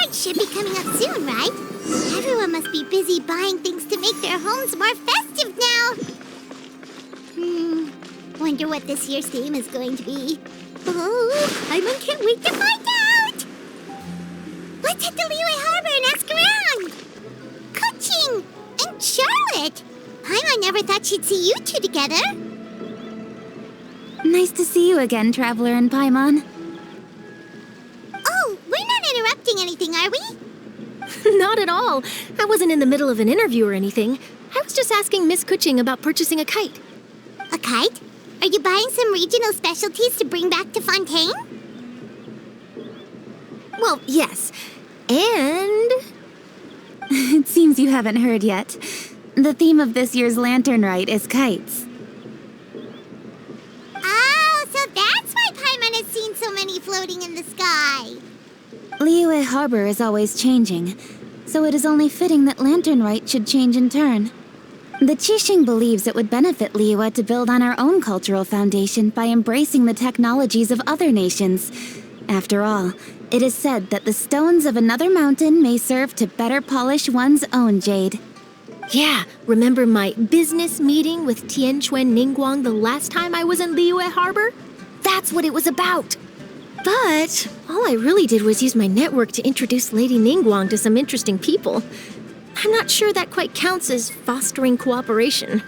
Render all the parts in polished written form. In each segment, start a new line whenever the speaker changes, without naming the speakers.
Rite should be coming up soon, right? Everyone must be busy buying things to make their homes more festive now. Wonder what this year's theme is going to be. Oh, I can't wait to find out! Let's hit the Liyue Harbor and ask around! Kuching and Charlotte! Paimon never thought she'd see you two together.
Nice to see you again, Traveler and Paimon.
Oh, we're not interrupting anything, are we?
Not at all. I wasn't in the middle of an interview or anything. I was just asking Miss Kuching about purchasing a kite.
A kite? Are you buying some regional specialties to bring back to Fontaine?
Well, yes. And...
It seems you haven't heard yet. The theme of this year's Lantern Rite is kites.
Oh, so that's why Paimon has seen so many floating in the sky.
Liyue Harbor is always changing, so it is only fitting that Lantern Rite should change in turn. The Qixing believes it would benefit Liyue to build on our own cultural foundation by embracing the technologies of other nations. After all, it is said that the stones of another mountain may serve to better polish one's own jade.
Yeah, remember my business meeting with Tianquan Ningguang the last time I was in Liyue Harbor? That's what it was about. But all I really did was use my network to introduce Lady Ningguang to some interesting people. I'm not sure that quite counts as fostering cooperation.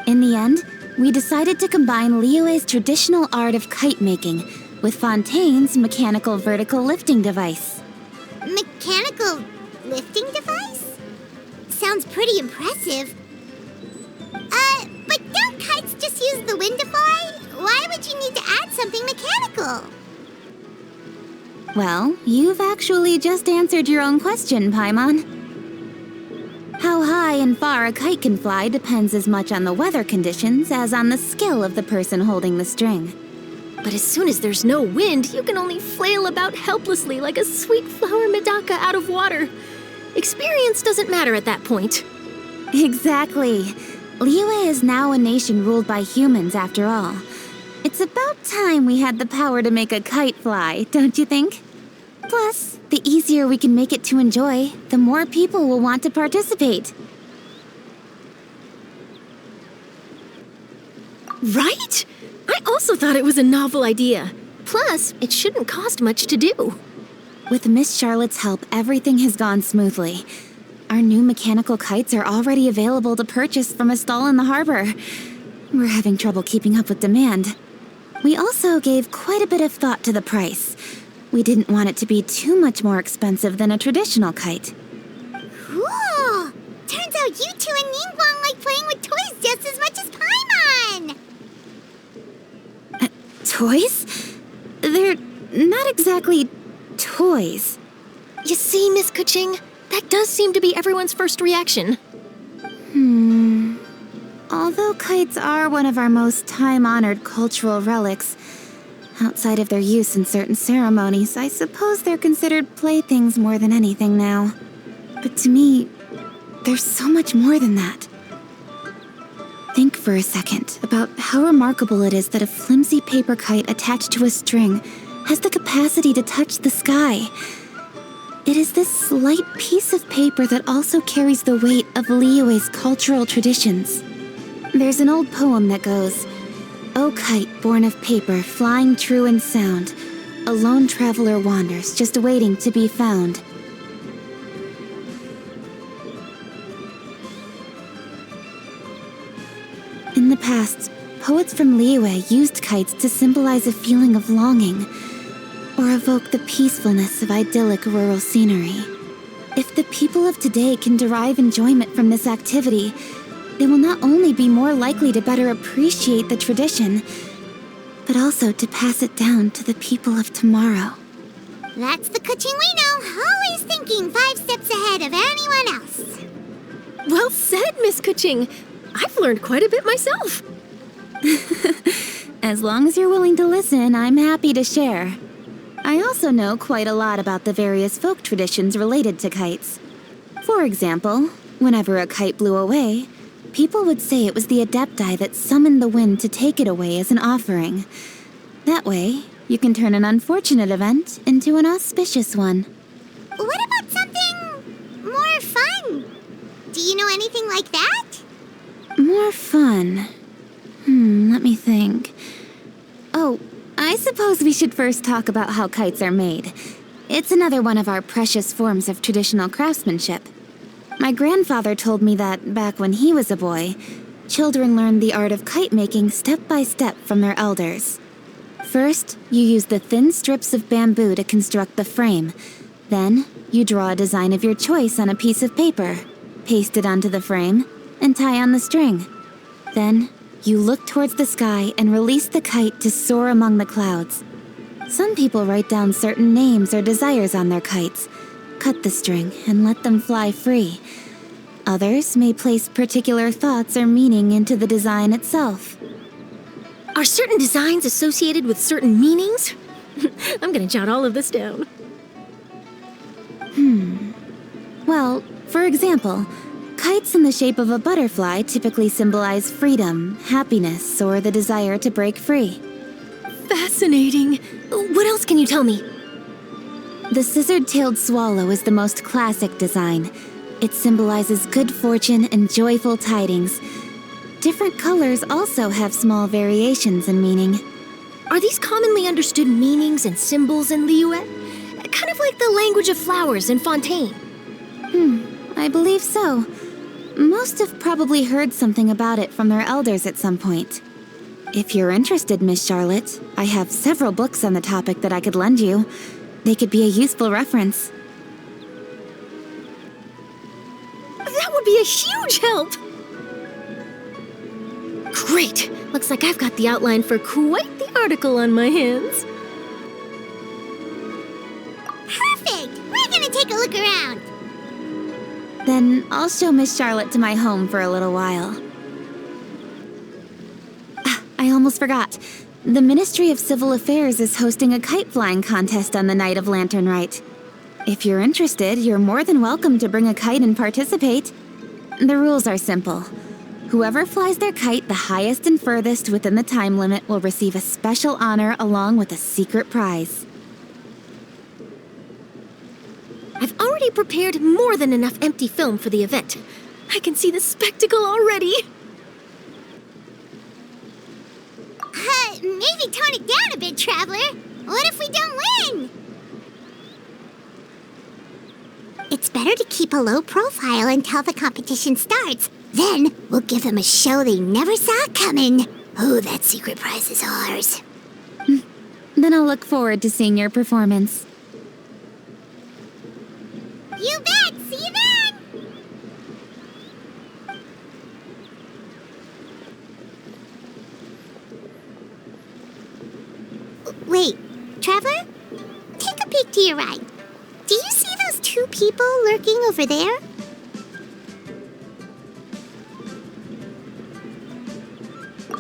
In the end, we decided to combine Liyue's traditional art of kite making with Fontaine's mechanical vertical lifting device.
Mechanical lifting device? Sounds pretty impressive. But don't kites just use the wind to fly? Why would you need to add something mechanical?
Well, you've actually just answered your own question, Paimon. How high and far a kite can fly depends as much on the weather conditions as on the skill of the person holding the string.
But as soon as there's no wind, you can only flail about helplessly like a sweet flower medaka out of water. Experience doesn't matter at that point.
Exactly. Liyue is now a nation ruled by humans, after all. It's about time we had the power to make a kite fly, don't you think? Plus, the easier we can make it to enjoy, the more people will want to participate.
Right? I also thought it was a novel idea. Plus, it shouldn't cost much to do.
With Miss Charlotte's help, everything has gone smoothly. Our new mechanical kites are already available to purchase from a stall in the harbor. We're having trouble keeping up with demand. We also gave quite a bit of thought to the price. We didn't want it to be too much more expensive than a traditional kite.
Cool! Turns out you two and Ningguang like playing with toys just as much as Paimon!
Toys? They're not exactly toys.
You see, Miss Kuching, that does seem to be everyone's first reaction.
Although kites are one of our most time-honored cultural relics, outside of their use in certain ceremonies, I suppose they're considered playthings more than anything now. But to me, there's so much more than that. Think for a second about how remarkable it is that a flimsy paper kite attached to a string has the capacity to touch the sky. It is this slight piece of paper that also carries the weight of Liyue's cultural traditions. There's an old poem that goes, "O kite born of paper, flying true and sound, a lone traveler wanders, just waiting to be found." In the past, poets from Liyue used kites to symbolize a feeling of longing, or evoke the peacefulness of idyllic rural scenery. If the people of today can derive enjoyment from this activity, they will not only be more likely to better appreciate the tradition, but also to pass it down to the people of tomorrow.
That's the Kuching we know, always thinking 5 steps ahead of anyone else.
Well said, Miss Kuching. I've learned quite a bit myself.
As long as you're willing to listen, I'm happy to share. I also know quite a lot about the various folk traditions related to kites. For example, whenever a kite blew away, people would say it was the Adepti that summoned the wind to take it away as an offering. That way, you can turn an unfortunate event into an auspicious one.
What Do you know anything like that?
More fun. Let me think. Oh, I suppose we should first talk about how kites are made. It's another one of our precious forms of traditional craftsmanship. My grandfather told me that back when he was a boy, children learned the art of kite making step by step from their elders. First, you use the thin strips of bamboo to construct the frame. Then, you draw a design of your choice on a piece of paper, paste it onto the frame, and tie on the string. Then, you look towards the sky and release the kite to soar among the clouds. Some people write down certain names or desires on their kites, cut the string, and let them fly free. Others may place particular thoughts or meaning into the design itself.
Are certain designs associated with certain meanings? I'm gonna jot all of this down.
Well, for example, kites in the shape of a butterfly typically symbolize freedom, happiness, or the desire to break free.
Fascinating. What else can you tell me?
The scissored-tailed swallow is the most classic design. It symbolizes good fortune and joyful tidings. Different colors also have small variations in meaning.
Are these commonly understood meanings and symbols in Liyue? Kind of like the language of flowers in Fontaine.
I believe so. Most have probably heard something about it from their elders at some point. If you're interested, Miss Charlotte, I have several books on the topic that I could lend you. They could be a useful reference.
That would be a huge help! Great! Looks like I've got the outline for quite the article on my hands.
Perfect! We're gonna take a look around.
Then I'll show Miss Charlotte to my home for a little while. I almost forgot. The Ministry of Civil Affairs is hosting a kite flying contest on the night of Lantern Rite. If you're interested, you're more than welcome to bring a kite and participate. The rules are simple. Whoever flies their kite the highest and furthest within the time limit will receive a special honor along with a secret prize.
I've already prepared more than enough empty film for the event. I can see the spectacle already.
Maybe tone it down a bit, Traveler. What if we don't win? It's better to keep a low profile until the competition starts. Then we'll give them a show they never saw coming. Oh, that secret prize is ours.
Then I'll look forward to seeing your performance.
You bet! See you then! Wait, Traveler? Take a peek to your right. Do you see those two people lurking over there?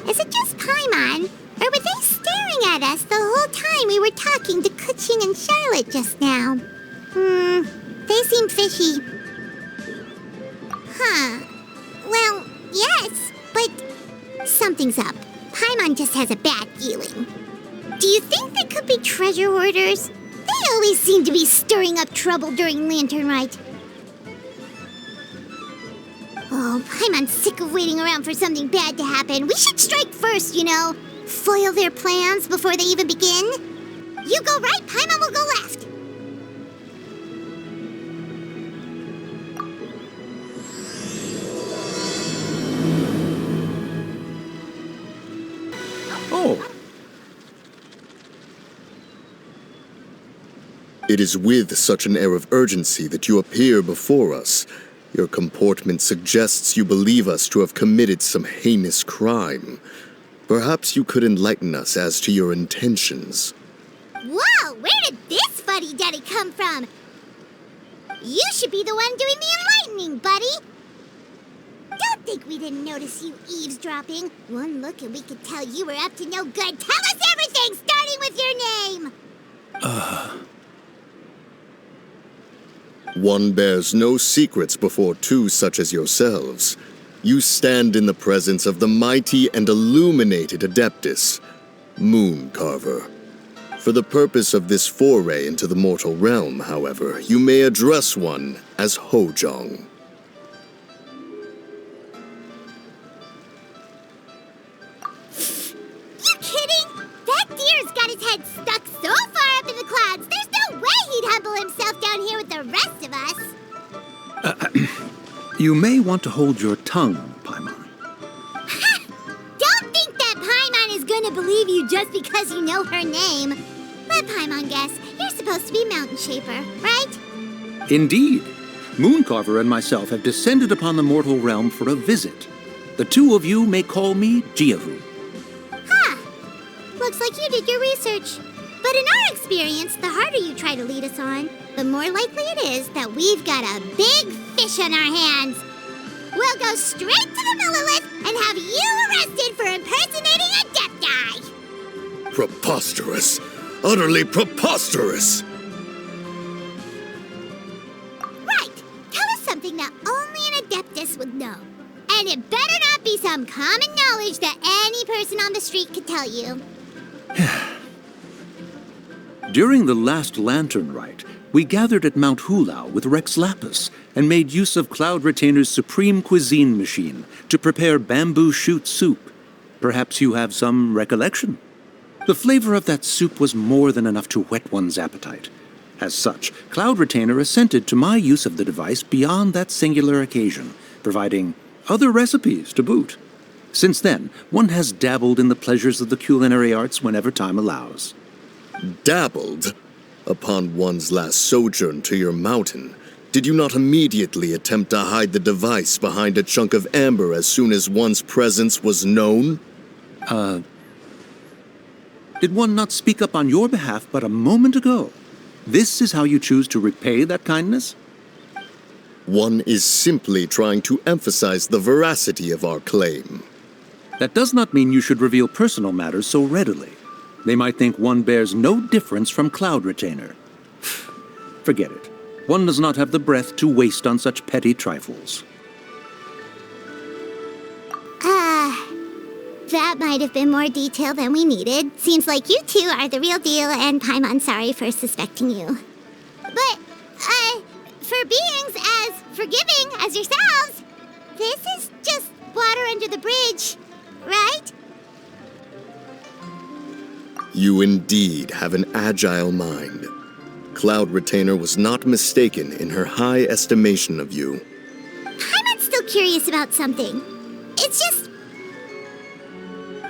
Is it just Paimon? Or were they staring at us the whole time we were talking to Kuching and Charlotte just now? They seem fishy. Huh. Well, yes, but something's up. Paimon just has a bad feeling. Do you think they could be treasure hoarders? They always seem to be stirring up trouble during Lantern Rite. Oh, Paimon's sick of waiting around for something bad to happen. We should strike first, you know. Foil their plans before they even begin. You go right, Paimon will go left.
Oh. It is with such an air of urgency that you appear before us. Your comportment suggests you believe us to have committed some heinous crime. Perhaps you could enlighten us as to your intentions.
Whoa, where did this fuddy-duddy come from? You should be the one doing the enlightening, buddy. Don't think we didn't notice you eavesdropping. One look and we could tell you were up to no good. Tell us everything, starting with your name.
One bears no secrets before two such as yourselves. You stand in the presence of the mighty and illuminated Adeptus, Moon Carver. For the purpose of this foray into the mortal realm, however, you may address one as Hojong.
humble himself down here with the rest of us.
You may want to hold your tongue, Paimon.
Don't think that Paimon is gonna believe you just because you know her name. Let Paimon guess. You're supposed to be Mountain Shaper, right?
Indeed. Mooncarver and myself have descended upon the mortal realm for a visit. The two of you may call me Jiahu.
Looks like you did your research. But in our experience, the harder you try to lead us on, the more likely it is that we've got a big fish on our hands. We'll go straight to the Millilith and have you arrested for impersonating a Adepti.
Preposterous. Utterly preposterous.
Right. Tell us something that only an Adeptus would know. And it better not be some common knowledge that any person on the street could tell you.
During the last Lantern Rite, we gathered at Mount Hulau with Rex Lapis and made use of Cloud Retainer's supreme cuisine machine to prepare bamboo shoot soup. Perhaps you have some recollection? The flavor of that soup was more than enough to whet one's appetite. As such, Cloud Retainer assented to my use of the device beyond that singular occasion, providing other recipes to boot. Since then, one has dabbled in the pleasures of the culinary arts whenever time allows.
Dabbled? Upon one's last sojourn to your mountain, did you not immediately attempt to hide the device behind a chunk of amber as soon as one's presence was known?
Did one not speak up on your behalf but a moment ago? This is how you choose to repay that kindness?
One is simply trying to emphasize the veracity of our claim.
That does not mean you should reveal personal matters so readily. They might think one bears no difference from Cloud Retainer. Forget it. One does not have the breath to waste on such petty trifles.
That might have been more detail than we needed. Seems like you two are the real deal, and Paimon sorry for suspecting you. But, for beings as forgiving as yourselves, this is just water under the bridge, right?
You indeed have an agile mind. Cloud Retainer was not mistaken in her high estimation of you.
Paimon's still curious about something. It's just...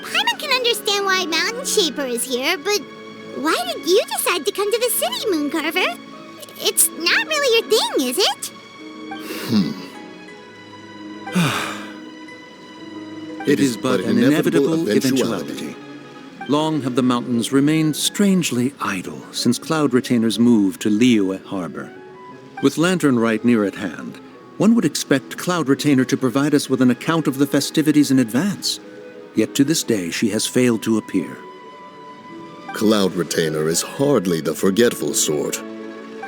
Paimon can understand why Mountain Shaper is here, but why did you decide to come to the city, Mooncarver? It's not really your thing, is it?
It is but an inevitable eventuality. Long have the mountains remained strangely idle since Cloud Retainer's move to Liyue Harbor. With Lantern Rite near at hand, one would expect Cloud Retainer to provide us with an account of the festivities in advance. Yet to this day she has failed to appear.
Cloud Retainer is hardly the forgetful sort.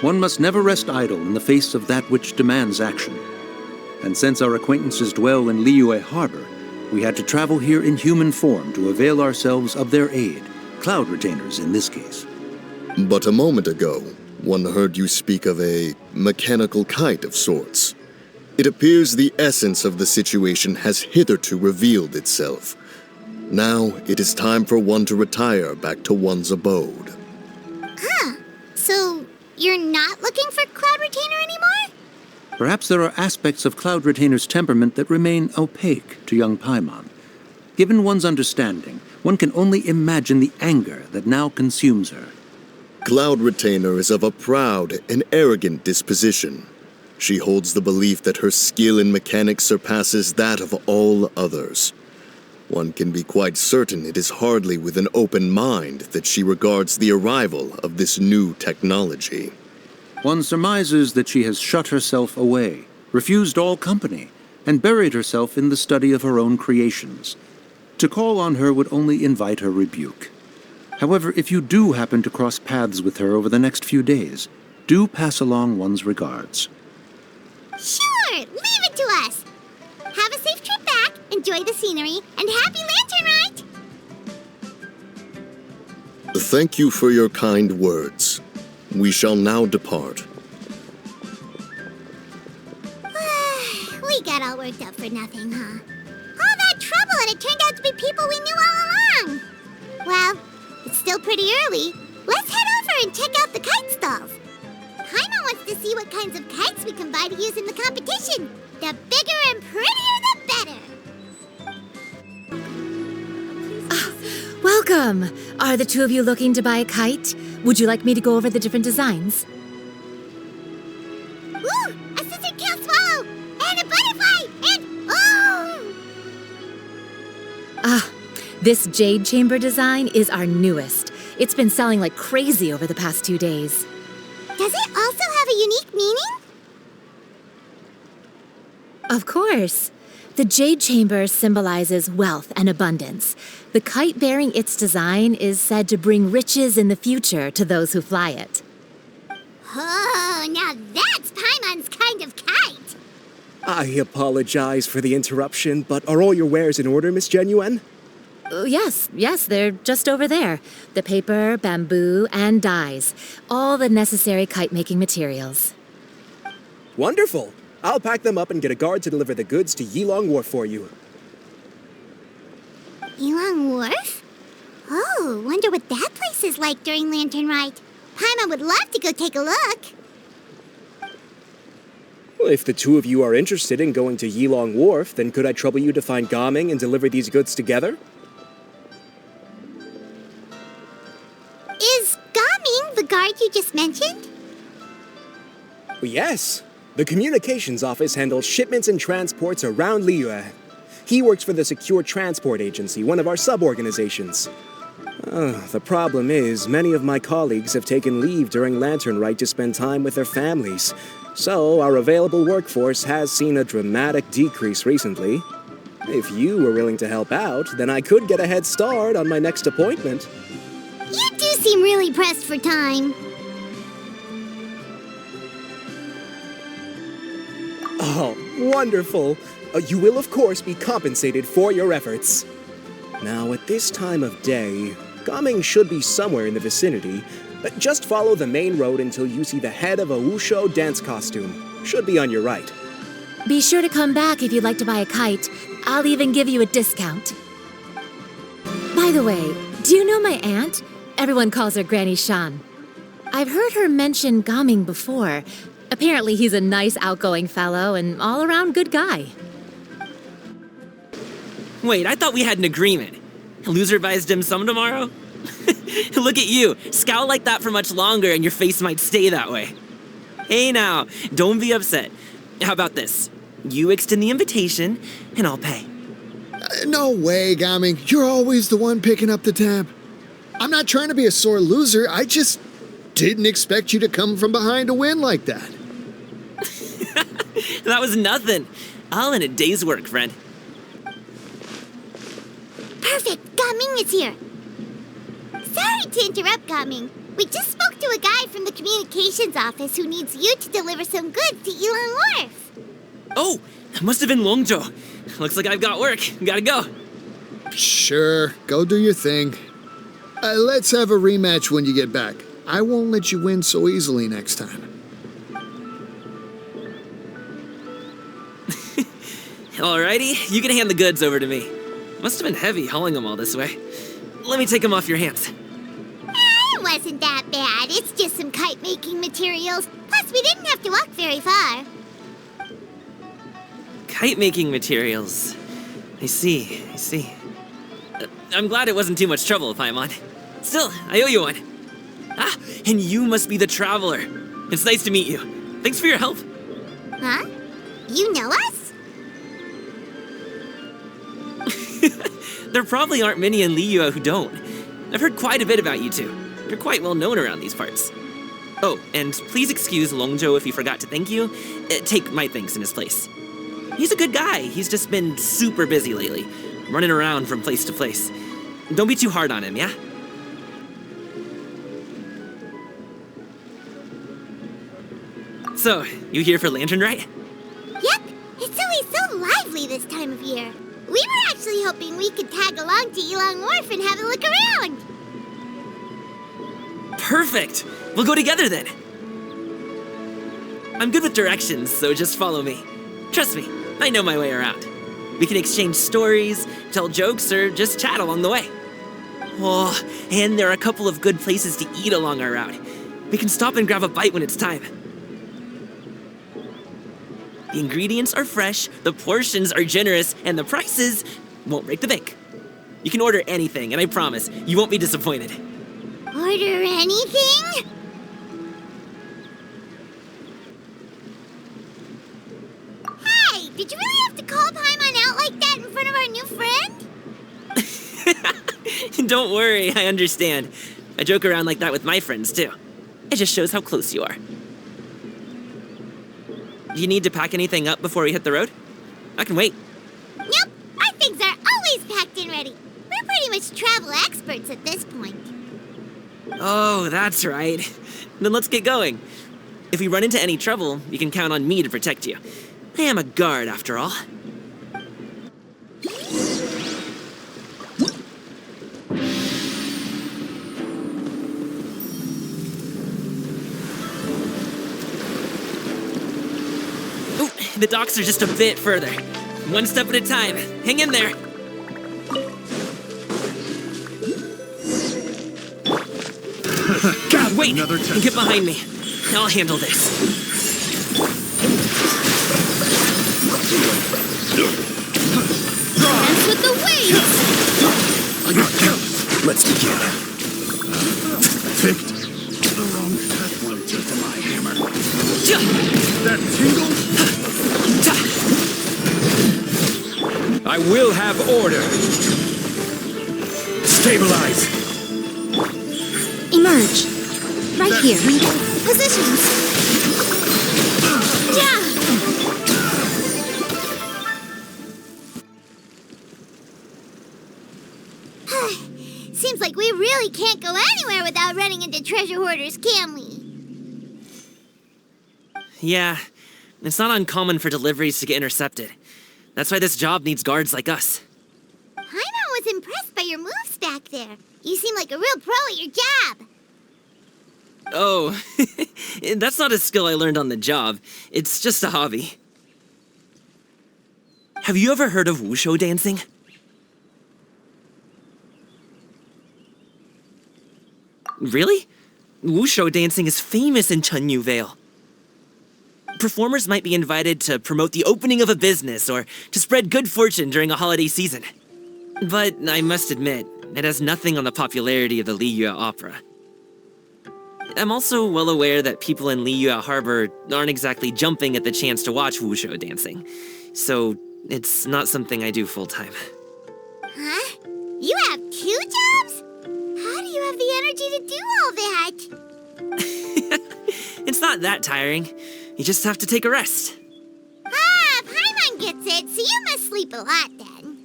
One must never rest idle in the face of that which demands action. And since our acquaintances dwell in Liyue Harbor, we had to travel here in human form to avail ourselves of their aid, Cloud Retainers in this case.
But a moment ago, one heard you speak of a mechanical kite of sorts. It appears the essence of the situation has hitherto revealed itself. Now it is time for one to retire back to one's abode.
So you're not looking for Cloud Retainer anymore?
Perhaps there are aspects of Cloud Retainer's temperament that remain opaque to young Paimon. Given one's understanding, one can only imagine the anger that now consumes her.
Cloud Retainer is of a proud and arrogant disposition. She holds the belief that her skill in mechanics surpasses that of all others. One can be quite certain it is hardly with an open mind that she regards the arrival of this new technology.
One surmises that she has shut herself away, refused all company, and buried herself in the study of her own creations. To call on her would only invite her rebuke. However, if you do happen to cross paths with her over the next few days, do pass along one's regards.
Sure, leave it to us. Have a safe trip back, enjoy the scenery, and happy Lantern Rite!
Thank you for your kind words. We shall now depart.
We got all worked up for nothing, huh? All that trouble and it turned out to be people we knew all along. Well, it's still pretty early. Let's head over and check out the kite stalls. see what kinds of kites we can buy to use in the competition. The bigger and prettier, the better.
Welcome! Are the two of you looking to buy a kite? Would you like me to go over the different designs?
Ooh, a scissor kill swallow! And a butterfly! And oh!
This jade chamber design is our newest. It's been selling like crazy over the past 2 days.
Does it also have a unique meaning?
Of course. The jade chamber symbolizes wealth and abundance. The kite bearing its design is said to bring riches in the future to those who fly it.
Oh, now that's Paimon's kind of kite.
I apologize for the interruption, but are all your wares in order, Miss Genuine?
Yes, they're just over there. The paper, bamboo, and dyes. All the necessary kite-making materials.
Wonderful. I'll pack them up and get a guard to deliver the goods to Yilong Wharf for you.
Yilong Wharf? Oh, wonder what that place is like during Lantern Rite. Paimon would love to go take a look.
Well, if the two of you are interested in going to Yilong Wharf, then could I trouble you to find Gaming and deliver these goods together?
Is Gaming the guard you just mentioned?
Well, yes. The communications office handles shipments and transports around Liyue. He works for the Secure Transport Agency, one of our sub-organizations. The problem is, many of my colleagues have taken leave during Lantern Rite to spend time with their families. So, our available workforce has seen a dramatic decrease recently. If you were willing to help out, then I could get a head start on my next appointment.
You do seem really pressed for time.
Oh, wonderful. You will, of course, be compensated for your efforts. Now, at this time of day, Gaming should be somewhere in the vicinity, but just follow the main road until you see the head of a Wushu dance costume. Should be on your right.
Be sure to come back if you'd like to buy a kite. I'll even give you a discount. By the way, do you know my aunt? Everyone calls her Granny Shan. I've heard her mention Gaming before. Apparently he's a nice, outgoing fellow and all-around good guy.
Wait, I thought we had an agreement. Loser buys dim sum tomorrow? Look at you. Scowl like that for much longer and your face might stay that way. Hey now, don't be upset. How about this? You extend the invitation and I'll pay.
No way, Gaming. You're always the one picking up the tab. I'm not trying to be a sore loser. I just didn't expect you to come from behind to win like that.
That was nothing. All in a day's work, friend.
Perfect, Gaming is here. Sorry to interrupt, Gaming. We just spoke to a guy from the communications office who needs you to deliver some goods to Yilong Wharf.
Oh, that must have been Longzhou. Looks like I've got work. Gotta go.
Sure, go do your thing. Let's have a rematch when you get back. I won't let you win so easily next time.
Alrighty, you can hand the goods over to me. Must have been heavy hauling them all this way. Let me take them off your hands.
It wasn't that bad. It's just some kite-making materials. Plus, we didn't have to walk very far.
Kite-making materials. I see. I'm glad it wasn't too much trouble, Paimon. Still, I owe you one. Ah, and you must be the traveler. It's nice to meet you. Thanks for your help.
Huh? You know us?
There probably aren't many in Liyue who don't. I've heard quite a bit about you two. You're quite well known around these parts. Oh, and please excuse Longzhou if he forgot to thank you. Take my thanks in his place. He's a good guy. He's just been super busy lately, running around from place to place. Don't be too hard on him, yeah? So, you here for Lantern Rite?
Yep. It's always so lively this time of year. We were actually hoping we could tag along to Yilong Wharf and have a look around.
Perfect! We'll go together then. I'm good with directions, so just follow me. Trust me, I know my way around. We can exchange stories, tell jokes, or just chat along the way. Oh, and there are a couple of good places to eat along our route. We can stop and grab a bite when it's time. The ingredients are fresh, the portions are generous, and the prices won't break the bank. You can order anything, and I promise, you won't be disappointed.
Order anything? Hey, did you really have to call Paimon out like that in front of our new friend?
Don't worry, I understand. I joke around like that with my friends, too. It just shows how close you are. Do you need to pack anything up before we hit the road? I can wait.
Nope, our things are always packed and ready. We're pretty much travel experts at this point.
Oh, that's right. Then let's get going. If we run into any trouble, you can count on me to protect you. I am a guard, after all. Ooh, the docks are just a bit further. One step at a time. Hang in there. God, wait! Get behind me. I'll handle this.
Dance with the waves!
Let's begin. Picked the wrong one to my hammer. That tingle? I will have order. Stabilize.
Emerge. Right here. Positions. Yeah!
Seems like we really can't go anywhere without running into treasure hoarders, can we?
Yeah, it's not uncommon for deliveries to get intercepted. That's why this job needs guards like us.
Paimon was impressed by your moves back there. You seem like a real pro at your job.
Oh, that's not a skill I learned on the job. It's just a hobby. Have you ever heard of wushu dancing? Really? Wushu dancing is famous in Chunyu Vale. Performers might be invited to promote the opening of a business or to spread good fortune during a holiday season. But I must admit, it has nothing on the popularity of the Liyue opera. I'm also well aware that people in Liyue Harbor aren't exactly jumping at the chance to watch wushu dancing. So it's not something I do full-time.
Huh? You have 2 jobs? How do you have the energy to do all that?
It's not that tiring. You just have to take a rest.
Ah, Paimon gets it, so you must sleep a lot then.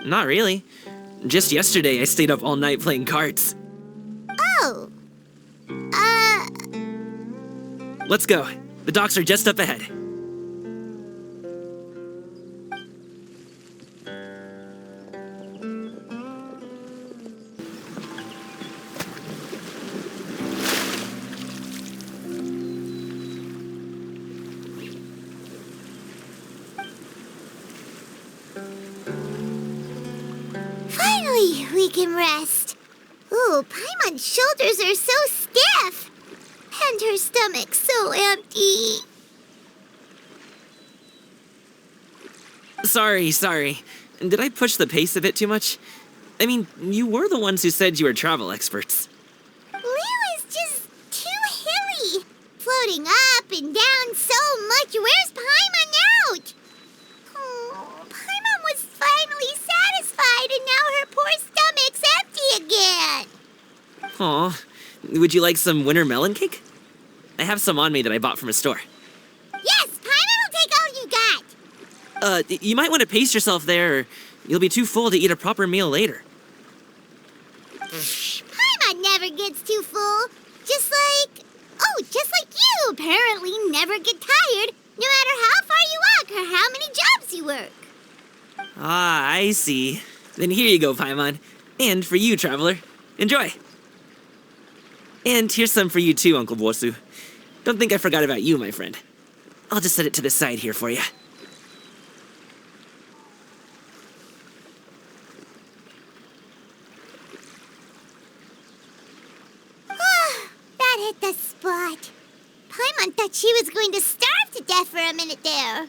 Not really. Just yesterday I stayed up all night playing cards.
Oh.
Let's go. The docks are just up ahead.
Finally, we can rest. Ooh, Paimon's shoulders are so stiff. And her stomach so empty.
Sorry. Did I push the pace a bit too much? I mean, you were the ones who said you were travel experts.
Liu is just too hilly. Floating up and down so much. Where's Paimon out? Oh, Paimon was finally satisfied and now her poor stomach's empty again.
Aw, would you like some winter melon cake? I have some on me that I bought from a store.
Yes, Paimon will take all you got.
You might want to pace yourself there, or you'll be too full to eat a proper meal later.
Paimon never gets too full. Just like you apparently never get tired, no matter how far you walk or how many jobs you work.
Ah, I see. Then here you go, Paimon. And for you, traveler. Enjoy. And here's some for you too, Uncle Bosu. Don't think I forgot about you, my friend. I'll just set it to the side here for you.
That hit the spot. Paimon thought she was going to starve to death for a minute there.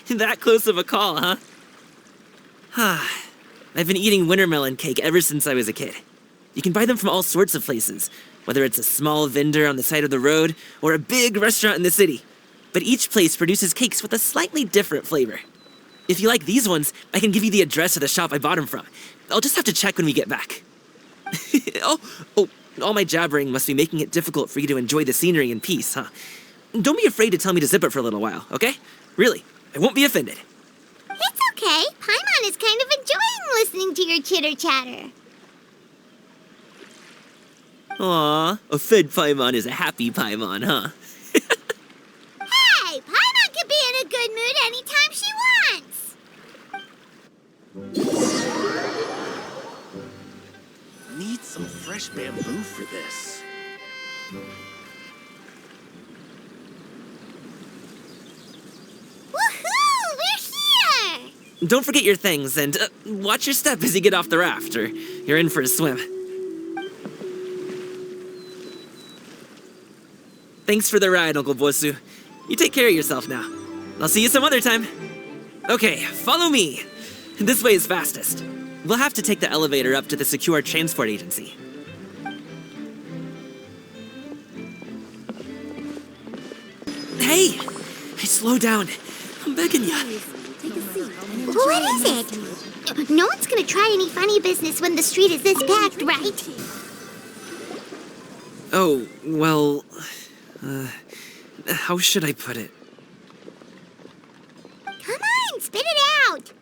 That close of a call, huh? I've been eating wintermelon cake ever since I was a kid. You can buy them from all sorts of places, whether it's a small vendor on the side of the road or a big restaurant in the city. But each place produces cakes with a slightly different flavor. If you like these ones, I can give you the address of the shop I bought them from. I'll just have to check when we get back. Oh, all my jabbering must be making it difficult for you to enjoy the scenery in peace, huh? Don't be afraid to tell me to zip it for a little while, okay? Really, I won't be offended.
It's okay. Paimon is kind of enjoying listening to your chitter-chatter.
Aw, a fed Paimon is a happy Paimon, huh?
Hey, Paimon can be in a good mood anytime she wants.
Need some fresh bamboo for this.
Woohoo! We're here!
Don't forget your things, and watch your step as you get off the raft, or you're in for a swim. Thanks for the ride, Uncle Bosu. You take care of yourself now. I'll see you some other time. Okay, follow me. This way is fastest. We'll have to take the elevator up to the secure transport agency. Hey! Slow down. I'm begging ya.
What is it? No one's gonna try any funny business when the street is this packed, right?
Oh, well... how should I put it?
Come on, spit it out!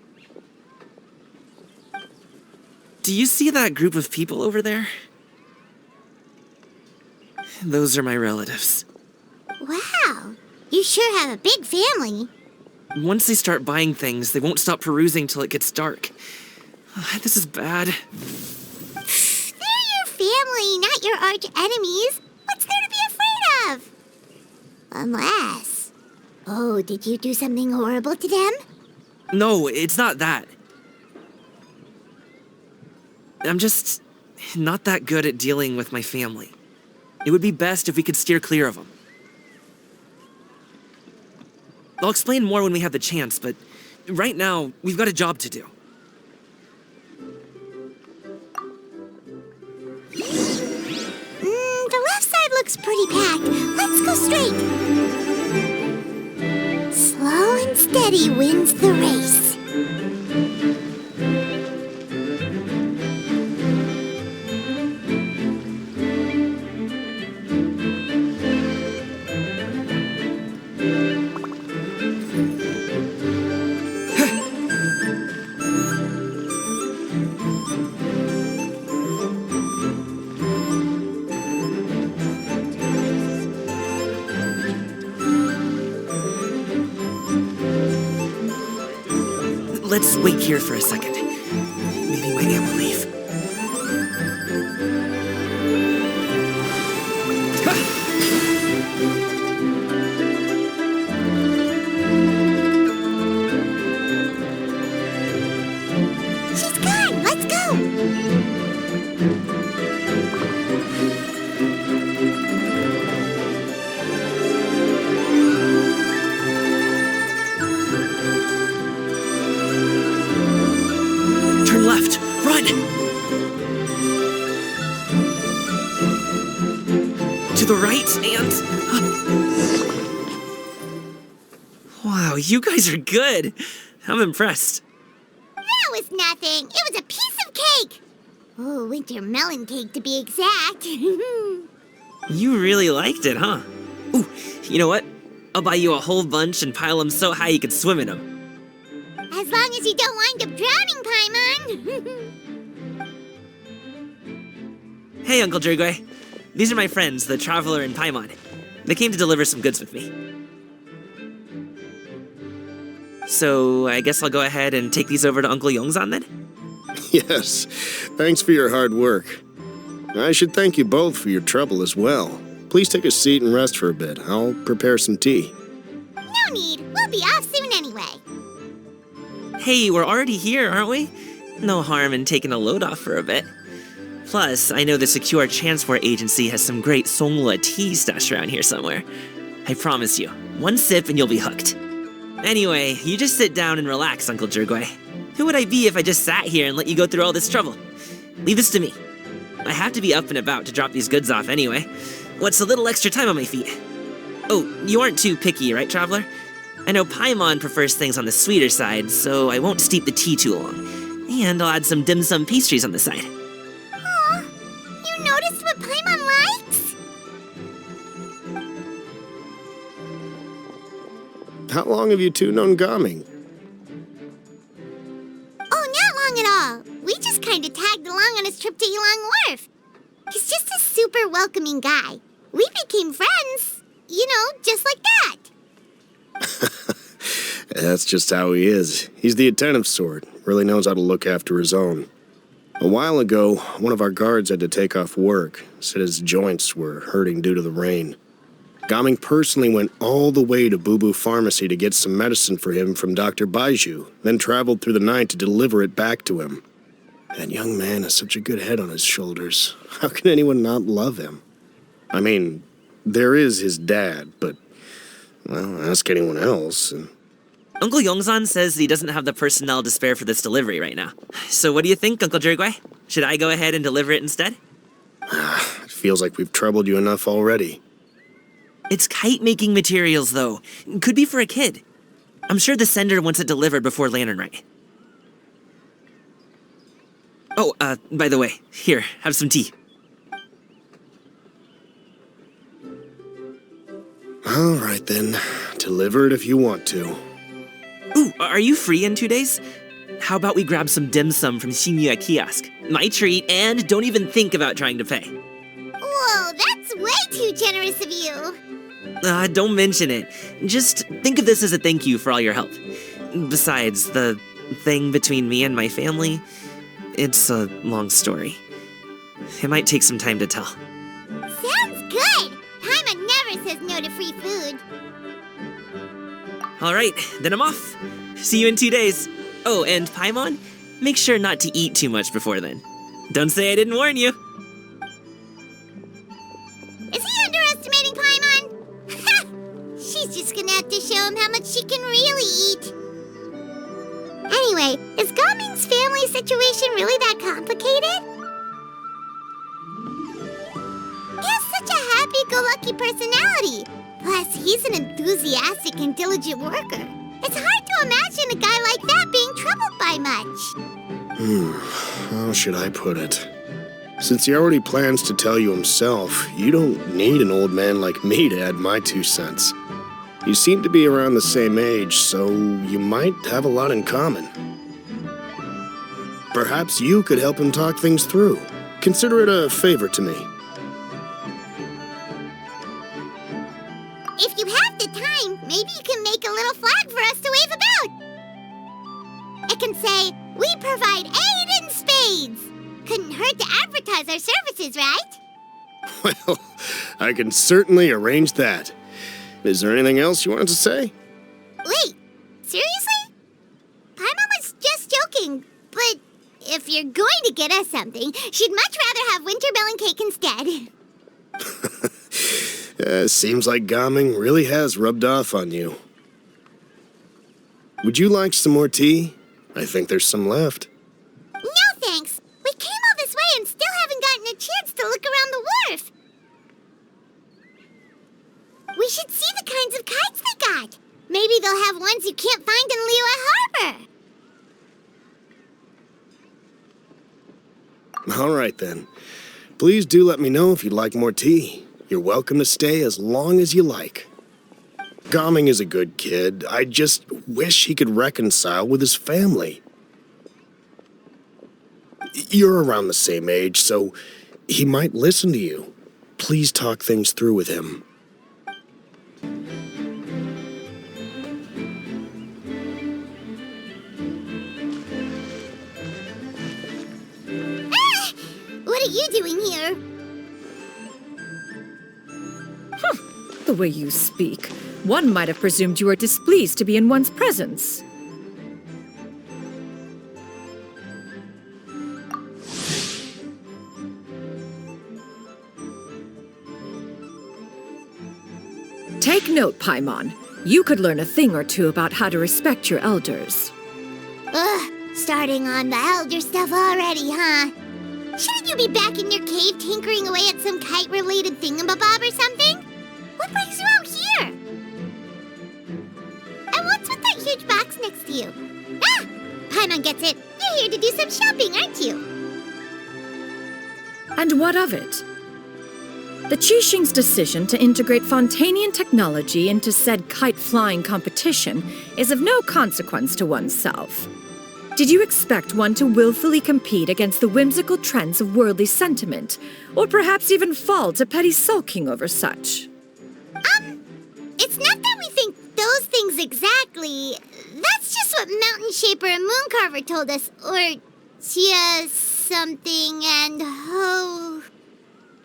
Do you see that group of people over there? Those are my relatives.
Wow, you sure have a big family.
Once they start buying things, they won't stop perusing till it gets dark. This is bad.
They're your family, not your arch enemies. What's there to be afraid of? Unless... Oh, did you do something horrible to them?
No, it's not that. I'm just not that good at dealing with my family. It would be best if we could steer clear of them. I'll explain more when we have the chance, but right now, we've got a job to do.
The left side looks pretty packed. Let's go straight. Slow and steady wins the race.
Let's wait here for a second. Maybe my aunt will leave.
She's gone. Let's go.
Turn left. Run! To the right and... Wow, you guys are good. I'm impressed.
That was nothing. It was a piece of cake. Oh, winter melon cake to be exact.
You really liked it, huh? Ooh, you know what? I'll buy you a whole bunch and pile them so high you could swim in them.
As long as you don't wind up drowning, Paimon.
Hey, Uncle Drugway. These are my friends, the Traveler and Paimon. They came to deliver some goods with me. So, I guess I'll go ahead and take these over to Uncle Yongzan then?
Yes, thanks for your hard work. I should thank you both for your trouble as well. Please take a seat and rest for a bit. I'll prepare some tea.
No need. We'll be off soon anyway.
Hey, we're already here, aren't we? No harm in taking a load off for a bit. Plus, I know the Secure Transport Agency has some great Songhua tea stashed around here somewhere. I promise you, one sip and you'll be hooked. Anyway, you just sit down and relax, Uncle Jergway. Who would I be if I just sat here and let you go through all this trouble? Leave this to me. I have to be up and about to drop these goods off anyway. What's a little extra time on my feet? Oh, you aren't too picky, right, Traveler? I know Paimon prefers things on the sweeter side, so I won't steep the tea too long. And I'll add some dim sum pastries on the side.
Aw, you noticed what Paimon likes?
How long have you two known Gaming?
Oh, not long at all. We just kind of tagged along on his trip to Ylang Wharf. He's just a super welcoming guy. We became friends, you know, just like that.
That's just how he is. He's the attentive sort, really knows how to look after his own. A while ago, one of our guards had to take off work, said his joints were hurting due to the rain. Gaming personally went all the way to Boo Boo Pharmacy to get some medicine for him from Dr. Baiju, then traveled through the night to deliver it back to him. That young man has such a good head on his shoulders. How can anyone not love him? I mean, there is his dad, but, well, ask anyone else.
Uncle Yongzan says he doesn't have the personnel to spare for this delivery right now. So what do you think, Uncle Jergway? Should I go ahead and deliver it instead?
It feels like we've troubled you enough already.
It's kite-making materials, though. Could be for a kid. I'm sure the sender wants it delivered before Lantern Rite. Oh, by the way, here, have some tea.
All right, then. Deliver it if you want to.
Ooh, are you free in 2 days? How about we grab some dim sum from Shinya Kiosk? My treat, and don't even think about trying to pay.
Whoa, that's way too generous of you.
Don't mention it. Just think of this as a thank you for all your help. Besides, the thing between me and my family, it's a long story. It might take some time to tell.
Sounds good. Paimon never says no to free food.
All right, then I'm off. See you in 2 days. Oh, and Paimon, make sure not to eat too much before then. Don't say I didn't warn you.
Is he underestimating Paimon? She's just gonna have to show him how much she can really eat. Anyway, is Gaming's family situation really that complicated? He has such a happy-go-lucky personality. Plus, he's an enthusiastic and diligent worker. It's hard to imagine a guy like that being troubled by much.
How should I put it? Since he already plans to tell you himself, you don't need an old man like me to add my 2 cents. You seem to be around the same age, so you might have a lot in common. Perhaps you could help him talk things through. Consider it a favor to me.
If you have the time, maybe you can make a little flag for us to wave about. It can say, "We provide aid in spades." Couldn't hurt to advertise our services, right?
Well, I can certainly arrange that. Is there anything else you wanted to say?
Wait, seriously? Paimon was just joking, but if you're going to get us something, she'd much rather have winter melon cake instead.
Seems like Gaming really has rubbed off on you. Would you like some more tea? I think there's some left.
No thanks. We came all this way and still haven't gotten a chance to look around the wharf. We should see the kinds of kites they got. Maybe they'll have ones you can't find in Liyue Harbor.
All right, then. Please do let me know if you'd like more tea. You're welcome to stay as long as you like. Gaming is a good kid. I just wish he could reconcile with his family. You're around the same age, so he might listen to you. Please talk things through with him.
What are you doing here?
The way you speak, one might have presumed you were displeased to be in one's presence. Take note, Paimon. You could learn a thing or two about how to respect your elders.
Ugh, starting on the elder stuff already, huh? Shouldn't you be back in your cave tinkering away at some kite-related thingamabob or something? What brings you out here? And what's with that huge box next to you? Ah! Paimon gets it. You're here to do some shopping, aren't you?
And what of it? The Qixing's decision to integrate Fontanian technology into said kite-flying competition is of no consequence to oneself. Did you expect one to willfully compete against the whimsical trends of worldly sentiment, or perhaps even fall to petty sulking over such?
It's not that we think those things exactly. That's just what Mountain Shaper and Mooncarver told us, or Chia something and Ho...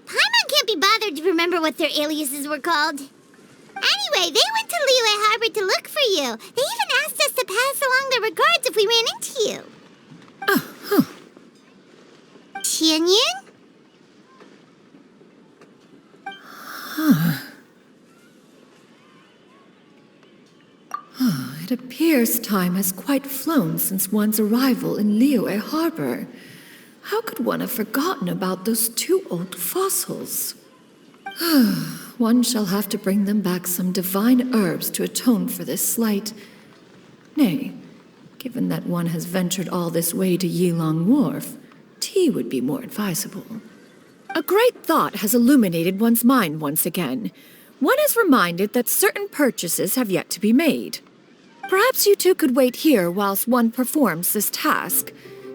Paimon can't be bothered to remember what their aliases were called. Anyway, they went to Liyue Harbor to look for you. They even asked us to pass along their regards if we ran into you.
Oh, huh.
Tianyun?
It appears time has quite flown since one's arrival in Liyue Harbor. How could one have forgotten about those two old fossils? One shall have to bring them back some divine herbs to atone for this slight. Nay, given that one has ventured all this way to Yilong Wharf, tea would be more advisable. A great thought has illuminated one's mind once again. One is reminded that certain purchases have yet to be made. Perhaps you two could wait here whilst one performs this task.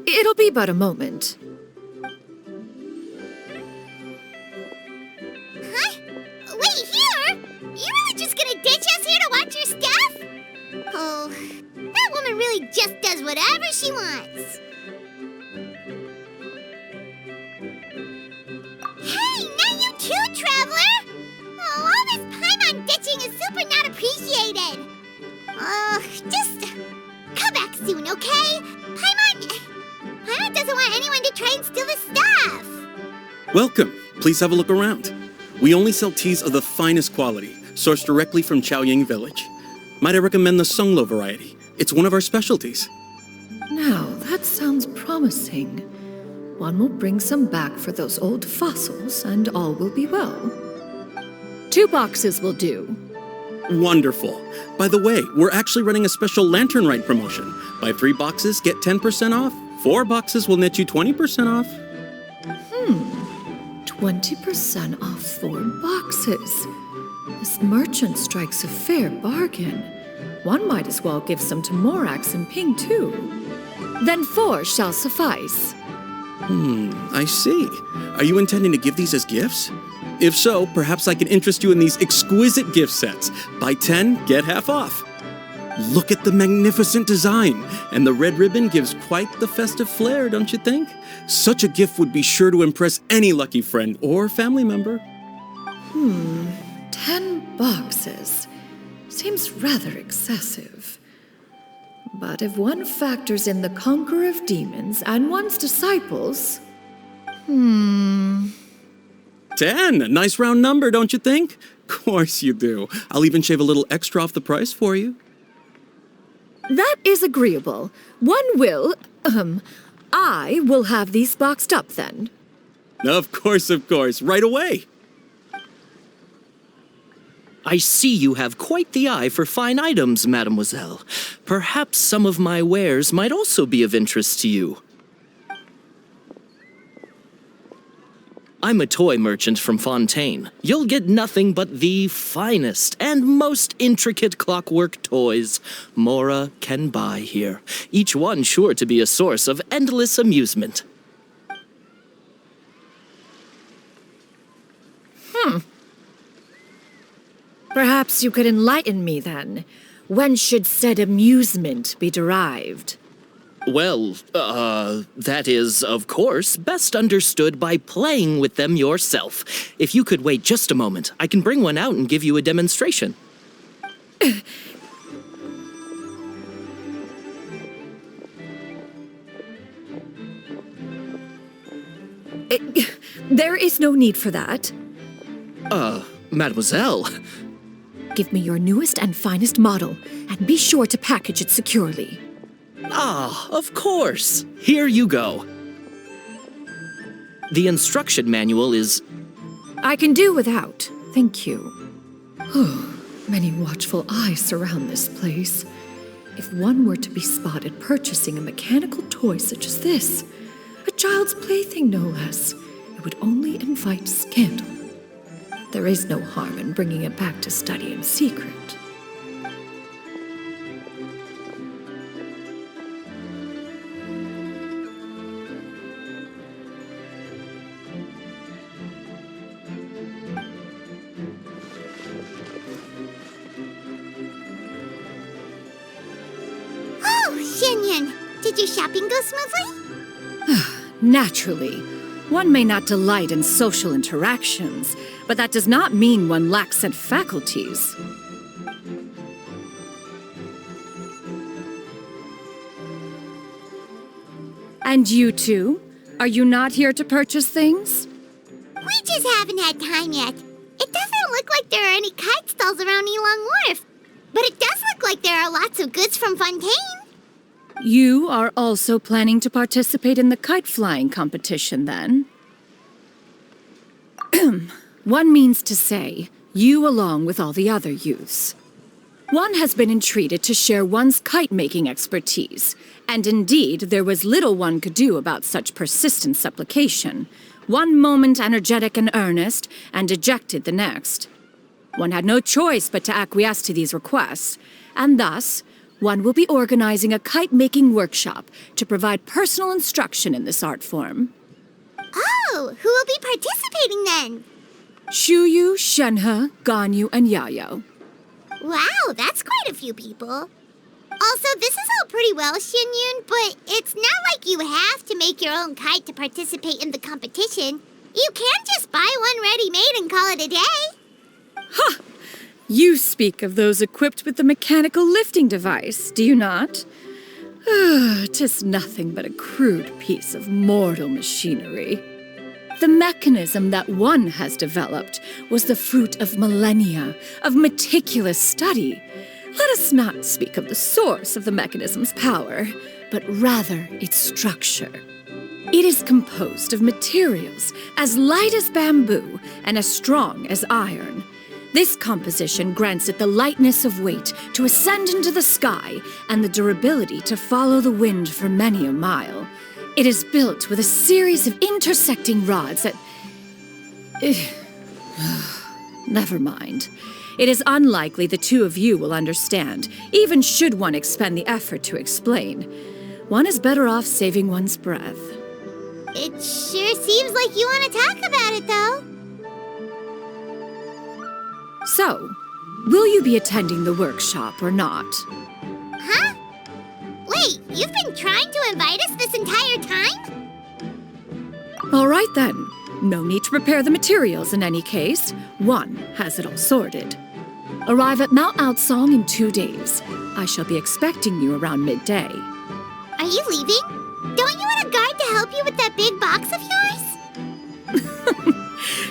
It'll be but a moment.
Huh? Wait, here? You really just gonna ditch us here to watch your stuff? Oh, that woman really just does whatever she wants. Hey, not you too, Traveler! Oh, all this Paimon ditching is super not appreciated. Just come back soon, okay? Paimon doesn't want anyone to try and steal his stuff.
Welcome. Please have a look around. We only sell teas of the finest quality, sourced directly from Chaoying Village. Might I recommend the Songlo variety? It's one of our specialties.
Now, that sounds promising. One will bring some back for those old fossils, and all will be well. 2 boxes will do.
Wonderful. By the way, we're actually running a special Lantern Rite promotion. Buy 3 boxes, get 10% off. 4 boxes will net you 20% off.
20% off 4 boxes. This merchant strikes a fair bargain. One might as well give some to Morax and Ping, too. Then 4 shall suffice.
I see. Are you intending to give these as gifts? If so, perhaps I can interest you in these exquisite gift sets. Buy 10, get half off. Look at the magnificent design, and the red ribbon gives quite the festive flair, don't you think? Such a gift would be sure to impress any lucky friend or family member.
10 boxes. Seems rather excessive. But if one factors in the Conqueror of Demons and one's disciples...
10! A nice round number, don't you think? Course you do. I'll even shave a little extra off the price for you.
That is agreeable. I will have these boxed up then.
Of course, right away.
I see you have quite the eye for fine items, mademoiselle. Perhaps some of my wares might also be of interest to you. I'm a toy merchant from Fontaine. You'll get nothing but the finest and most intricate clockwork toys Mora can buy here, each one sure to be a source of endless amusement.
Perhaps you could enlighten me then. When should said amusement be derived?
Well, that is, of course, best understood by playing with them yourself. If you could wait just a moment, I can bring one out and give you a demonstration.
There is no need for that.
Mademoiselle.
Give me your newest and finest model, and be sure to package it securely.
Ah, of course. Here you go. The instruction manual is...
I can do without, thank you. Many watchful eyes surround this place. If one were to be spotted purchasing a mechanical toy such as this, a child's plaything no less, it would only invite scandal. There is no harm in bringing it back to study in secret.
Did your shopping go smoothly?
Naturally. One may not delight in social interactions, but that does not mean one lacks in faculties. And you two? Are you not here to purchase things?
We just haven't had time yet. It doesn't look like there are any kite stalls around Elong Wharf, but it does look like there are lots of goods from Fontaine.
You are also planning to participate in the kite flying competition, then? One means to say, you along with all the other youths. One has been entreated to share one's kite-making expertise, and indeed there was little one could do about such persistent supplication. One moment energetic and earnest, and dejected the next. One had no choice but to acquiesce to these requests, and thus... one will be organizing a kite-making workshop to provide personal instruction in this art form.
Oh, who will be participating then?
Shuyu, Shenhe, Ganyu, and Yayo.
Wow, that's quite a few people. Also, this is all pretty well, Xinyun, but it's not like you have to make your own kite to participate in the competition. You can't just buy one ready-made and call it a day.
Ha! You speak of those equipped with the mechanical lifting device, do you not? 'Tis nothing but a crude piece of mortal machinery. The mechanism that one has developed was the fruit of millennia of meticulous study. Let us not speak of the source of the mechanism's power, but rather its structure. It is composed of materials as light as bamboo and as strong as iron. This composition grants it the lightness of weight to ascend into the sky and the durability to follow the wind for many a mile. It is built with a series of intersecting rods that... Never mind. It is unlikely the two of you will understand, even should one expend the effort to explain. One is better off saving one's breath.
It sure seems like you want to talk about it, though.
So, will you be attending the workshop or not?
Huh? Wait, you've been trying to invite us this entire time?
All right then. No need to prepare the materials in any case. One has it all sorted. Arrive at Mount Outsong in 2 days. I shall be expecting you around midday.
Are you leaving? Don't you want a guard to help you with that big box of yours?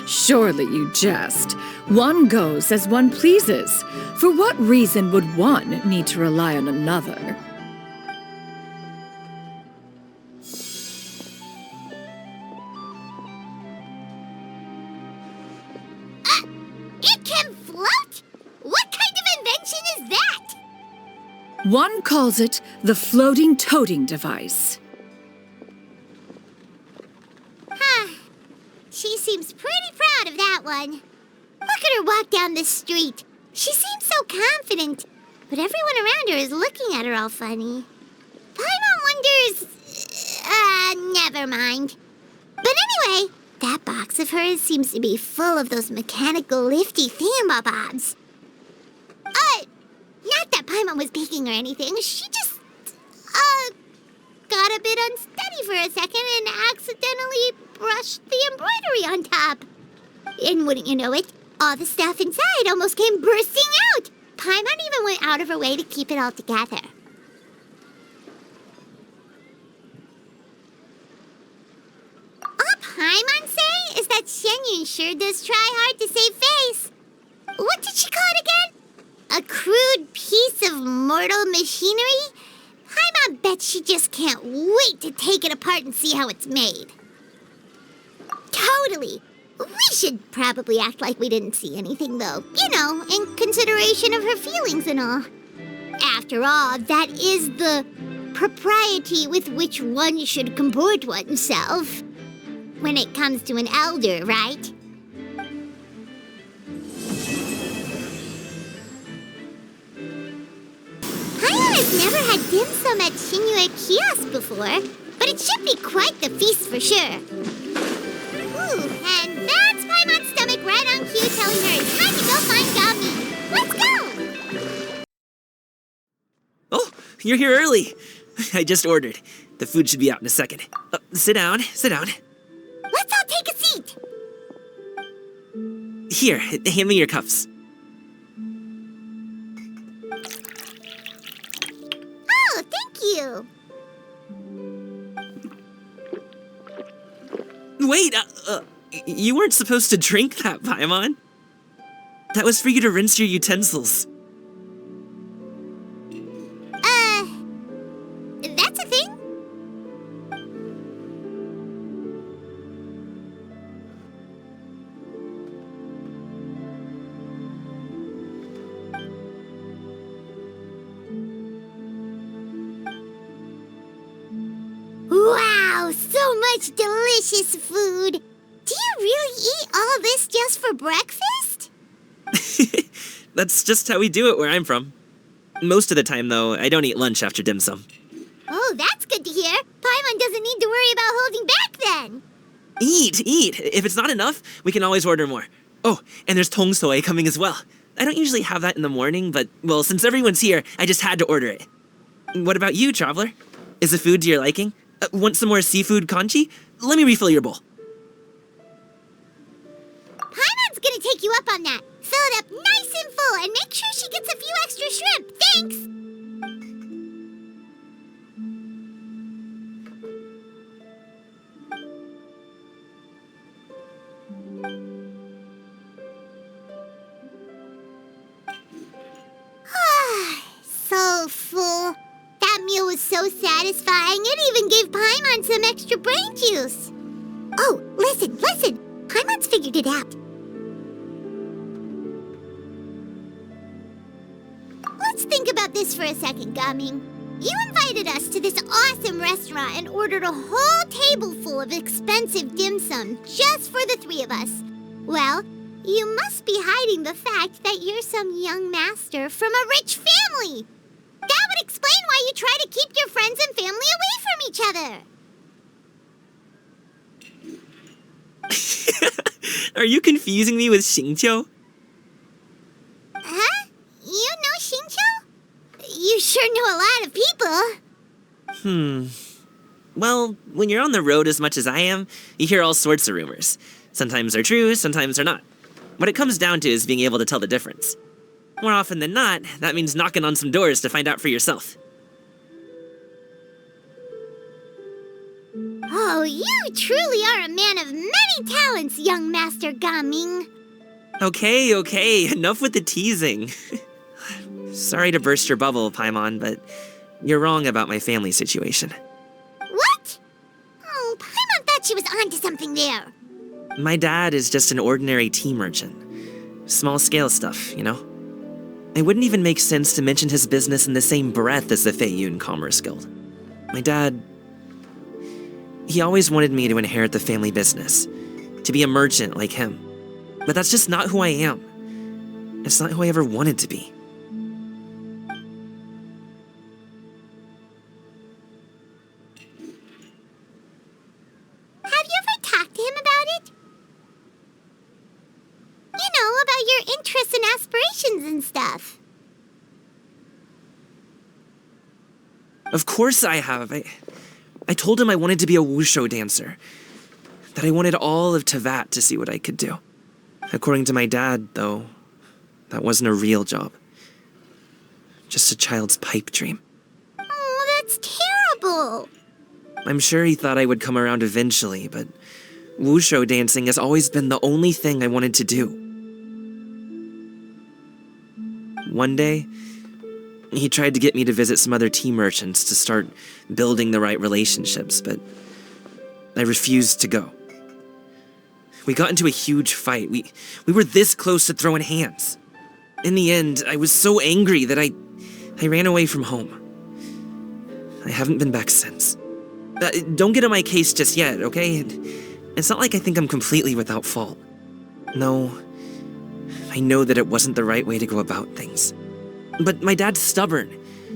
Surely you jest. One goes as one pleases. For what reason would one need to rely on another?
It can float? What kind of invention is that?
One calls it the floating toting device.
She seems pretty proud of that one. Look at her walk down the street. She seems so confident, but everyone around her is looking at her all funny. Paimon wonders... never mind. But anyway, that box of hers seems to be full of those mechanical lifty thingamabobs. Not that Paimon was peeking or anything. She just, got a bit unsteady for a second and accidentally brushed the embroidery on top. And wouldn't you know it, all the stuff inside almost came bursting out. Paimon even went out of her way to keep it all together. All Paimon say is that Shenyun sure does try hard to save face. What did she call it again? of mortal machinery? Paimon bets she just can't wait to take it apart and see how it's made. Totally. We should probably act like we didn't see anything, though. You know, in consideration of her feelings and all. After all, that is the propriety with which one should comport oneself. When it comes to an elder, right? Paimon has never had dim sum at Shinue Kiosk before, but it should be quite the feast for sure. Ooh, and that's Paimon's stomach right on cue telling her it's time to go find Gami. Let's go!
Oh, you're here early. I just ordered. The food should be out in a second. Sit down, sit down.
Let's all take a seat.
Here, hand me your cups.
Oh, thank you.
Wait, you weren't supposed to drink that, Paimon. That was for you to rinse your utensils.
That's a thing? Wow, so much delicious food. Do you really eat all this just for breakfast?
That's just how we do it where I'm from. Most of the time, though, I don't eat lunch after dim sum.
Oh, that's good to hear. Paimon doesn't need to worry about holding back then.
Eat, eat. If it's not enough, we can always order more. Oh, and there's tong soy coming as well. I don't usually have that in the morning, but, well, since everyone's here, I just had to order it. What about you, traveler? Is the food to your liking? Want some more seafood kanchi? Let me refill your bowl.
Paimon's gonna take you up on that. Fill it up nice and full and make sure she gets a few extra shrimp. Thanks! So full. That meal was so satisfying, it even gave Paimon some extra brain juice. Oh, listen. Paimon's figured it out. Let's think about this for a second, Gaming. You invited us to this awesome restaurant and ordered a whole table full of expensive dim sum just for the three of us. Well, you must be hiding the fact that you're some young master from a rich family. That would explain why you try to keep your friends and family away from each other.
Are you confusing me with Xingqiu?
Huh? You know Xingqiu? You sure know a lot of people.
Well, when you're on the road as much as I am, you hear all sorts of rumors. Sometimes they're true, sometimes they're not. What it comes down to is being able to tell the difference. More often than not, that means knocking on some doors to find out for yourself.
Oh, you truly are a man of many talents, young Master Gaming.
Okay, enough with the teasing. Sorry to burst your bubble, Paimon, but you're wrong about my family situation.
What? Oh, Paimon thought she was onto something there.
My dad is just an ordinary tea merchant. Small-scale stuff, you know? It wouldn't even make sense to mention his business in the same breath as the Feiyun Commerce Guild. My dad... he always wanted me to inherit the family business, to be a merchant like him. But that's just not who I am. It's not who I ever wanted to be.
Have you ever talked to him about it? You know, about your interests and aspirations and stuff.
Of course I have. I told him I wanted to be a wushu dancer. That I wanted all of Tevat to see what I could do. According to my dad, though, that wasn't a real job. Just a child's pipe dream.
Oh, that's terrible.
I'm sure he thought I would come around eventually, but wushu dancing has always been the only thing I wanted to do. One day, He tried to get me to visit some other tea merchants to start building the right relationships, but I refused to go. We got into a huge fight. We were this close to throwing hands. In the end, I was so angry that I ran away from home. I haven't been back since. Don't get on my case just yet, okay? It's not like I think I'm completely without fault. No, I know that it wasn't the right way to go about things. But my dad's stubborn.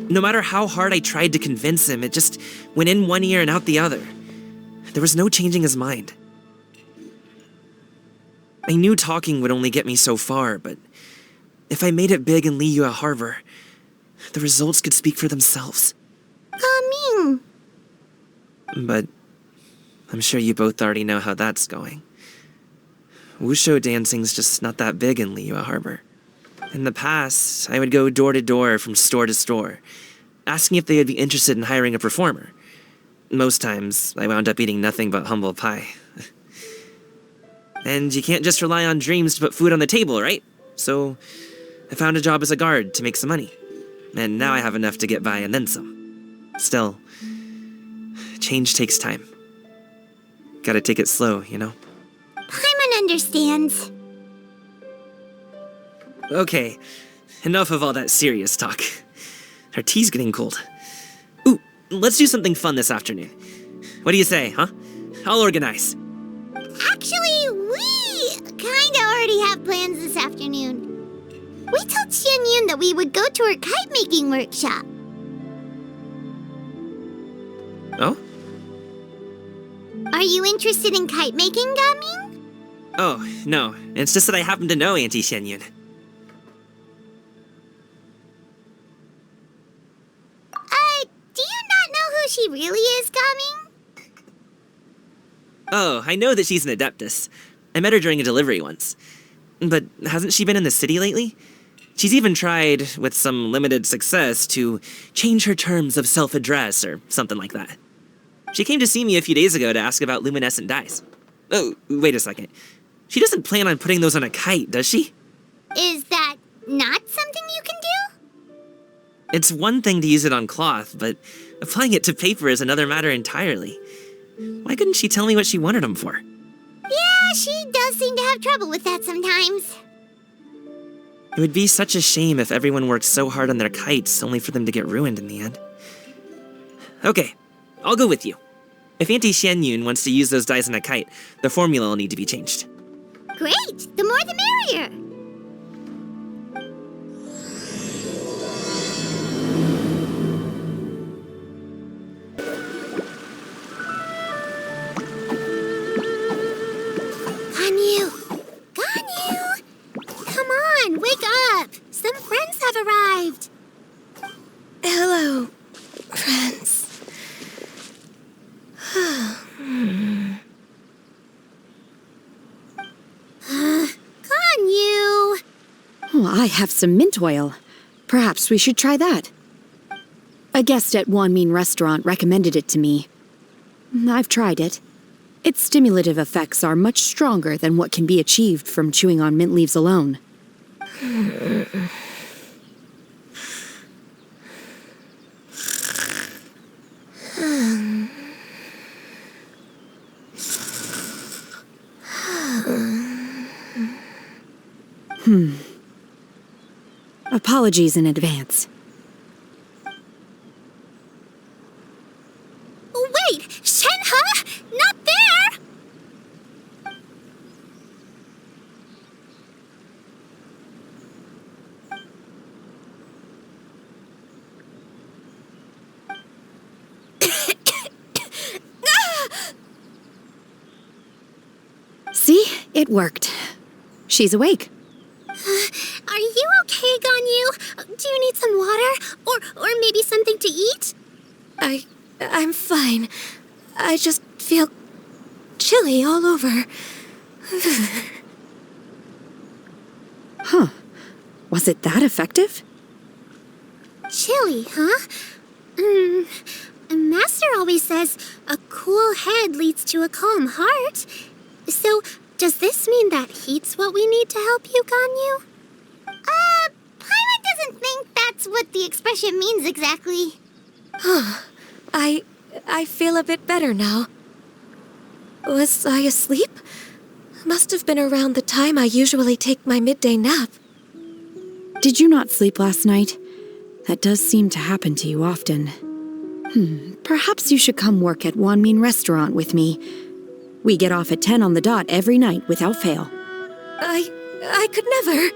No matter how hard I tried to convince him, it just went in one ear and out the other. There was no changing his mind. I knew talking would only get me so far, but if I made it big in Liyue Harbor, the results could speak for themselves.
Gaming.
But I'm sure you both already know how that's going. Wushu dancing's just not that big in Liyue Harbor. In the past, I would go door to door from store to store, asking if they would be interested in hiring a performer. Most times, I wound up eating nothing but humble pie. And you can't just rely on dreams to put food on the table, right? So I found a job as a guard to make some money. And now I have enough to get by and then some. Still, change takes time. Gotta take it slow, you know?
Paimon understands.
Okay, enough of all that serious talk. Our tea's getting cold. Ooh, let's do something fun this afternoon. What do you say, huh? I'll organize.
Actually, we kinda already have plans this afternoon. We told Xianyun that we would go to her kite-making workshop.
Oh?
Are you interested in kite-making, Gaming?
Oh, no. It's just that I happen to know Auntie Xianyun.
Do you not know who she really is, Gaming?
Oh, I know that she's an Adeptus. I met her during a delivery once. But hasn't she been in the city lately? She's even tried, with some limited success, to change her terms of self-address or something like that. She came to see me a few days ago to ask about luminescent dyes. Oh, wait a second. She doesn't plan on putting those on a kite, does she?
Is that not something you can do?
It's one thing to use it on cloth, but applying it to paper is another matter entirely. Why couldn't she tell me what she wanted them for?
Yeah, she does seem to have trouble with that sometimes.
It would be such a shame if everyone worked so hard on their kites only for them to get ruined in the end. Okay, I'll go with you. If Auntie Xianyun wants to use those dyes on a kite, the formula will need to be changed.
Great! The more the merrier! Ganyu! Come on, wake up! Some friends have arrived!
Hello, friends.
Ganyu!
Oh, I have some mint oil. Perhaps we should try that. A guest at Wanmin Restaurant recommended it to me. I've tried it. Its stimulative effects are much stronger than what can be achieved from chewing on mint leaves alone. Apologies in advance.
Wait! Shenhe? Not there!
See? It worked. She's awake.
Are you okay, Ganyu? Do you need some water? Or maybe something to eat?
I'm fine. I just feel chilly all over.
Huh. Was it that effective?
Chilly, huh? Master always says a cool head leads to a calm heart. So, does this mean that heat's what we need to help you, Ganyu? Paimon doesn't think that's what what the expression means exactly.
I feel a bit better now. Was I asleep? Must have been around the time I usually take my midday nap.
Did you not sleep last night? That does seem to happen to you often. Perhaps you should come work at Wanmin Restaurant with me. We get off at 10 on the dot every night without fail.
I could never.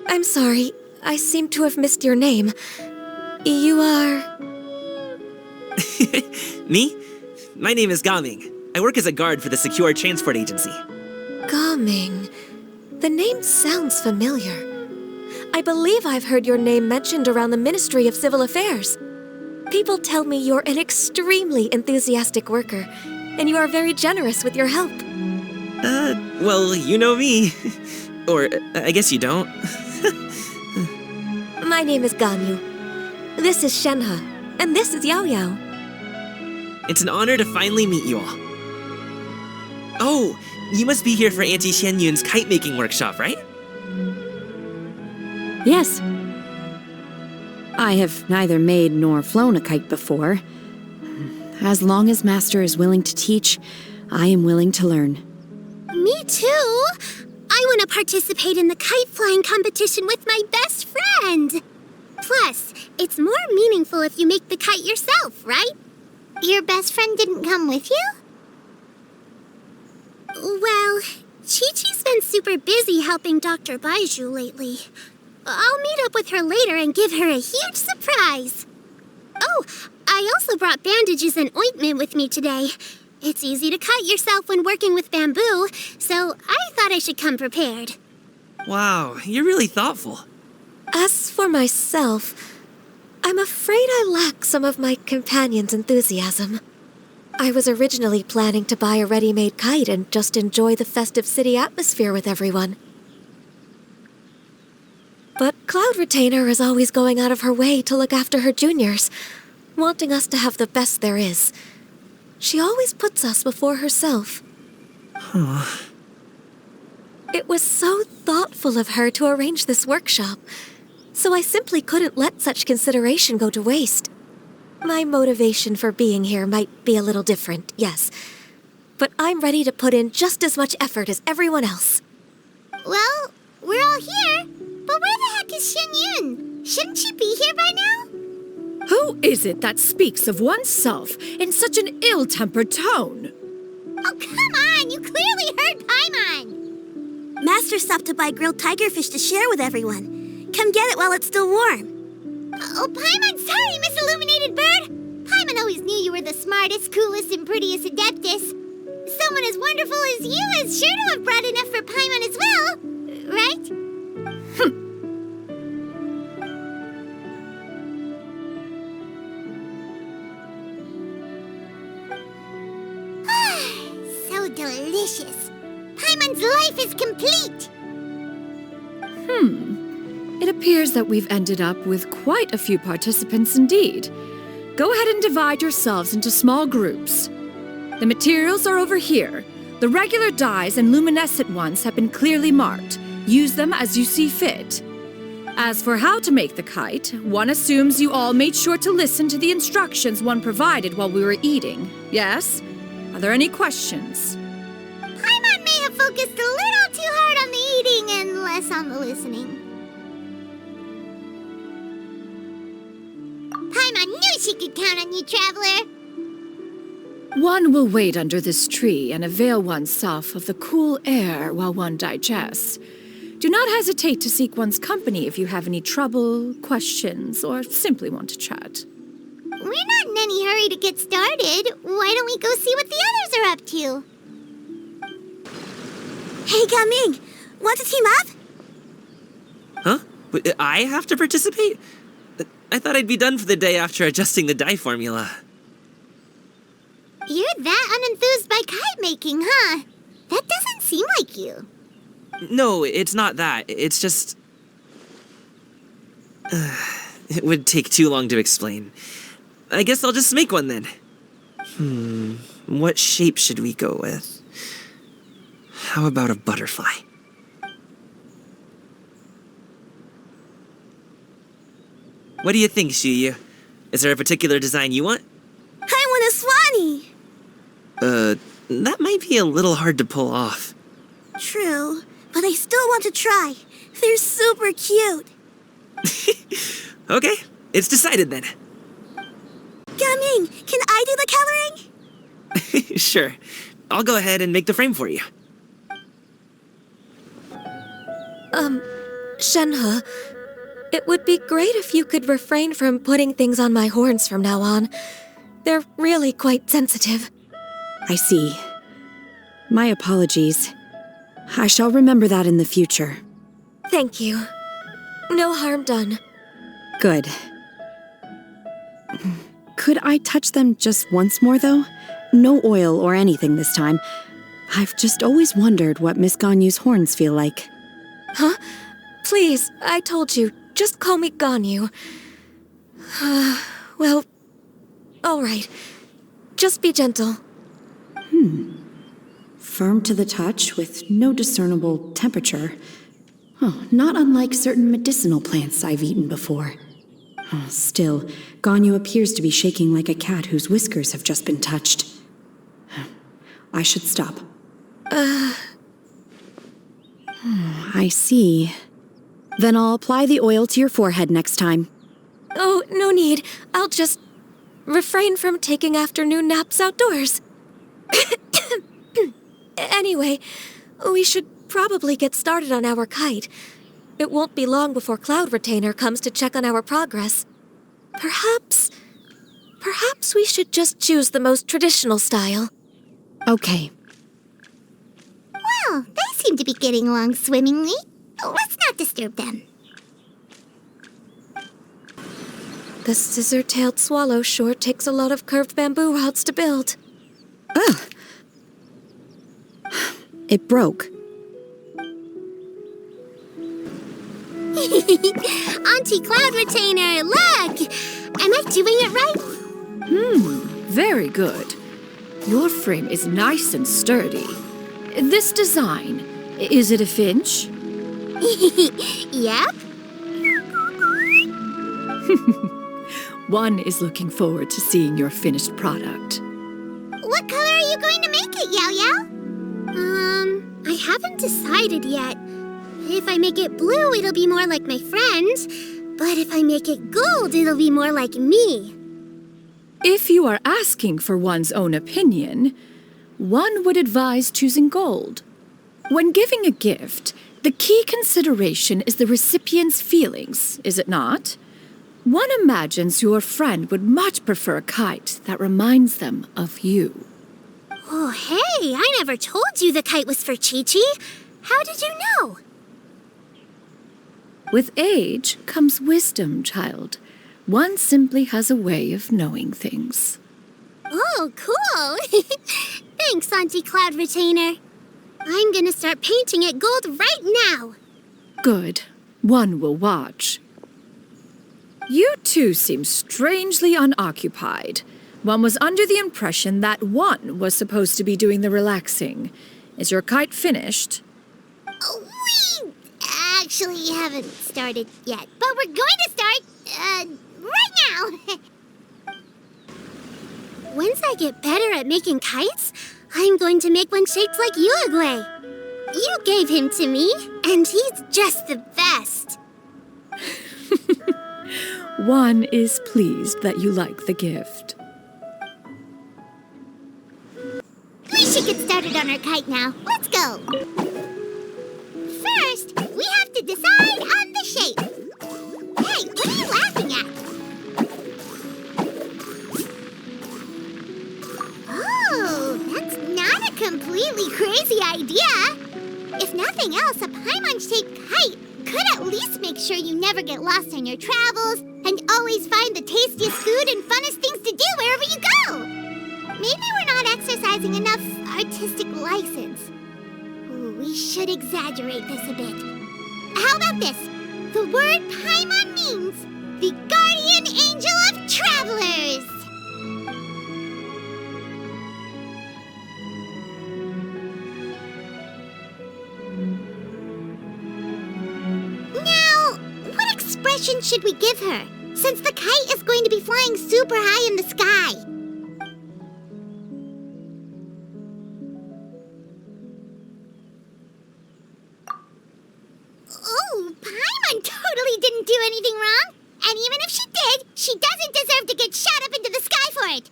I'm sorry. I seem to have missed your name. You are...
Me? My name is Gaming. I work as a guard for the Secure Transport Agency.
Gaming. The name sounds familiar. I believe I've heard your name mentioned around the Ministry of Civil Affairs. People tell me you're an extremely enthusiastic worker, and you are very generous with your help.
Well, you know me. Or, I guess you don't.
My name is Ganyu. This is Shenhe, and this is Yao Yao.
It's an honor to finally meet you all. Oh, you must be here for Auntie Xian Yun's kite-making workshop, right?
Yes. I have neither made nor flown a kite before. As long as Master is willing to teach, I am willing to learn.
Me too! I want to participate in the kite flying competition with my best friend! Plus, it's more meaningful if you make the kite yourself, right? Your best friend didn't come with you? Well, Chi-Chi's been super busy helping Dr. Baiju lately. I'll meet up with her later and give her a huge surprise. Oh, I also brought bandages and ointment with me today. It's easy to cut yourself when working with bamboo, so I thought I should come prepared.
Wow, you're really thoughtful.
As for myself, I'm afraid I lack some of my companion's enthusiasm. I was originally planning to buy a ready-made kite and just enjoy the festive city atmosphere with everyone. But Cloud Retainer is always going out of her way to look after her juniors, wanting us to have the best there is. She always puts us before herself. It was so thoughtful of her to arrange this workshop, so I simply couldn't let such consideration go to waste. My motivation for being here might be a little different, yes, but I'm ready to put in just as much effort as everyone else.
Well, we're all here, but where the heck is Xian Yun? Shouldn't she be here by now?
Who is it that speaks of oneself in such an ill-tempered tone?
Oh, come on! You clearly heard Paimon! Master stopped to buy grilled tigerfish to share with everyone. Come get it while it's still warm. Oh, Paimon, sorry, Miss Illuminated Bird! Paimon always knew you were the smartest, coolest, and prettiest Adeptus. Someone as wonderful as you is sure to have brought enough for Paimon as well, right? So delicious. Paimon's life is complete.
It appears that we've ended up with quite a few participants indeed. Go ahead and divide yourselves into small groups. The materials are over here. The regular dyes and luminescent ones have been clearly marked. Use them as you see fit. As for how to make the kite, one assumes you all made sure to listen to the instructions one provided while we were eating. Yes? Are there any questions?
Paimon may have focused a little too hard on the eating and less on the listening. Paimon knew she could count on you, Traveler.
One will wait under this tree and avail oneself of the cool air while one digests. Do not hesitate to seek one's company if you have any trouble, questions, or simply want to chat.
We're not in any hurry to get started. Why don't we go see what the others are up to? Hey, Gaming! Want to team up?
Huh? But I have to participate? I thought I'd be done for the day after adjusting the dye formula.
You're that unenthused by kite making, huh? That doesn't seem like you.
No, it's not that. It's just... it would take too long to explain. I guess I'll just make one then. What shape should we go with? How about a What do you think, Shiyu? Is there a particular design you want?
I want a Swanee!
That might be a little hard to pull off.
True, but I still want to try. They're super cute.
Okay, it's decided then.
Gaming, can I do the coloring?
Sure. I'll go ahead and make the frame for you.
Shenhe, it would be great if you could refrain from putting things on my horns from now on. They're really quite sensitive.
I see. My apologies. I shall remember that in the future.
Thank you. No harm done.
Good. Could I touch them just once more, though? No oil or anything this time. I've just always wondered what Miss Ganyu's horns feel like.
Huh? Please, I told you. Just call me Ganyu. Well, all right. Just be gentle.
Firm to the touch with no discernible temperature. Oh, not unlike certain medicinal plants I've eaten before. Oh, still, Ganyu appears to be shaking like a cat whose whiskers have just been touched. I should stop. I see. Then I'll apply the oil to your forehead next time.
Oh, no need. I'll just refrain from taking afternoon naps outdoors. Anyway, we should probably get started on our kite. It won't be long before Cloud Retainer comes to check on our progress. Perhaps we should just choose the most traditional style.
Okay.
Well, they seem to be getting along swimmingly. Let's not disturb them.
The scissor-tailed swallow sure takes a lot of curved bamboo rods to build.
Ugh. It broke.
Auntie Cloud Retainer, look! Am I doing it right?
Very good. Your frame is nice and sturdy. This design, is it a finch?
Yep.
One is looking forward to seeing your finished product.
What color are you going to make it, Yao Yao? I haven't decided yet. If I make it blue, it'll be more like my friends. But if I make it gold, it'll be more like me.
If you are asking for one's own opinion, one would advise choosing gold. When giving a gift, the key consideration is the recipient's feelings, is it not? One imagines your friend would much prefer a kite that reminds them of you.
Oh, hey, I never told you the kite was for Chi-Chi. How did you know?
With age comes wisdom, child. One simply has a way of knowing things.
Oh, cool. Thanks, Auntie Cloud Retainer. I'm gonna start painting it gold right now.
Good. One will watch. You two seem strangely unoccupied. One was under the impression that one was supposed to be doing the relaxing. Is your kite finished?
We actually haven't started yet, but we're going to start, right now. Once I get better at making kites, I'm going to make one shaped like Uruguay. You gave him to me, and he's just the best.
One is pleased that you like the gift.
We should get started on our kite now. Let's go. First, we have to decide on the shape. Hey, what are you laughing at? Oh, that's not a completely crazy idea. If nothing else, a Paimon-shaped kite could at least make sure you never get lost on your travels and always find the tastiest food and funnest things to do wherever you go. Maybe we're not exercising enough artistic license. Ooh, we should exaggerate this a bit. How about this? The word Paimon means the guardian angel of travelers. Now, what expression should we give her? Since the kite is going to be flying super high in the sky. Oh, Paimon totally didn't do anything wrong. And even if she did, she doesn't deserve to get shot up into the sky for it.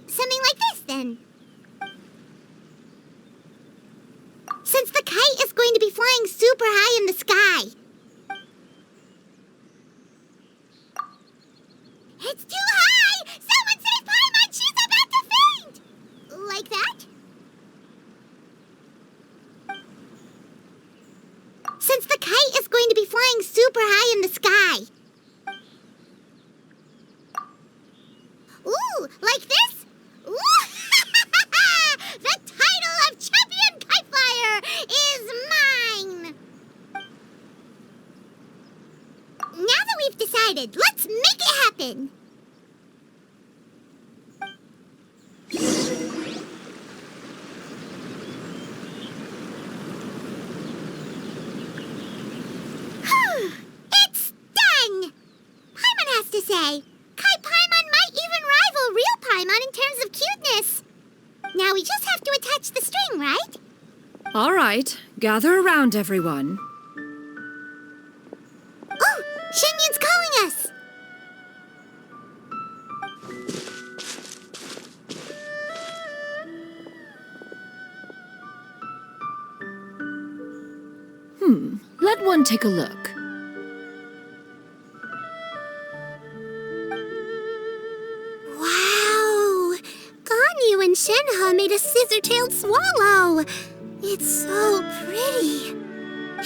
Something like this, then. Since the kite is going to be flying super high in the sky. It's too high! Someone save Paimon! She's about to faint! Like that? Since the kite is going to be flying super high in the sky. Ooh, like this? Ooh! The title of Champion Kite Flyer is mine! Now that we've decided, let's make it happen! It's done! Paimon has to say, Kai Paimon might even rival real Paimon in terms of cuteness. Now we just have to attach the string, right?
All right, gather around, everyone.
Oh, Shenyun's calling us!
Let one take a look.
Wow! Ganyu and Shenhe made a scissor-tailed swallow! It's so pretty.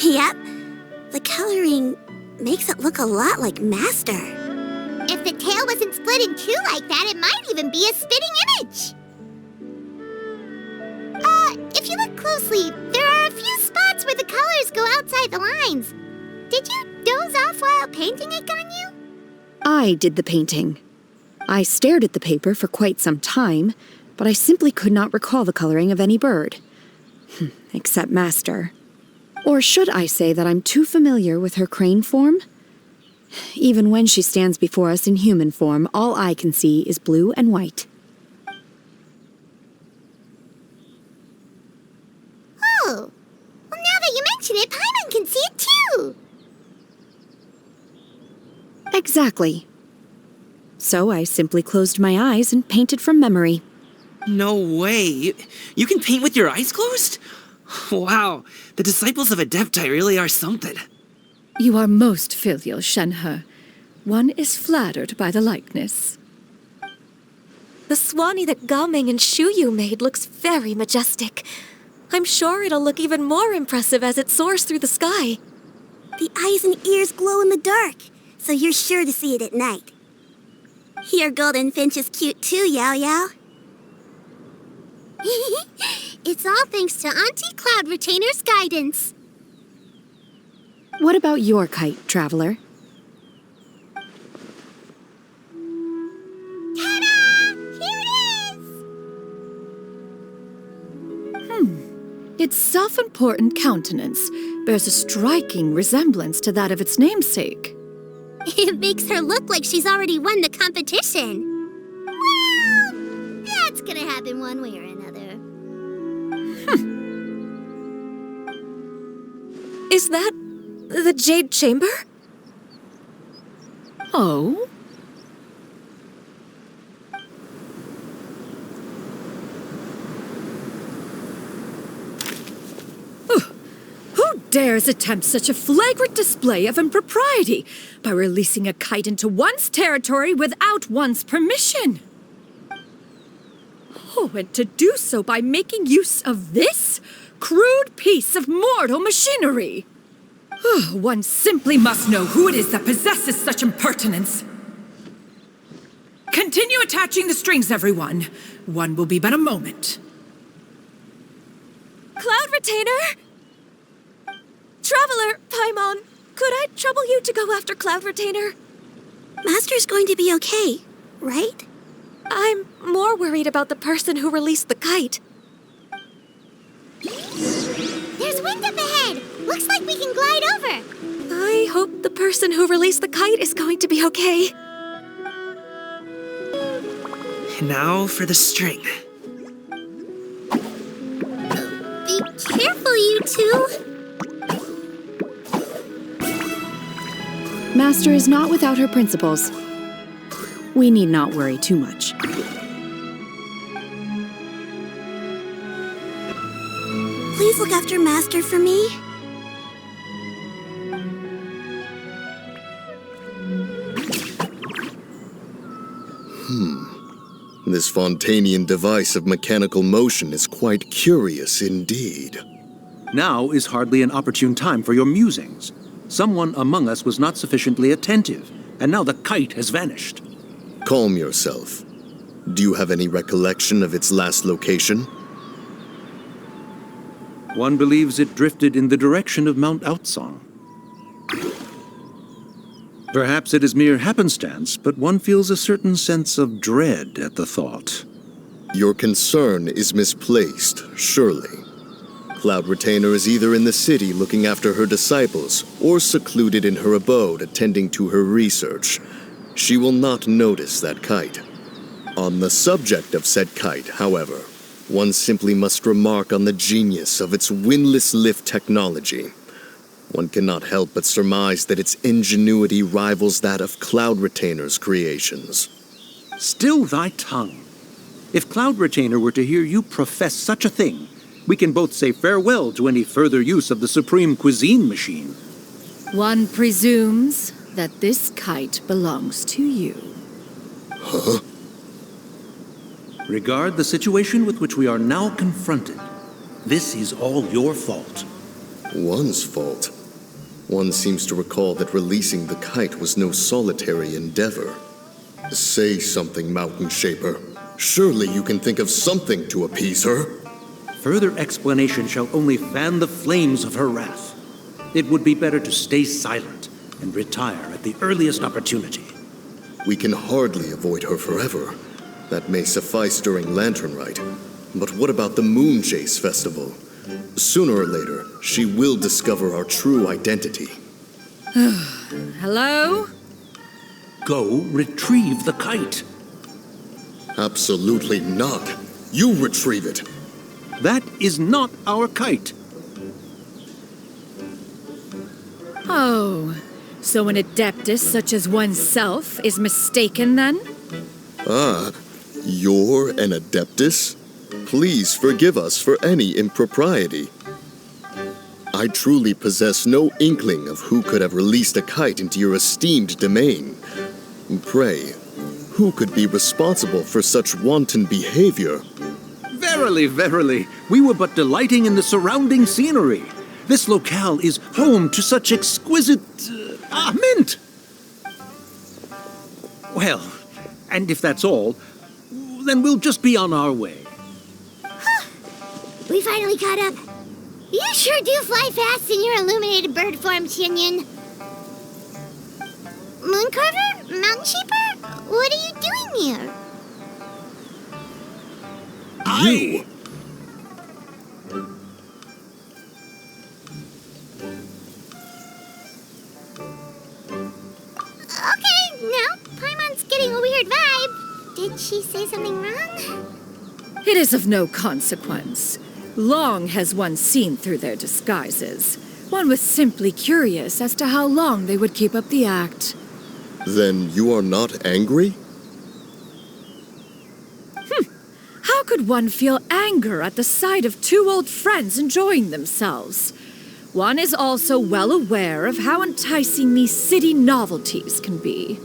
Yep. The coloring makes it look a lot like Master. If the tail wasn't split in two like that, it might even be a spitting image. If you look closely, there are a few spots where the colors go outside the lines. Did you doze off while painting it, Ganyu?
I did the painting. I stared at the paper for quite some time, but I simply could not recall the coloring of any bird. Except Master. Or should I say that I'm too familiar with her crane form? Even when she stands before us in human form, all I can see is blue and white.
Oh, well, now that you mention it, Paimon can see it too.
Exactly. So I simply closed my eyes and painted from memory.
No way. You can paint with your eyes closed? Wow, the disciples of Adepti really are something.
You are most filial, Shenhe. One is flattered by the likeness.
The Swanee that Gaming and Shuyu made looks very majestic. I'm sure it'll look even more impressive as it soars through the sky.
The eyes and ears glow in the dark, so you're sure to see it at night. Your golden finch is cute too, Yao Yao. It's all thanks to Auntie Cloud Retainer's guidance.
What about your kite, Traveler?
Ta-da! Here it is!
Its self-important countenance bears a striking resemblance to that of its namesake.
It makes her look like she's already won the competition. Well, that's gonna happen one way or another.
Is that the Jade Chamber?
Oh? Who dares attempt such a flagrant display of impropriety by releasing a kite into one's territory without one's permission? Oh, and to do so by making use of this crude piece of mortal machinery. One simply must know who it is that possesses such impertinence. Continue attaching the strings, everyone. One will be but a moment.
Cloud Retainer! Traveler, Paimon, could I trouble you to go after Cloud Retainer?
Master's going to be okay, right?
I'm more worried about the person who released the kite.
There's wind up ahead! Looks like we can glide over.
I hope the person who released the kite is going to be okay.
And now for the string.
Be careful, you two.
Master is not without her principles. We need not worry too much.
Please look after Master for me.
This Fontanian device of mechanical motion is quite curious indeed.
Now is hardly an opportune time for your musings. Someone among us was not sufficiently attentive, and now the kite has vanished.
Calm yourself. Do you have any recollection of its last location?
One believes it drifted in the direction of Mount Outsong. Perhaps it is mere happenstance, but one feels a certain sense of dread at the thought.
Your concern is misplaced, surely. Cloud Retainer is either in the city looking after her disciples, or secluded in her abode attending to her research. She will not notice that kite. On the subject of said kite, however, one simply must remark on the genius of its windlass lift technology. One cannot help but surmise that its ingenuity rivals that of Cloud Retainer's creations.
Still thy tongue. If Cloud Retainer were to hear you profess such a thing, we can both say farewell to any further use of the Supreme Cuisine machine.
One presumes that this kite belongs to you.
Huh?
Regard the situation with which we are now confronted. This is all your fault.
One's fault? One seems to recall that releasing the kite was no solitary endeavor. Say something, Mountain Shaper. Surely you can think of something to appease her.
Further explanation shall only fan the flames of her wrath. It would be better to stay silent and retire at the earliest opportunity.
We can hardly avoid her forever. That may suffice during Lantern Rite. But what about the Moon Chase Festival? Sooner or later, she will discover our true identity.
Hello?
Go retrieve the kite.
Absolutely not. You retrieve it.
That is not our kite.
Oh, so an adeptus such as oneself is mistaken then?
Ah, you're an adeptus? Please forgive us for any impropriety. I truly possess no inkling of who could have released a kite into your esteemed domain. Pray, who could be responsible for such wanton behavior?
Verily, verily, we were but delighting in the surrounding scenery. This locale is home to such exquisite... mint! Well, and if that's all, then we'll just be on our way.
We finally caught up. You sure do fly fast in your illuminated bird form, Tinyan. Mooncarver? Mountain Shaper? What are you doing here?
You!
Okay, now Paimon's getting a weird vibe. Did she say something wrong?
It is of no consequence. Long has one seen through their disguises. One was simply curious as to how long they would keep up the act.
Then you are not angry?
How could one feel anger at the sight of two old friends enjoying themselves? One is also well aware of how enticing these city novelties can be.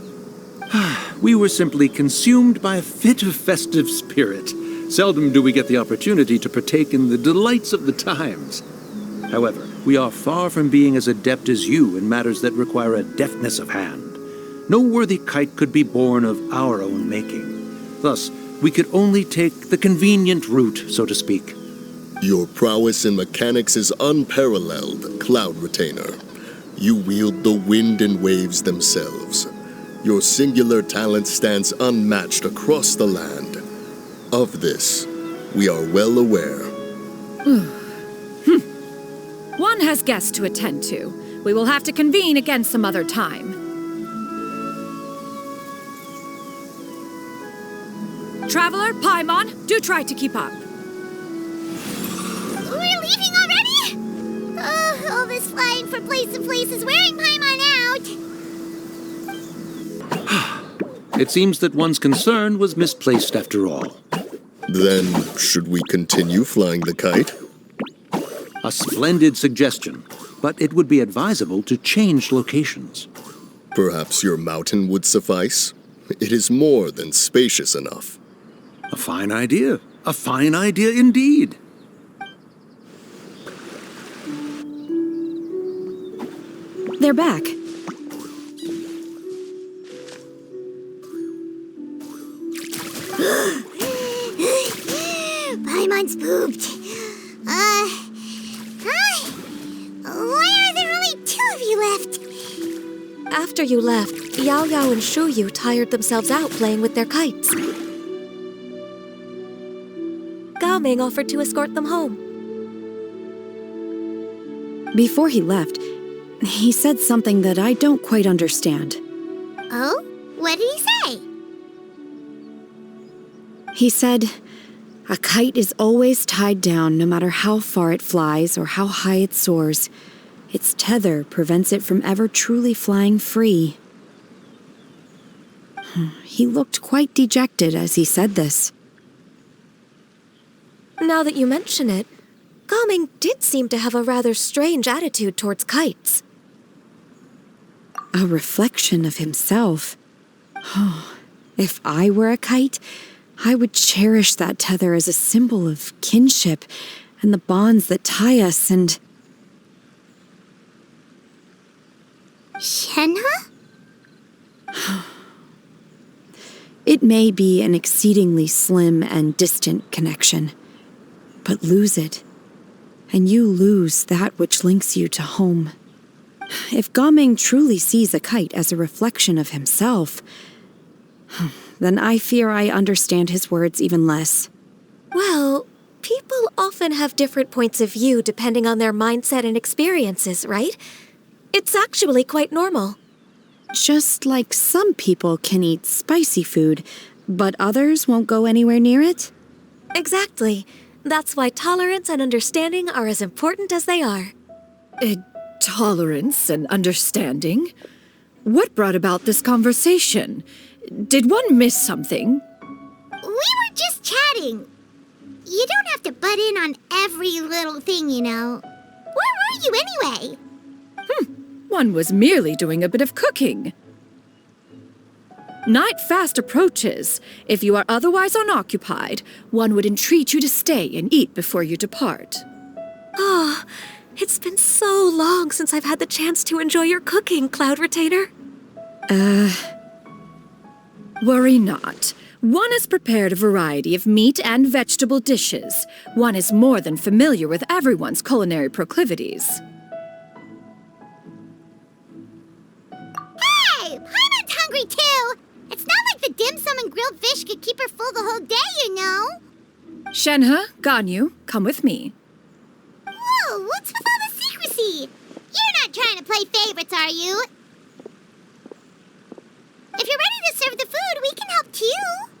We were simply consumed by a fit of festive spirit. Seldom do we get the opportunity to partake in the delights of the times. However, we are far from being as adept as you in matters that require a deftness of hand. No worthy kite could be born of our own making. Thus, we could only take the convenient route, so to speak.
Your prowess in mechanics is unparalleled, Cloud Retainer. You wield the wind and waves themselves. Your singular talent stands unmatched across the land. Of this, we are well aware.
One has guests to attend to. We will have to convene again some other time. Traveler, Paimon, do try to keep up.
We're leaving already? Oh, all this flying from place to place is wearing Paimon out.
It seems that one's concern was misplaced after all.
Then, should we continue flying the kite?
A splendid suggestion, but it would be advisable to change locations.
Perhaps your mountain would suffice? It is more than spacious enough.
A fine idea. A fine idea indeed.
They're back.
Paimon's pooped. Hi. Why are there only 2 of you left?
After you left, Yao Yao and Shu Yu tired themselves out playing with their kites. Gao Ming offered to escort them home.
Before he left, he said something that I don't quite understand.
Oh? What did he say?
He said, a kite is always tied down no matter how far it flies or how high it soars. Its tether prevents it from ever truly flying free. He looked quite dejected as he said this.
Now that you mention it, Gao Ming did seem to have a rather strange attitude towards kites.
A reflection of himself. If I were a kite, I would cherish that tether as a symbol of kinship and the bonds that tie us and...
Shenhe?
It may be an exceedingly slim and distant connection, but lose it, and you lose that which links you to home. If Gao Ming truly sees a kite as a reflection of himself, then I fear I understand his words even less.
Well, people often have different points of view depending on their mindset and experiences, right? It's actually quite normal.
Just like some people can eat spicy food, but others won't go anywhere near it?
Exactly. That's why tolerance and understanding are as important as they are.
Tolerance and understanding? What brought about this conversation? Did one miss something?
We were just chatting. You don't have to butt in on every little thing, you know. Where were you anyway?
One was merely doing a bit of cooking. Night fast approaches. If you are otherwise unoccupied, one would entreat you to stay and eat before you depart.
Oh, it's been so long since I've had the chance to enjoy your cooking, Cloud Retainer.
Worry not. One has prepared a variety of meat and vegetable dishes. One is more than familiar with everyone's culinary proclivities.
Hey! Paimon's hungry too! It's not like the dim sum and grilled fish could keep her full the whole day, you know!
Shenhe, Ganyu, come with me.
Whoa, what's with all the secrecy? You're not trying to play favorites, are you? If you're ready to serve the food, we can help too.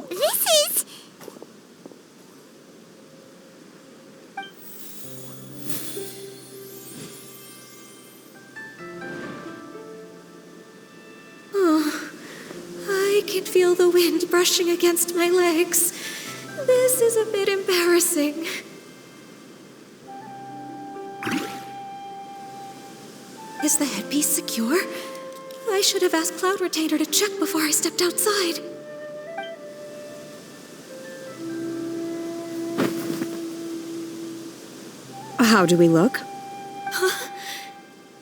This is...
Oh, I can feel the wind brushing against my legs. This is a bit embarrassing. Is the headpiece secure? I should have asked Cloud Retainer to check before I stepped outside.
How do we look?
Huh?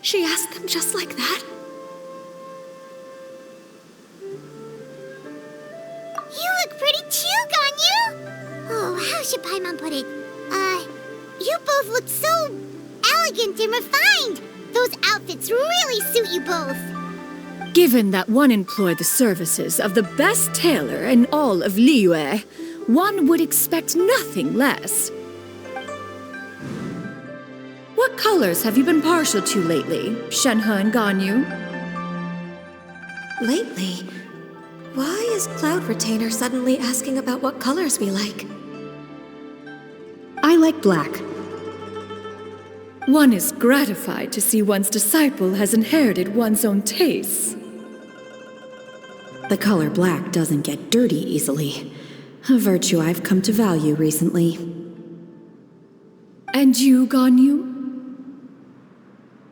She asked them just like that?
You look pretty too, Ganyu! Oh, how should Paimon put it? You both look so elegant and refined! Those outfits really suit you both!
Given that one employed the services of the best tailor in all of Liyue, one would expect nothing less. What colors have you been partial to lately, Shenhe and Ganyu?
Lately? Why is Cloud Retainer suddenly asking about what colors we like?
I like black.
One is gratified to see one's disciple has inherited one's own tastes.
The color black doesn't get dirty easily, a virtue I've come to value recently.
And you, Ganyu?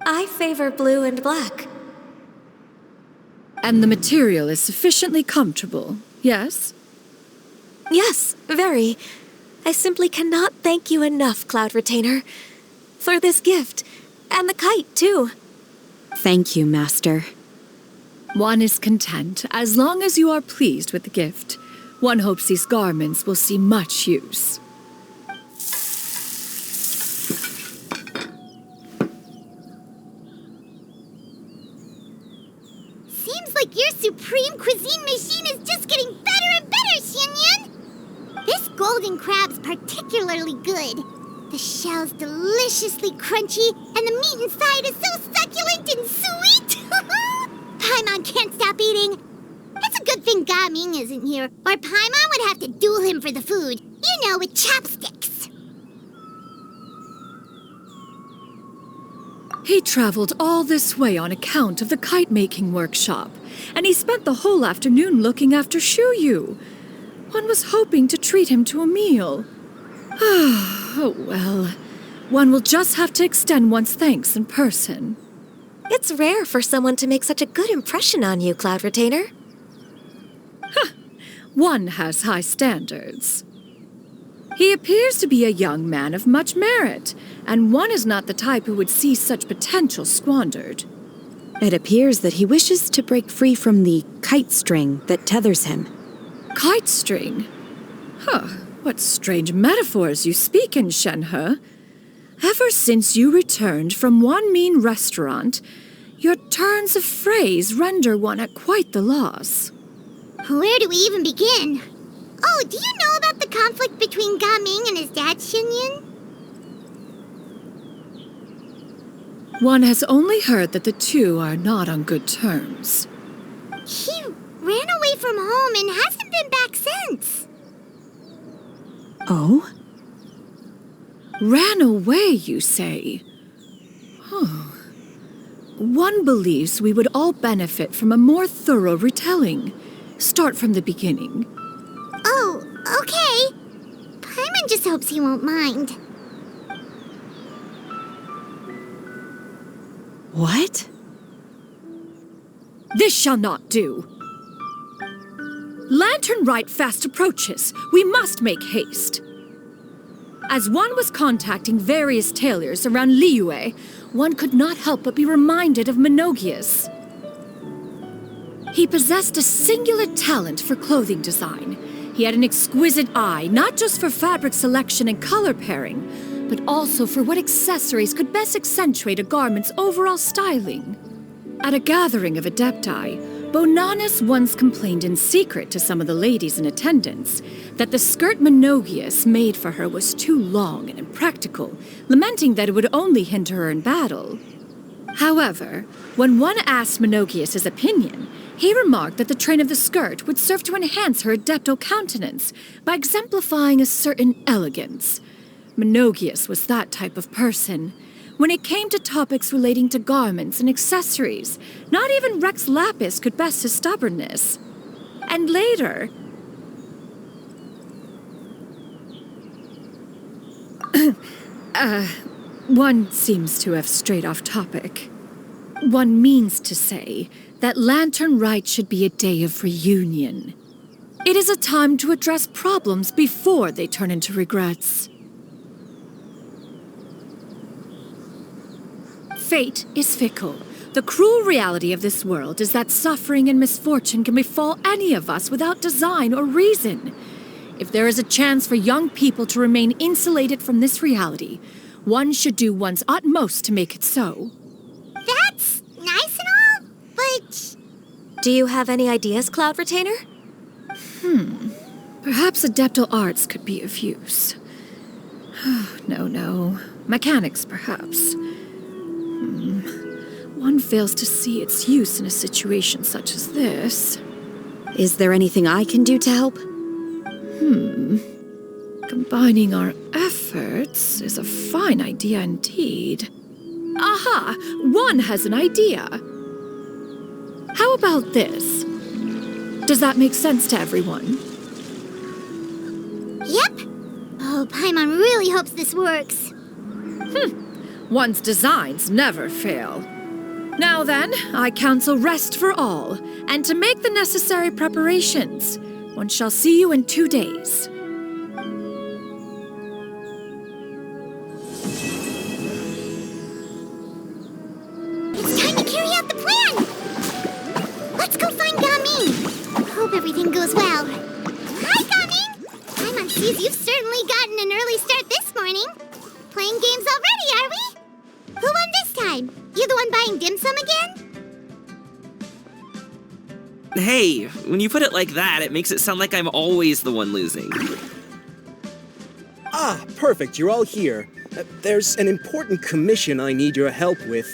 I favor blue and black.
And the material is sufficiently comfortable, yes?
Yes, very. I simply cannot thank you enough, Cloud Retainer, for this gift, and the kite, too.
Thank you, Master.
One is content as long as you are pleased with the gift. One hopes these garments will see much use.
Seems like your supreme cuisine machine is just getting better and better, Xinyun! This golden crab's particularly good. The shell's deliciously crunchy, and the meat inside is so succulent and sweet! Paimon can't stop eating. It's a good thing Gaming isn't here, or Paimon would have to duel him for the food. You know, with chopsticks.
He traveled all this way on account of the kite-making workshop, and he spent the whole afternoon looking after Shuyu. One was hoping to treat him to a meal. Oh, well. One will just have to extend one's thanks in person.
It's rare for someone to make such a good impression on you, Cloud Retainer.
One has high standards. He appears to be a young man of much merit, and one is not the type who would see such potential squandered.
It appears that he wishes to break free from the kite string that tethers him.
Kite string? What strange metaphors you speak in, Shenhe. Ever since you returned from Wanmin Restaurant, your turns of phrase render one at quite the loss.
Where do we even begin? Oh, do you know about the conflict between Gaming and his dad, Xinyun?
One has only heard that the two are not on good terms.
He ran away from home and hasn't been back since.
Oh?
Ran away, you say? One believes we would all benefit from a more thorough retelling. Start from the beginning.
Oh, okay. Paimon just hopes he won't mind.
What?
This shall not do. Lantern Rite fast approaches. We must make haste. As one was contacting various tailors around Liyue, one could not help but be reminded of Menogius. He possessed a singular talent for clothing design. He had an exquisite eye, not just for fabric selection and color pairing, but also for what accessories could best accentuate a garment's overall styling. At a gathering of Adepti, Bonanis once complained in secret to some of the ladies in attendance that the skirt Menogius made for her was too long and impractical, lamenting that it would only hinder her in battle. However, when one asked Menogius' opinion, he remarked that the train of the skirt would serve to enhance her adeptal countenance by exemplifying a certain elegance. Menogius was that type of person. When it came to topics relating to garments and accessories, not even Rex Lapis could best his stubbornness. And later... one seems to have strayed off topic. One means to say that Lantern Rite should be a day of reunion. It is a time to address problems before they turn into regrets. Fate is fickle. The cruel reality of this world is that suffering and misfortune can befall any of us without design or reason. If there is a chance for young people to remain insulated from this reality, one should do one's utmost to make it so.
That's nice and all, but
Do you have any ideas, Cloud Retainer?
Perhaps Adeptal Arts could be of use. No. Mechanics, perhaps. One fails to see its use in a situation such as this.
Is there anything I can do to help?
Combining our efforts is a fine idea indeed. Aha! One has an idea! How about this? Does that make sense to everyone?
Yep. Oh, Paimon really hopes this works.
One's designs never fail. Now then, I counsel rest for all, and to make the necessary preparations. One shall see you in 2 days.
It's time to carry out the plan! Let's go find Gaming! Hope everything goes well. Hi, Gaming! Paimon sees you've certainly gotten an early start this morning. Playing games already, are we? Who won this time? You the one buying dim sum again?
Hey, when you put it like that, it makes it sound like I'm always the one losing.
Ah, perfect, you're all here. There's an important commission I need your help with.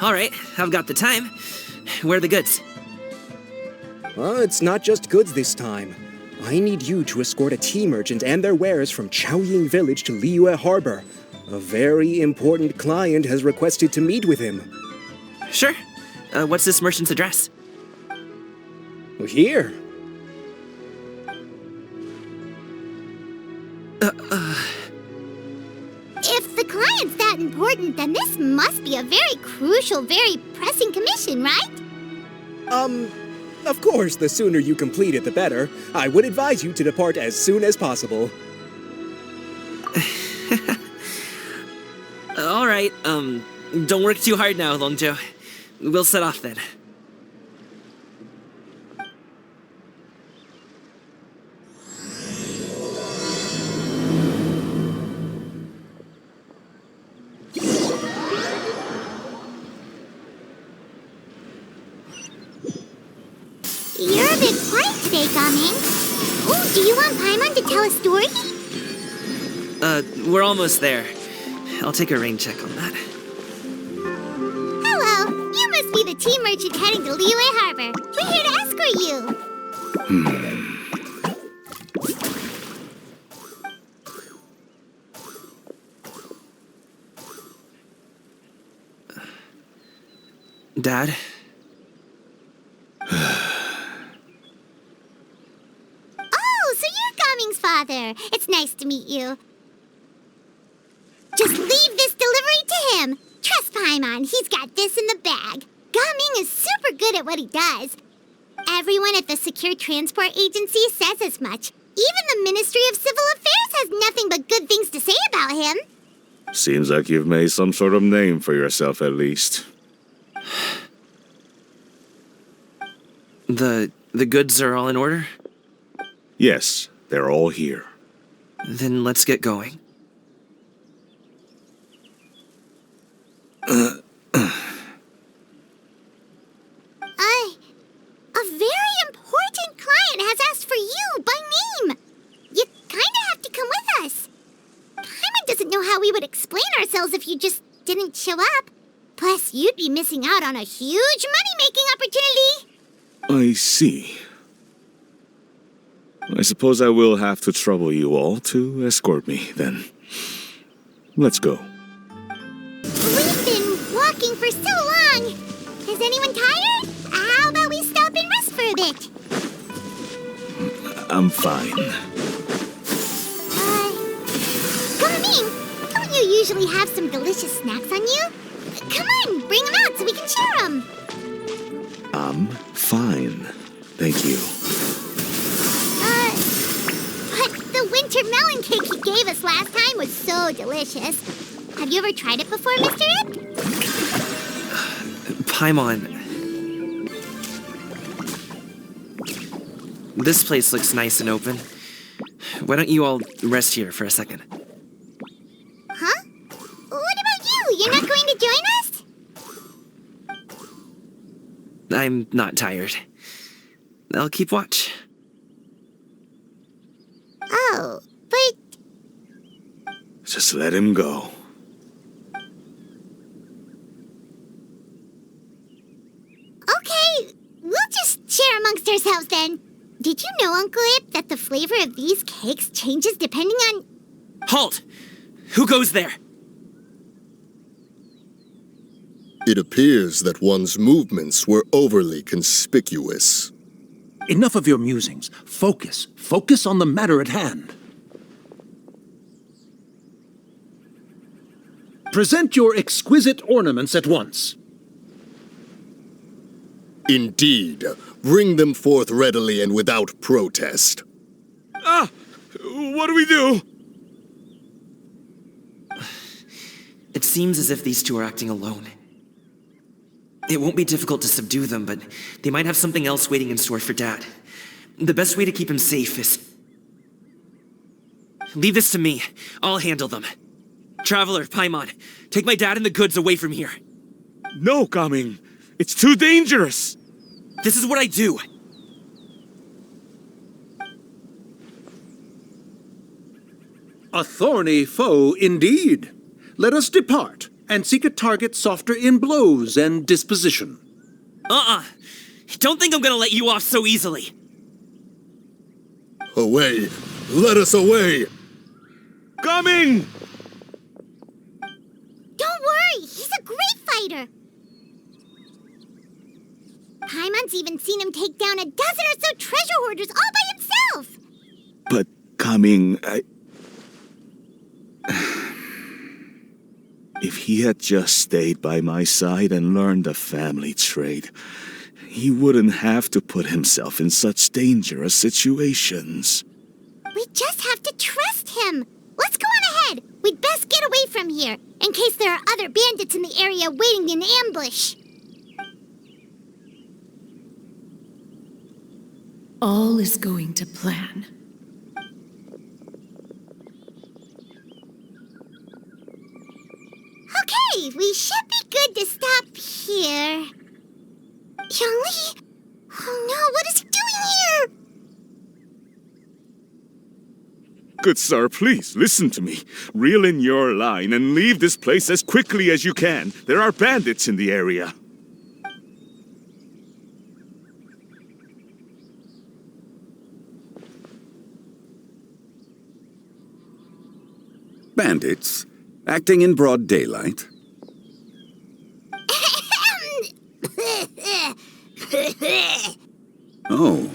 All right, I've got the time. Where are the goods?
It's not just goods this time. I need you to escort a tea merchant and their wares from Chaoying Village to Liyue Harbor. A very important client has requested to meet with him.
Sure. What's this merchant's address?
Here.
If the client's that important, then this must be a very crucial, very pressing commission, right?
Of course, the sooner you complete it, the better. I would advise you to depart as soon as possible.
All right, don't work too hard now, Longzhou. We'll set off then.
You're a bit quiet today, Gaming. Oh, do you want Paimon to tell a story?
We're almost there. I'll take a rain check on that.
Hello, you must be the tea merchant heading to Liyue Harbor. We're here to escort you.
Dad?
Oh, so you're Gaming's father. It's nice to meet you. Just leave this delivery to him. Trust Paimon, he's got this in the bag. Gaming is super good at what he does. Everyone at the Secure Transport Agency says as much. Even the Ministry of Civil Affairs has nothing but good things to say about him.
Seems like you've made some sort of name for yourself at least.
The goods are all in order?
Yes, they're all here.
Then let's get going.
A very important client has asked for you by name. You kinda have to come with us. Paimon doesn't know how we would explain ourselves if you just didn't show up. Plus, you'd be missing out on a huge money-making opportunity.
I see. I suppose I will have to trouble you all to escort me, then. Let's go.
We've been walking for so long. Is anyone tired? How about we stop and rest for a bit?
I'm fine.
Gaming, don't you usually have some delicious snacks on you? Come on, bring them out so we can share them.
I'm fine. Thank you.
But the winter melon cake he gave us last time was so delicious. Have you ever tried it before, Mr. Ip?
Paimon. This place looks nice and open. Why don't you all rest here for a second?
Huh? What about you? You're not going to join us?
I'm not tired. I'll keep watch.
Oh, but...
Just let him go.
Okay, we'll just share amongst ourselves then. Did you know, Uncle Ip, that the flavor of these cakes changes depending on...
Halt! Who goes there?
It appears that one's movements were overly conspicuous.
Enough of your musings. Focus. Focus on the matter at hand. Present your exquisite ornaments at once.
Indeed. Bring them forth readily and without protest.
Ah! What do we do?
It seems as if these two are acting alone. It won't be difficult to subdue them, but they might have something else waiting in store for Dad. The best way to keep him safe is... Leave this to me. I'll handle them. Traveler, Paimon, take my dad and the goods away from here.
No, Gaming. It's too dangerous.
This is what I do.
A thorny foe indeed. Let us depart and seek a target softer in blows and disposition.
Don't think I'm gonna let you off so easily.
Away! Let us away!
Coming!
Don't worry, he's a great fighter. Paimon's even seen him take down a dozen or so treasure hoarders all by himself.
But Gaming, If he had just stayed by my side and learned the family trade, he wouldn't have to put himself in such dangerous situations.
We just have to trust him. Let's go on ahead. We'd best get away from here, in case there are other bandits in the area waiting in ambush.
All is going to plan.
Okay, we should be good to stop here. Youngli? Oh no, what is he doing here?
Good sir, please, listen to me. Reel in your line and leave this place as quickly as you can. There are bandits in the area.
Bandits? Acting in broad daylight? Oh.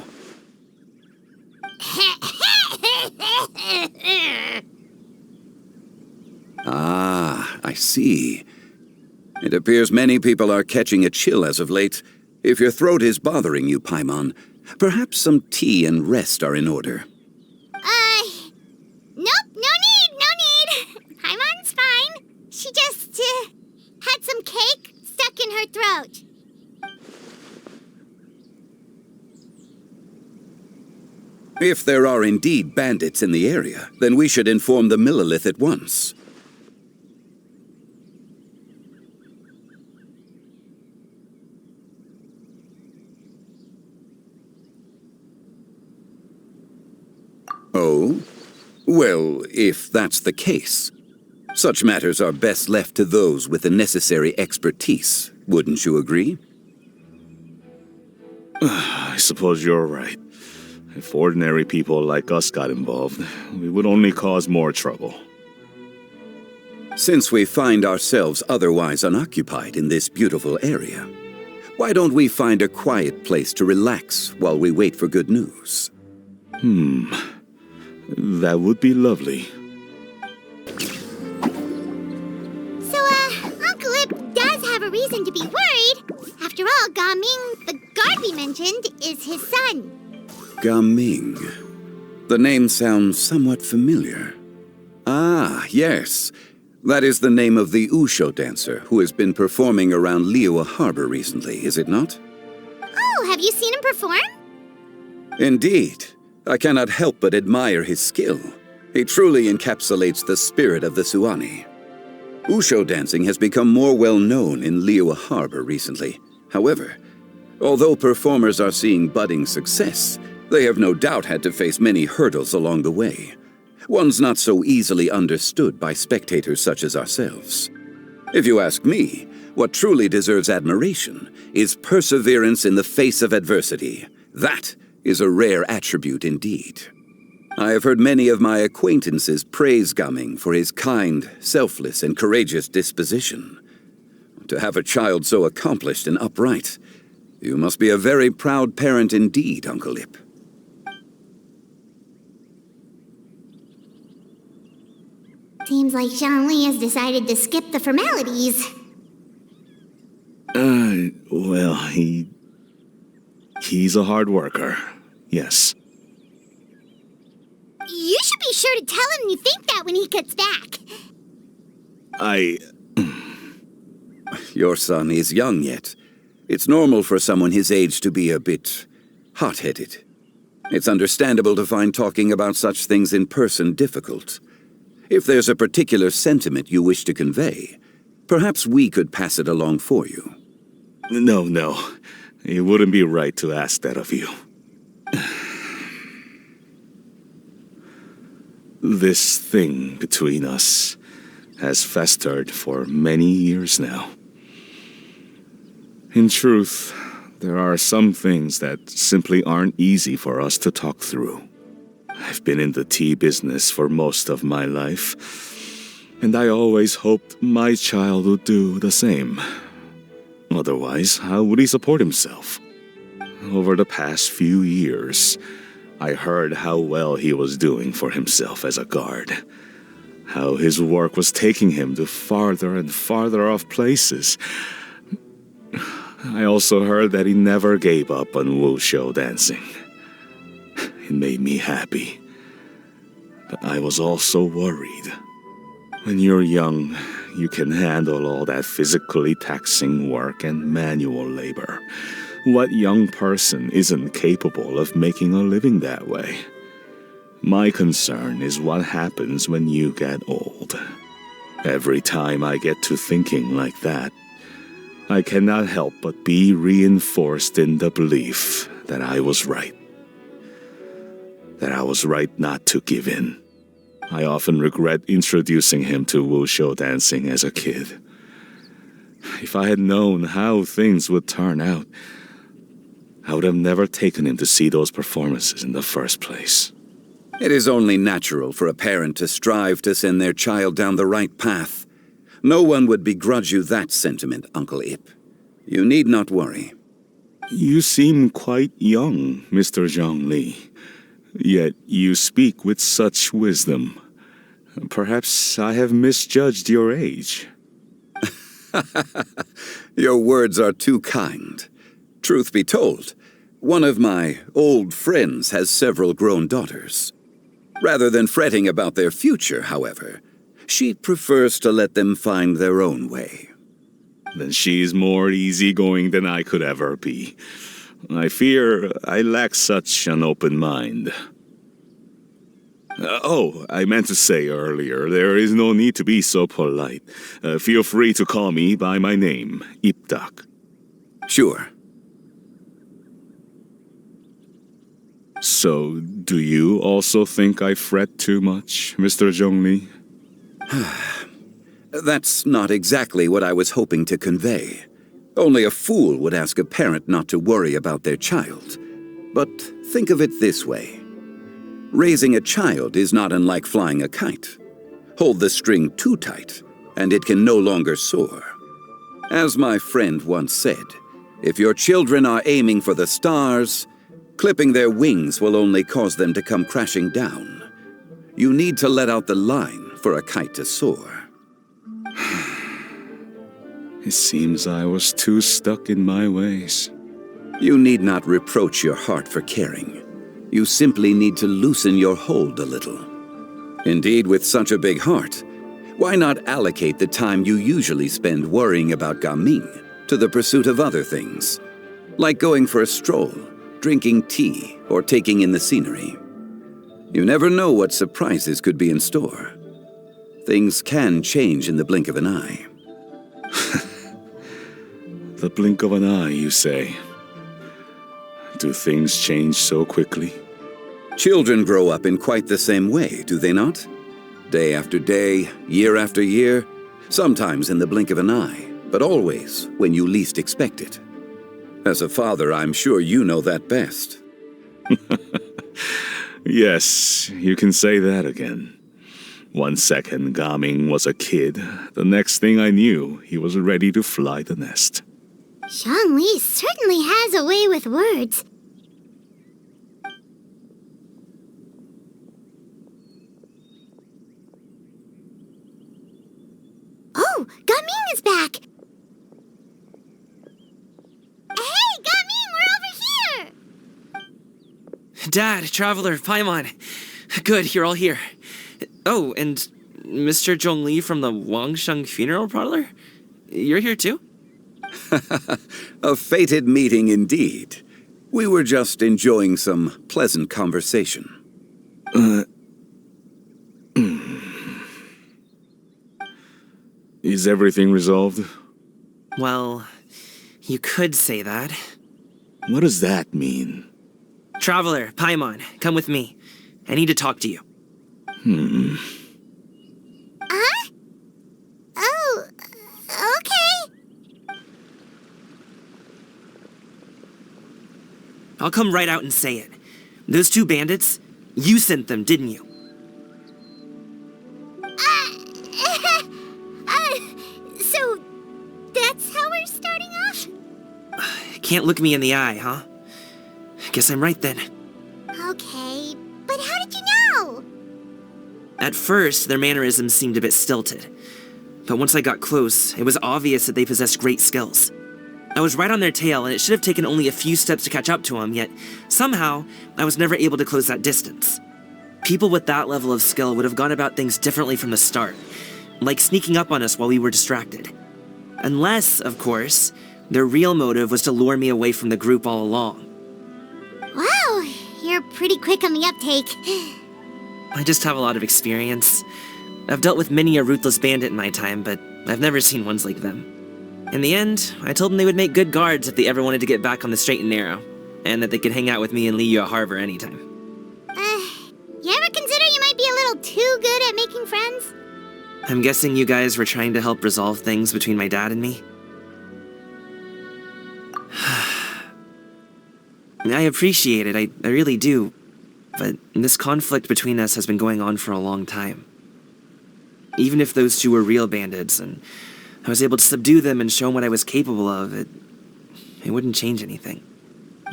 Ah, I see. It appears many people are catching a chill as of late. If your throat is bothering you, Paimon, perhaps some tea and rest are in order.
Nope, no need. Paimon's fine. She just, had some cake stuck in her throat.
If there are indeed bandits in the area, then we should inform the Millelith at once. Oh? Well, if that's the case, such matters are best left to those with the necessary expertise, wouldn't you agree?
I suppose you're right. If ordinary people like us got involved, we would only cause more trouble.
Since we find ourselves otherwise unoccupied in this beautiful area, why don't we find a quiet place to relax while we wait for good news?
That would be lovely.
So, Uncle Ip does have a reason to be worried. After all, Gaming, the guard we mentioned, is his son.
Gaming. The name sounds somewhat familiar. Ah, yes. That is the name of the Usho dancer who has been performing around Liyue Harbor recently, is it not?
Oh, have you seen him perform?
Indeed. I cannot help but admire his skill. He truly encapsulates the spirit of the Suani. Usho dancing has become more well known in Liyue Harbor recently. However, Although performers are seeing budding success, they have no doubt had to face many hurdles along the way. Ones not so easily understood by spectators such as ourselves. If you ask me, what truly deserves admiration is perseverance in the face of adversity. That is a rare attribute indeed. I have heard many of my acquaintances praise Gaming for his kind, selfless, and courageous disposition. To have a child so accomplished and upright, you must be a very proud parent indeed, Uncle Ip.
Seems like Zhongli has decided to skip the formalities.
Well, he's a hard worker, yes.
You should be sure to tell him you think that when he gets back.
Your son is young yet. It's normal for someone his age to be a bit hot-headed. It's understandable to find talking about such things in person difficult. If there's a particular sentiment you wish to convey, perhaps we could pass it along for you.
No. It wouldn't be right to ask that of you. This thing between us has festered for many years now. In truth, there are some things that simply aren't easy for us to talk through. I've been in the tea business for most of my life, and I always hoped my child would do the same. Otherwise, how would he support himself? Over the past few years, I heard how well he was doing for himself as a guard. How his work was taking him to farther and farther off places. I also heard that he never gave up on wushou dancing. It made me happy. But I was also worried. When you're young, you can handle all that physically taxing work and manual labor. What young person isn't capable of making a living that way? My concern is what happens when you get old. Every time I get to thinking like that, I cannot help but be reinforced in the belief that I was right. That I was right not to give in. I often regret introducing him to wushou dancing as a kid. If I had known how things would turn out, I would have never taken him to see those performances in the first place.
It is only natural for a parent to strive to send their child down the right path. No one would begrudge you that sentiment, Uncle Ip. You need not worry.
You seem quite young, Mr. Zhongli. Yet you speak with such wisdom. Perhaps I have misjudged your age.
Your words are too kind. Truth be told, one of my old friends has several grown daughters. Rather than fretting about their future, however, she prefers to let them find their own way.
Then she's more easygoing than I could ever be. I fear I lack such an open mind. I meant to say earlier, there is no need to be so polite. Feel free to call me by my name, Ipdak.
Sure.
So, do you also think I fret too much, Mr. Zhongli?
That's not exactly what I was hoping to convey. Only a fool would ask a parent not to worry about their child. But think of it this way. Raising a child is not unlike flying a kite. Hold the string too tight, and it can no longer soar. As my friend once said, if your children are aiming for the stars, clipping their wings will only cause them to come crashing down. You need to let out the line for a kite to soar.
It seems I was too stuck in my ways.
You need not reproach your heart for caring. You simply need to loosen your hold a little. Indeed, with such a big heart, why not allocate the time you usually spend worrying about Gaming to the pursuit of other things, like going for a stroll, drinking tea, or taking in the scenery? You never know what surprises could be in store. Things can change in the blink of an eye.
The blink of an eye, you say? Do things change so quickly?
Children grow up in quite the same way, do they not? Day after day, year after year, sometimes in the blink of an eye, but always when you least expect it. As a father, I'm sure you know that best.
Yes, you can say that again. 1 second, Gaming was a kid. The next thing I knew, he was ready to fly the nest.
Zhongli certainly has a way with words. Oh, Gaming is back! Hey, Gaming, we're over here!
Dad, Traveler, Paimon. Good, you're all here. Oh, and Mr. Zhongli from the Wangsheng Funeral Parlor? You're here too?
A fated meeting indeed. We were just enjoying some pleasant conversation.
Is everything resolved?
Well, you could say that.
What does that mean?
Traveler, Paimon, come with me. I need to talk to you.
Huh? Oh, okay.
I'll come right out and say it. Those 2 bandits, you sent them, didn't you?
So, that's how we're starting off?
Can't look me in the eye, huh? Guess I'm right then.
Okay, but how did you know?
At first, their mannerisms seemed a bit stilted. But once I got close, it was obvious that they possessed great skills. I was right on their tail, and it should have taken only a few steps to catch up to them, yet somehow, I was never able to close that distance. People with that level of skill would have gone about things differently from the start, like sneaking up on us while we were distracted. Unless, of course, their real motive was to lure me away from the group all along.
Wow, you're pretty quick on the uptake.
I just have a lot of experience. I've dealt with many a ruthless bandit in my time, but I've never seen ones like them. In the end, I told them they would make good guards if they ever wanted to get back on the straight and narrow, and that they could hang out with me in IIII Harbor anytime.
You ever consider you might be a little too good at making friends?
I'm guessing you guys were trying to help resolve things between my dad and me? I appreciate it, I really do. But this conflict between us has been going on for a long time. Even if those 2 were real bandits, and I was able to subdue them and show them what I was capable of, it wouldn't change anything.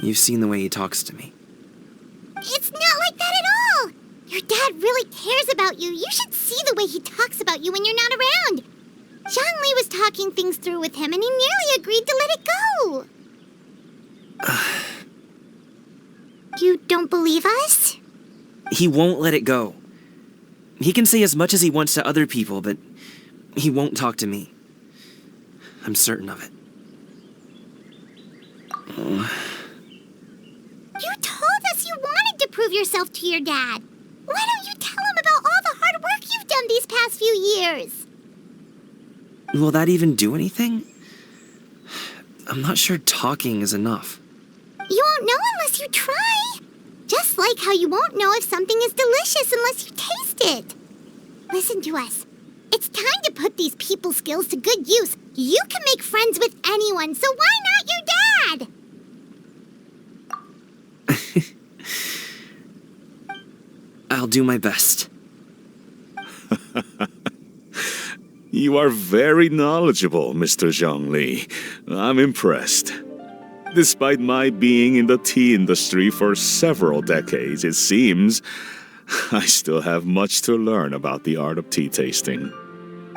You've seen the way he talks to me.
It's not like that at all! Your dad really cares about you. You should see the way he talks about you when you're not around. Zhongli was talking things through with him, and he nearly agreed to let it go. You don't believe us?
He won't let it go. He can say as much as he wants to other people, but he won't talk to me. I'm certain of it.
You told us you wanted to prove yourself to your dad. Why don't you tell him about all the hard work you've done these past few years?
Will that even do anything? I'm not sure talking is enough.
You won't know unless you try. Just like how you won't know if something is delicious unless you taste it. Listen to us. It's time to put these people skills to good use. You can make friends with anyone, so why not your dad?
I'll do my best.
You are very knowledgeable, Mr. Zhongli. I'm impressed. Despite my being in the tea industry for several decades, it seems I still have much to learn about the art of tea tasting.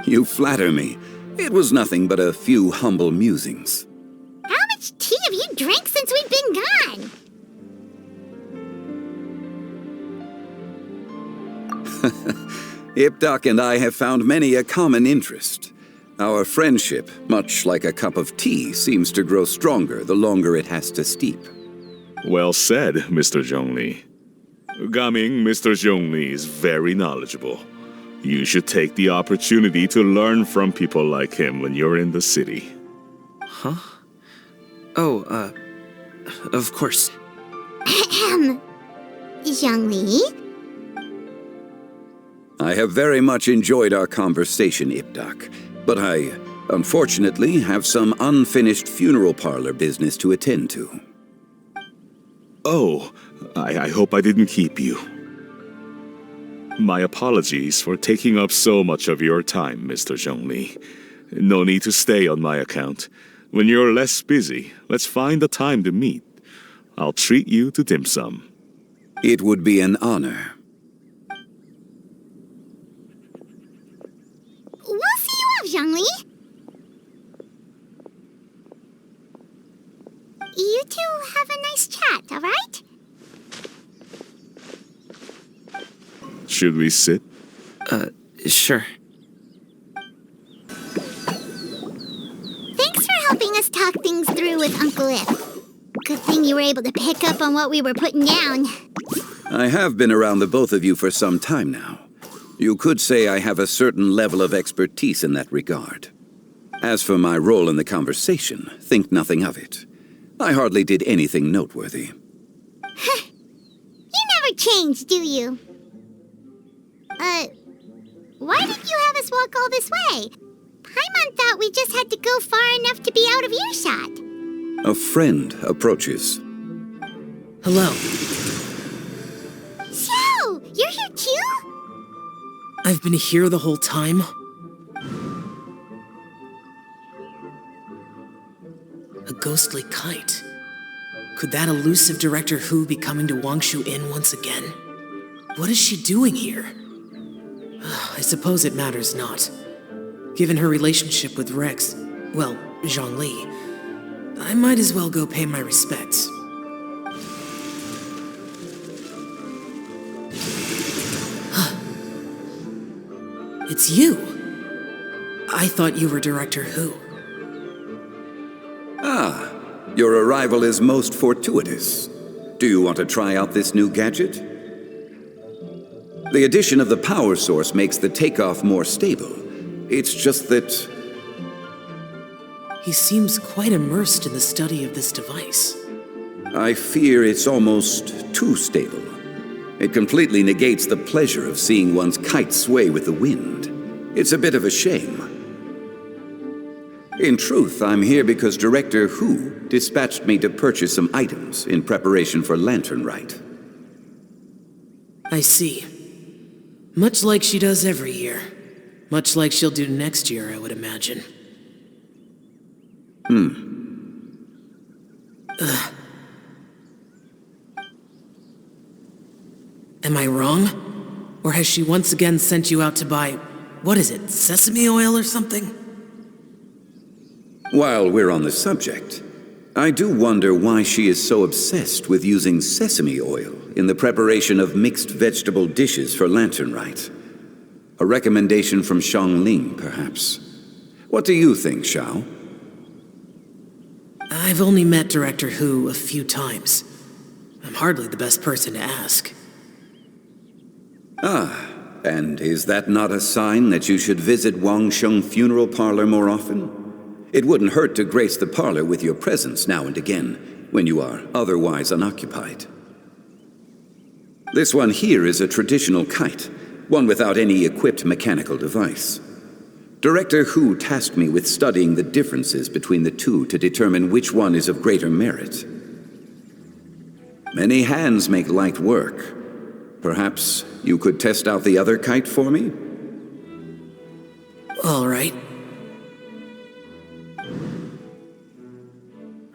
You flatter me. It was nothing but a few humble musings.
How much tea have you drank since we've been gone?
Ipdak and I have found many a common interest. Our friendship, much like a cup of tea, seems to grow stronger the longer it has to steep.
Well said, Mr. Zhongli. Gaming, Mr. Zhongli is very knowledgeable. You should take the opportunity to learn from people like him when you're in the city.
Huh? Oh, of course.
Zhongli?
I have very much enjoyed our conversation, Ipdak, but I, unfortunately, have some unfinished funeral parlor business to attend to.
Oh, I hope I didn't keep you. My apologies for taking up so much of your time, Mr. Zhongli. No need to stay on my account. When you're less busy, let's find a time to meet. I'll treat you to dim sum.
It would be an honor.
We'll see you off, Zhongli. You two have a nice chat, all right?
Should we sit?
Sure.
Thanks for helping us talk things through with Uncle Ip. Good thing you were able to pick up on what we were putting down.
I have been around the both of you for some time now. You could say I have a certain level of expertise in that regard. As for my role in the conversation, think nothing of it. I hardly did anything noteworthy.
You never change, do you? Why did you have us walk all this way? Paimon thought we just had to go far enough to be out of earshot.
A friend approaches.
Hello.
Xiao, you're here too?
I've been here the whole time? A ghostly kite. Could that elusive Director Hu be coming to Wangshu Inn once again? What is she doing here? I suppose it matters not. Given her relationship with Rex, well, Zhongli, I might as well go pay my respects. It's you! I thought you were Director Hu.
Ah, your arrival is most fortuitous. Do you want to try out this new gadget? The addition of the power source makes the takeoff more stable. It's just that...
He seems quite immersed in the study of this device.
I fear it's almost too stable. It completely negates the pleasure of seeing one's kite sway with the wind. It's a bit of a shame. In truth, I'm here because Director Hu dispatched me to purchase some items in preparation for Lantern Rite.
I see. Much like she does every year. Much like she'll do next year, I would imagine. Am I wrong? Or has she once again sent you out to buy, what is it, sesame oil or something?
While we're on the subject, I do wonder why she is so obsessed with using sesame oil in the preparation of mixed vegetable dishes for Lantern Rite. A recommendation from Xiangling, perhaps. What do you think, Xiao?
I've only met Director Hu a few times. I'm hardly the best person to ask.
Ah, and is that not a sign that you should visit Wangsheng Funeral Parlor more often? It wouldn't hurt to grace the parlor with your presence now and again, when you are otherwise unoccupied. This one here is a traditional kite, one without any equipped mechanical device. Director Hu tasked me with studying the differences between the two to determine which one is of greater merit. Many hands make light work. Perhaps you could test out the other kite for me?
All right.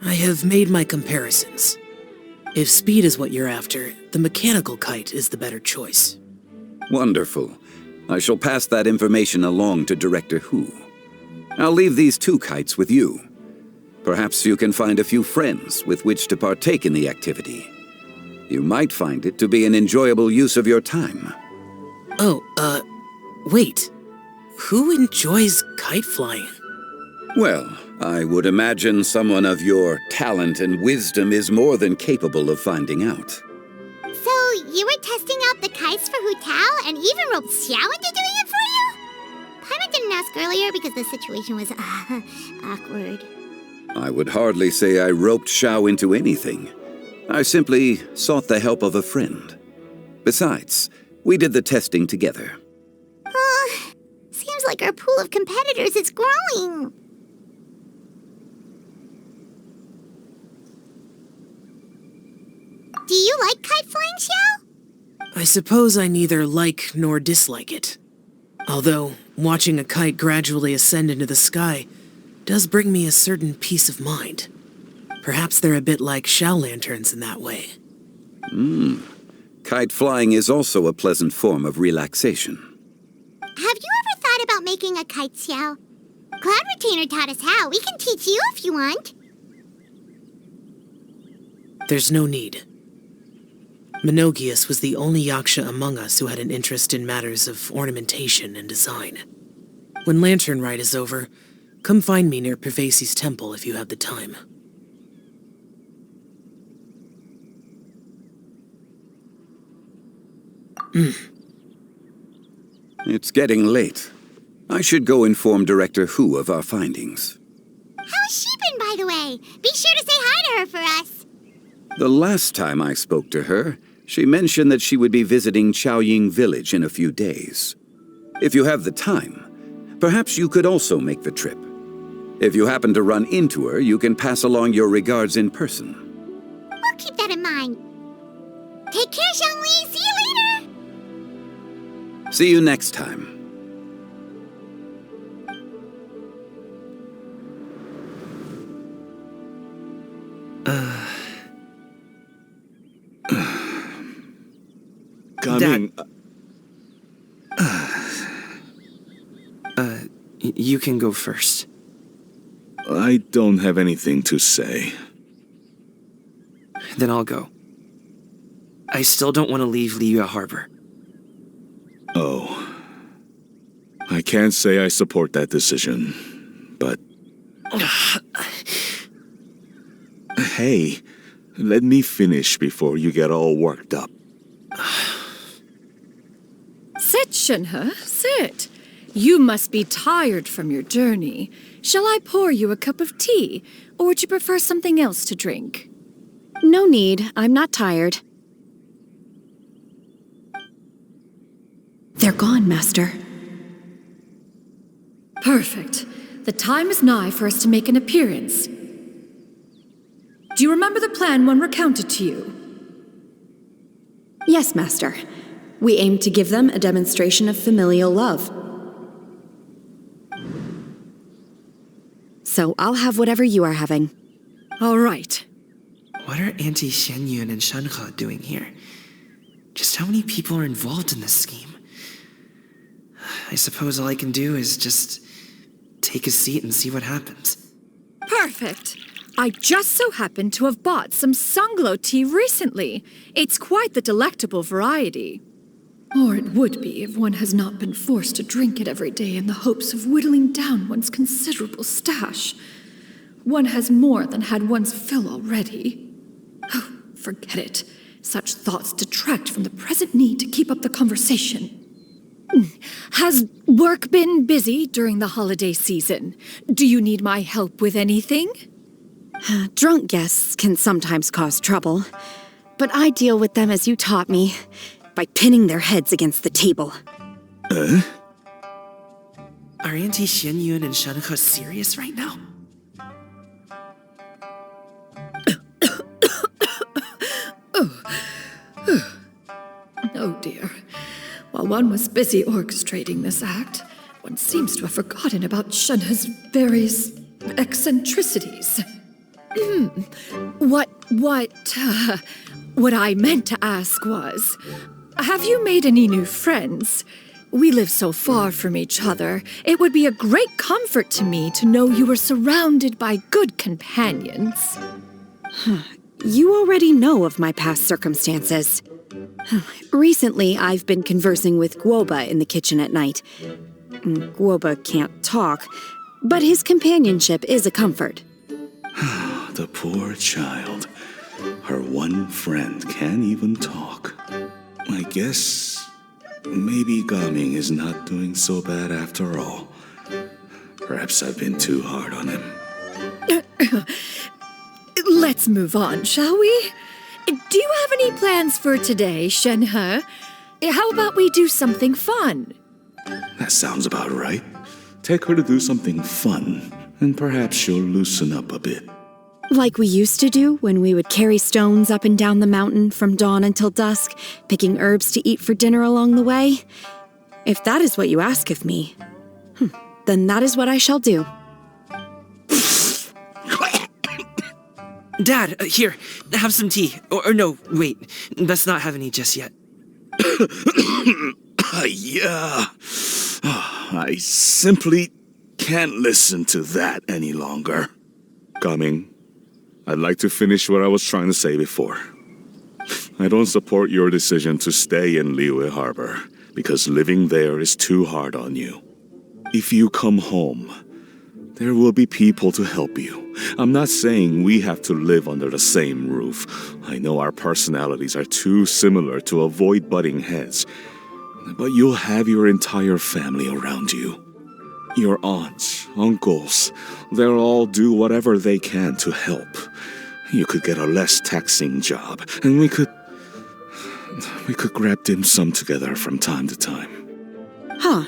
I have made my comparisons. If speed is what you're after, the mechanical kite is the better choice.
Wonderful. I shall pass that information along to Director Hu. I'll leave these two kites with you. Perhaps you can find a few friends with which to partake in the activity. You might find it to be an enjoyable use of your time.
Oh, wait. Who enjoys kite flying?
Well, I would imagine someone of your talent and wisdom is more than capable of finding out.
So, you were testing out the kites for Hu Tao and even roped Xiao into doing it for you? Paimon didn't ask earlier because the situation was, awkward.
I would hardly say I roped Xiao into anything. I simply sought the help of a friend. Besides, we did the testing together.
Seems like our pool of competitors is growing. Do you like kite flying, Xiao?
I suppose I neither like nor dislike it. Although, watching a kite gradually ascend into the sky does bring me a certain peace of mind. Perhaps they're a bit like shell lanterns in that way.
Kite flying is also a pleasant form of relaxation.
Have you ever thought about making a kite, Xiao? Cloud Retainer taught us how. We can teach you if you want.
There's no need. Menogias was the only yaksha among us who had an interest in matters of ornamentation and design. When Lantern Rite is over, come find me near Pervasi's temple if you have the time.
It's getting late. I should go inform Director Hu of our findings.
How's she been, by the way? Be sure to say hi to her for us.
The last time I spoke to her, she mentioned that she would be visiting Chaoying Village in a few days. If you have the time, perhaps you could also make the trip. If you happen to run into her, you can pass along your regards in person.
We'll keep that in mind. Take care, Zhongli. See you later.
See you next time.
Coming.
You can go first.
I don't have anything to say.
Then I'll go. I still don't want to leave Liyue Harbor.
Oh. I can't say I support that decision, but... Hey, let me finish before you get all worked up.
Sit, Shenhe, sit. You must be tired from your journey. Shall I pour you a cup of tea, or would you prefer something else to drink?
No need. I'm not tired. They're gone, Master.
Perfect. The time is nigh for us to make an appearance. Do you remember the plan one recounted to you?
Yes, Master. We aim to give them a demonstration of familial love. So I'll have whatever you are having.
All right.
What are Auntie Xianyun and Shenhe doing here? Just how many people are involved in this scheme? I suppose all I can do is just take a seat and see what happens.
Perfect. I just so happen to have bought some Sunglow tea recently. It's quite the delectable variety. Or it would be if one has not been forced to drink it every day in the hopes of whittling down one's considerable stash. One has more than had one's fill already. Oh, forget it. Such thoughts detract from the present need to keep up the conversation. Has work been busy during the holiday season? Do you need my help with anything?
Drunk guests can sometimes cause trouble, but I deal with them as you taught me, by pinning their heads against the table.
Are Auntie Xianyun and Shenhe serious right now?
Oh dear. While one was busy orchestrating this act, one seems to have forgotten about Shenhe's various eccentricities. What I meant to ask was, have you made any new friends? We live so far from each other. It would be a great comfort to me to know you were surrounded by good companions.
You already know of my past circumstances. Recently, I've been conversing with Guoba in the kitchen at night. Guoba can't talk, but his companionship is a comfort.
The poor child. Her one friend can't even talk. I guess maybe Gaming is not doing so bad after all. Perhaps I've been too hard on him.
Let's move on, shall we? Do you have any plans for today, Shenhe? How about we do something fun?
That sounds about right. Take her to do something fun, and perhaps she'll loosen up a bit.
Like we used to do when we would carry stones up and down the mountain from dawn until dusk, picking herbs to eat for dinner along the way. If that is what you ask of me, then that is what I shall do.
Dad, here, have some tea. Or no, wait, let's not have any just yet.
Yeah. I simply can't listen to that any longer. Coming. I'd like to finish what I was trying to say before. I don't support your decision to stay in Liyue Harbor, because living there is too hard on you. If you come home, there will be people to help you. I'm not saying we have to live under the same roof. I know our personalities are too similar to avoid butting heads. But you'll have your entire family around you. Your aunts, uncles, they'll all do whatever they can to help. You could get a less taxing job, and we could grab dim sum together from time to time.
Huh.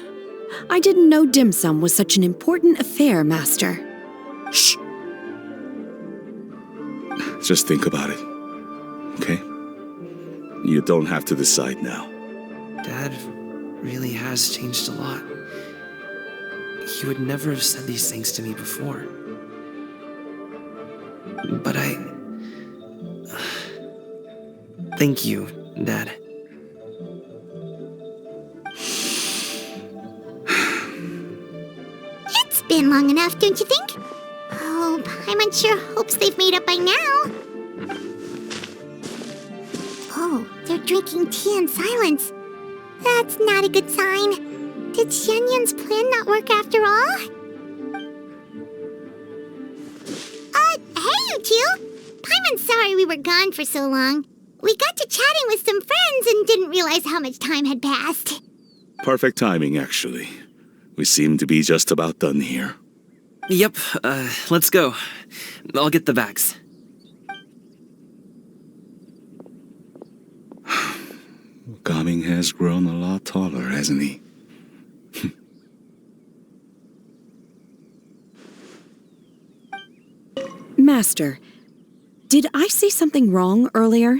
I didn't know dim sum was such an important affair, Master.
Shh. Just think about it, okay? You don't have to decide now.
Dad really has changed a lot. He would never have said these things to me before. But thank you, Dad.
It's been long enough, don't you think? Oh, Paimon sure hopes they've made up by now. Oh, they're drinking tea in silence. That's not a good sign. Did Xianyun's plan not work after all? Hey, you two! Paimon's sorry we were gone for so long. We got to chatting with some friends and didn't realize how much time had passed.
Perfect timing, actually. We seem to be just about done here.
Yep, let's go. I'll get the bags.
Gaming has grown a lot taller, hasn't he?
Master, did I say something wrong earlier?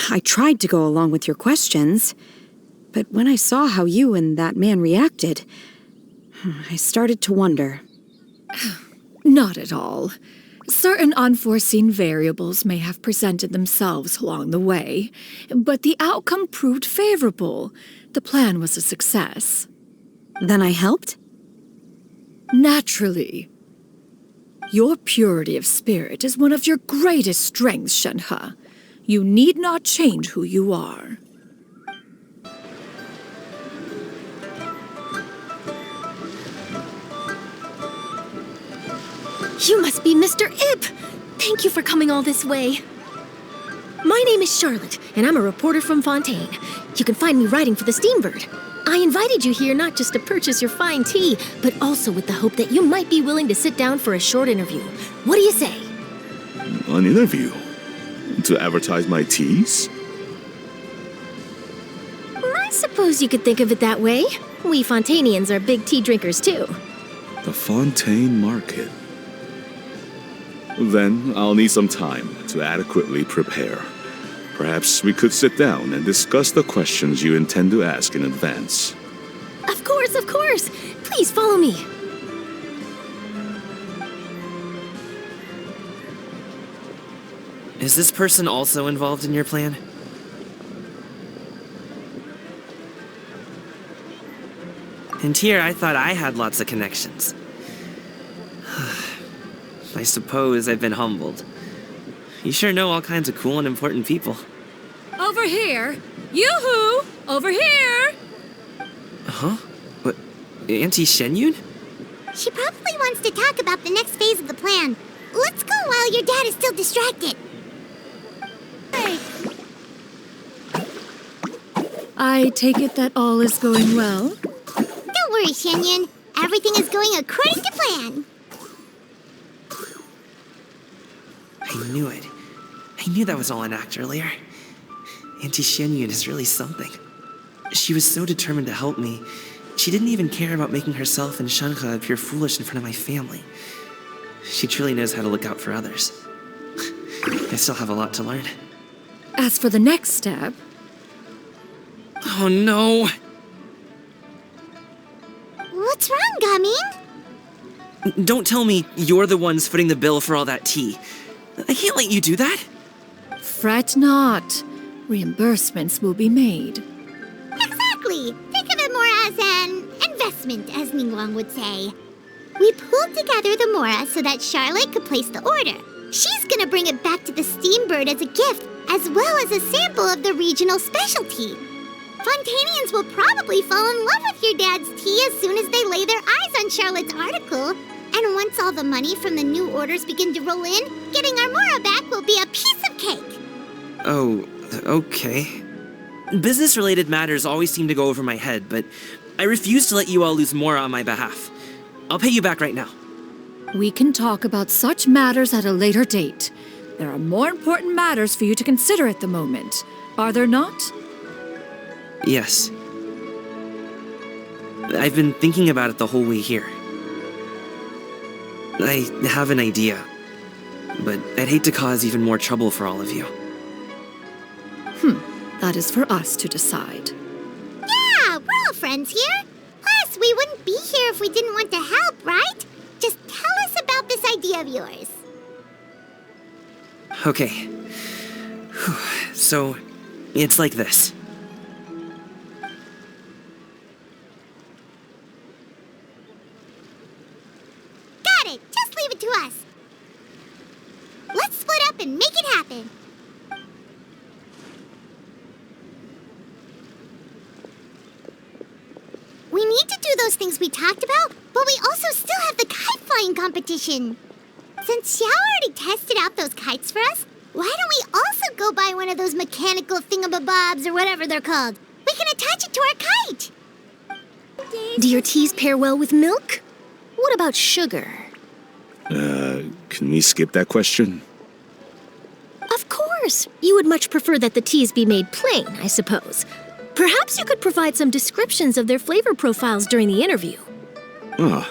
I tried to go along with your questions, but when I saw how you and that man reacted, I started to wonder.
Not at all. Certain unforeseen variables may have presented themselves along the way, but the outcome proved favorable. The plan was a success.
Then I helped?
Naturally. Your purity of spirit is one of your greatest strengths, Shenhe. You need not change who you are.
You must be Mr. Ip! Thank you for coming all this way. My name is Charlotte, and I'm a reporter from Fontaine. You can find me writing for the Steambird. I invited you here not just to purchase your fine tea, but also with the hope that you might be willing to sit down for a short interview. What do you say?
An interview? To advertise my teas?
I suppose you could think of it that way. We Fontainians are big tea drinkers, too.
The Fontaine Market. Then I'll need some time to adequately prepare. Perhaps we could sit down and discuss the questions you intend to ask in advance.
Of course, of course! Please follow me.
Is this person also involved in your plan? And here I thought I had lots of connections. I suppose I've been humbled. You sure know all kinds of cool and important people.
Over here! Yoo-hoo! Over here!
Huh? What? Auntie Shenyun?
She probably wants to talk about the next phase of the plan. Let's go while your dad is still distracted. Hey.
I take it that all is going well?
Don't worry, Shenyun. Everything is going according to plan.
I knew it. I I knew that was all an act earlier. Auntie Xianyun is really something. She was so determined to help me. She didn't even care about making herself and Shanhe appear foolish in front of my family. She truly knows how to look out for others. I still have a lot to learn.
As for the next step...
Oh no!
What's wrong, Gaming?
Don't tell me you're the ones footing the bill for all that tea. I can't let you do that.
Fret not. Reimbursements will be made.
Exactly. Think of it more as an investment, as Ningguang would say. We pooled together the Mora so that Charlotte could place the order. She's gonna bring it back to the Steambird as a gift, as well as a sample of the regional specialty. Fontanians will probably fall in love with your dad's tea as soon as they lay their eyes on Charlotte's article. And once all the money from the new orders begin to roll in, getting our Mora back will be a piece of cake.
Oh, okay. Business-related matters always seem to go over my head, but I refuse to let you all lose Mora on my behalf. I'll pay you back right now.
We can talk about such matters at a later date. There are more important matters for you to consider at the moment, are there not?
Yes. I've been thinking about it the whole way here. I have an idea, but I'd hate to cause even more trouble for all of you.
That is for us to decide.
Yeah, we're all friends here. Plus, we wouldn't be here if we didn't want to help, right? Just tell us about this idea of yours.
Okay. So, it's like this.
Got it. Just leave it to us. Let's split up and make it happen. We need to do those things we talked about, but we also still have the kite flying competition. Since Xiao already tested out those kites for us, why don't we also go buy one of those mechanical thingamabobs or whatever they're called? We can attach it to our kite.
Do your teas pair well with milk? What about sugar?
Can we skip that question?
Of course. You would much prefer that the teas be made plain, I suppose. Perhaps you could provide some descriptions of their flavor profiles during the interview.
Ah,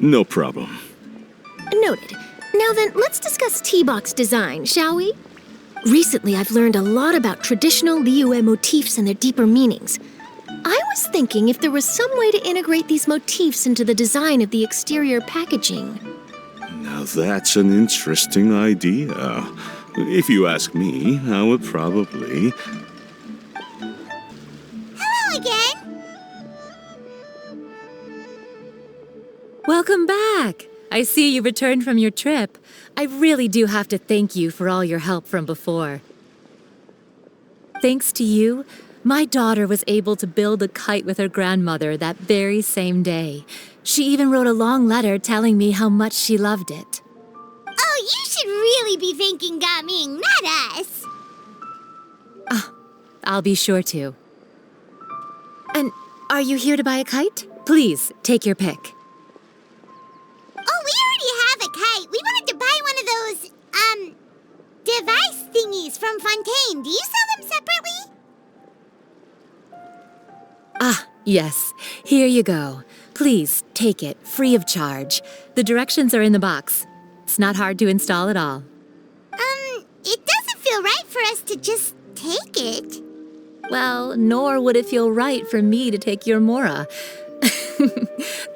no problem.
Noted. Now then, let's discuss tea box design, shall we? Recently, I've learned a lot about traditional Liyue motifs and their deeper meanings. I was thinking if there was some way to integrate these motifs into the design of the exterior packaging.
Now that's an interesting idea. If you ask me, I would probably...
Hello again.
Welcome back. I see you returned from your trip. I really do have to thank you for all your help from before. Thanks to you, my daughter was able to build a kite with her grandmother that very same day. She even wrote a long letter telling me how much she loved it.
Oh, you should really be thanking Gaming, not us.
I'll be sure to. And are you here to buy a kite? Please, take your pick.
Oh, we already have a kite. We wanted to buy one of those, device thingies from Fontaine. Do you sell them separately?
Yes. Here you go. Please, take it, free of charge. The directions are in the box. It's not hard to install at all.
It doesn't feel right for us to just take it.
Well, nor would it feel right for me to take your Mora.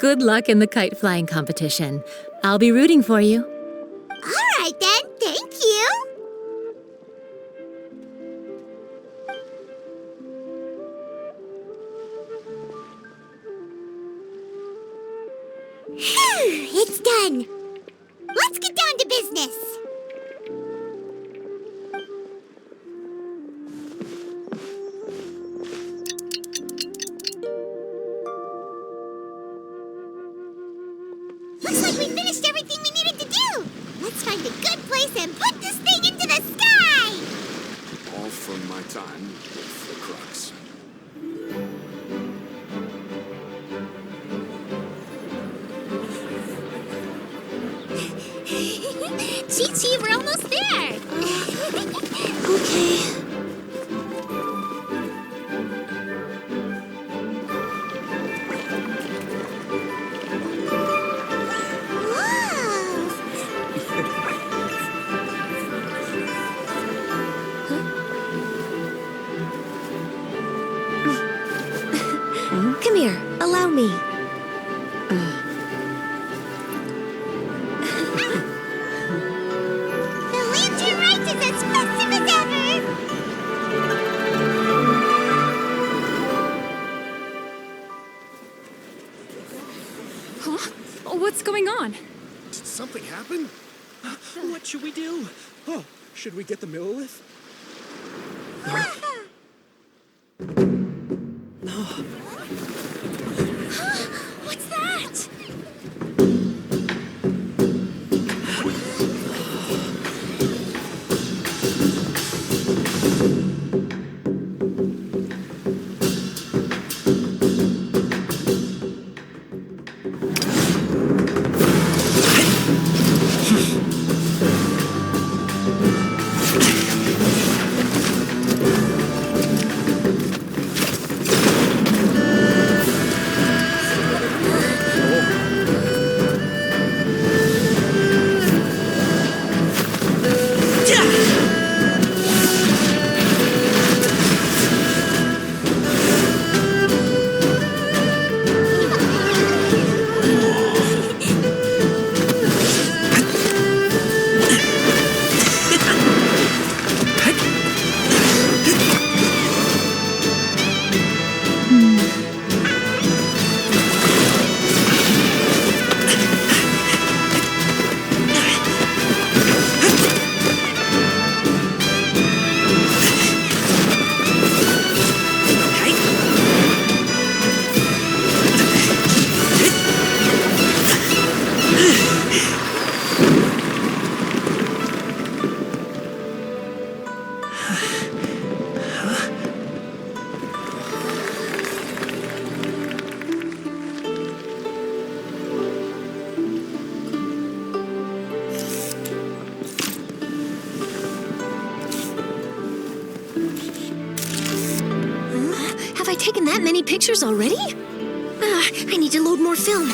Good luck in the kite flying competition. I'll be rooting for you.
All right then, thank you. Phew, it's done. Let's get down to business. Looks like we finished everything we needed to do. Let's find a good place and put this thing into the sky.
All from my time with the Crux.
Chi-Chi, we're almost there.
Okay. Come here, allow me.
The Lantern Rite is as festive as ever!
Huh? Oh, what's going on?
Did something happen? What should we do? Oh, should we get the Millilith?
What's that? Have I taken that many pictures already? I need to load more film.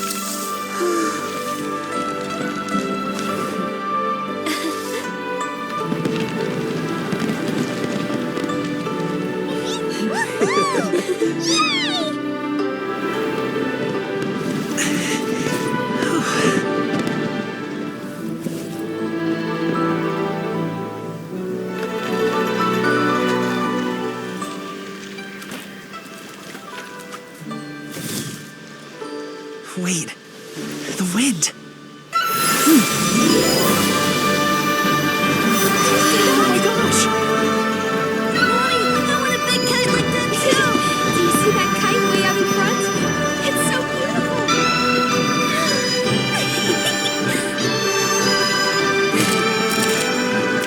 Wait, the wind. Oh my gosh!
Mommy, I want a big kite like that too! Do you see that kite way out in front? It's so beautiful!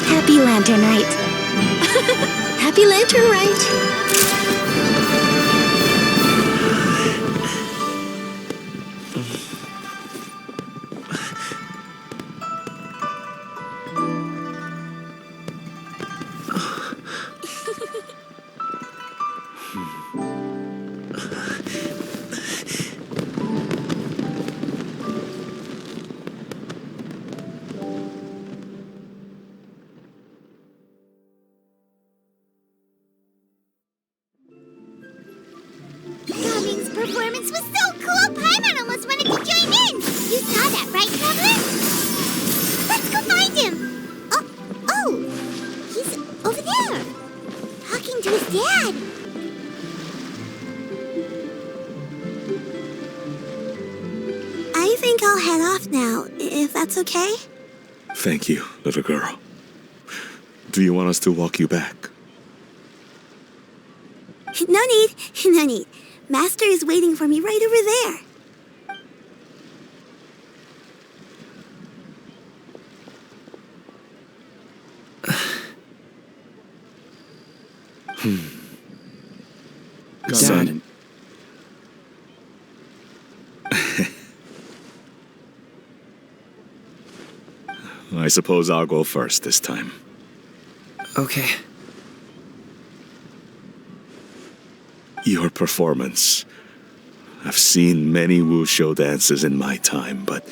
Happy Lantern Rite.
Happy Lantern Rite.
Gaming's performance was so cool, Paimon almost wanted to join in! You saw that, right, Traveler? Let's go find him! Oh! He's over there! Talking to his dad! I think I'll head off now, if that's okay?
Thank you, little girl. Do you want us to walk you back?
No need, no need. Master is waiting for me right over there.
Son. I suppose I'll go first this time.
Okay.
Your performance. I've seen many wushou dances in my time, but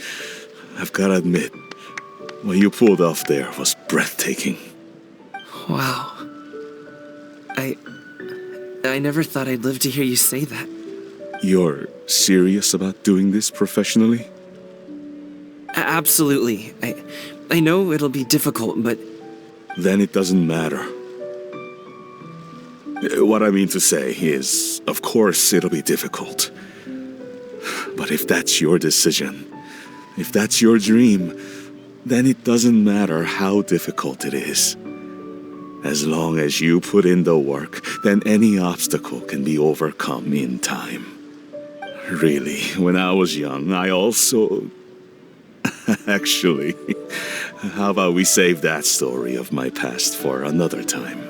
I've gotta admit, what you pulled off there was breathtaking.
Wow. I never thought I'd live to hear you say that.
You're serious about doing this professionally?
Absolutely. I know it'll be difficult, but...
Then it doesn't matter. What I mean to say is, of course it'll be difficult. But if that's your decision, if that's your dream, then it doesn't matter how difficult it is. As long as you put in the work, then any obstacle can be overcome in time. Really, when I was young, I also... Actually, how about we save that story of my past for another time?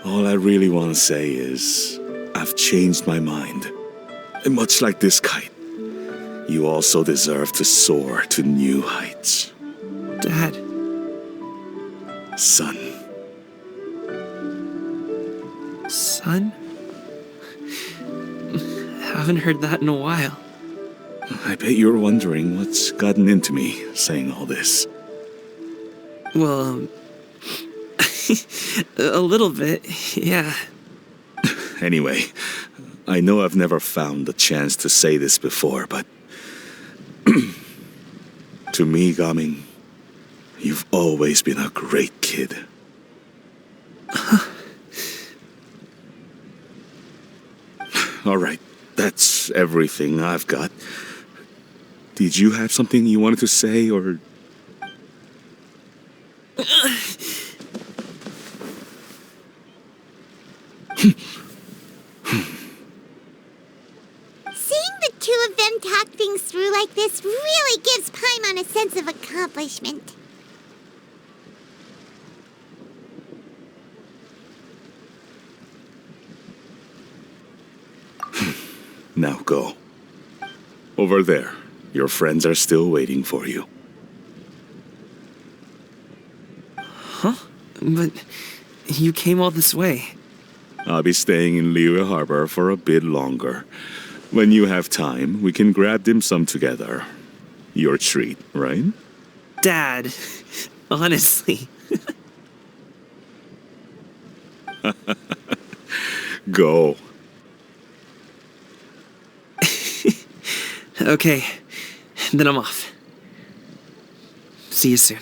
All I really want to say is, I've changed my mind. And much like this kite, you also deserve to soar to new heights.
Dad.
Son.
Son? Haven't heard that in a while.
I bet you're wondering what's gotten into me saying all this.
Well, a little bit, yeah.
Anyway, I know I've never found the chance to say this before, but... to me, Gaming, you've always been a great kid. All right, that's everything I've got. Did you have something you wanted to say, or...
Seeing the two of them talk things through like this really gives Paimon a sense of accomplishment.
Now go. Over there. Your friends are still waiting for you.
Huh? But you came all this way.
I'll be staying in Liyue Harbor for a bit longer. When you have time, we can grab dim sum together. Your treat, right?
Dad, honestly.
Go.
Okay, then I'm off. See you soon.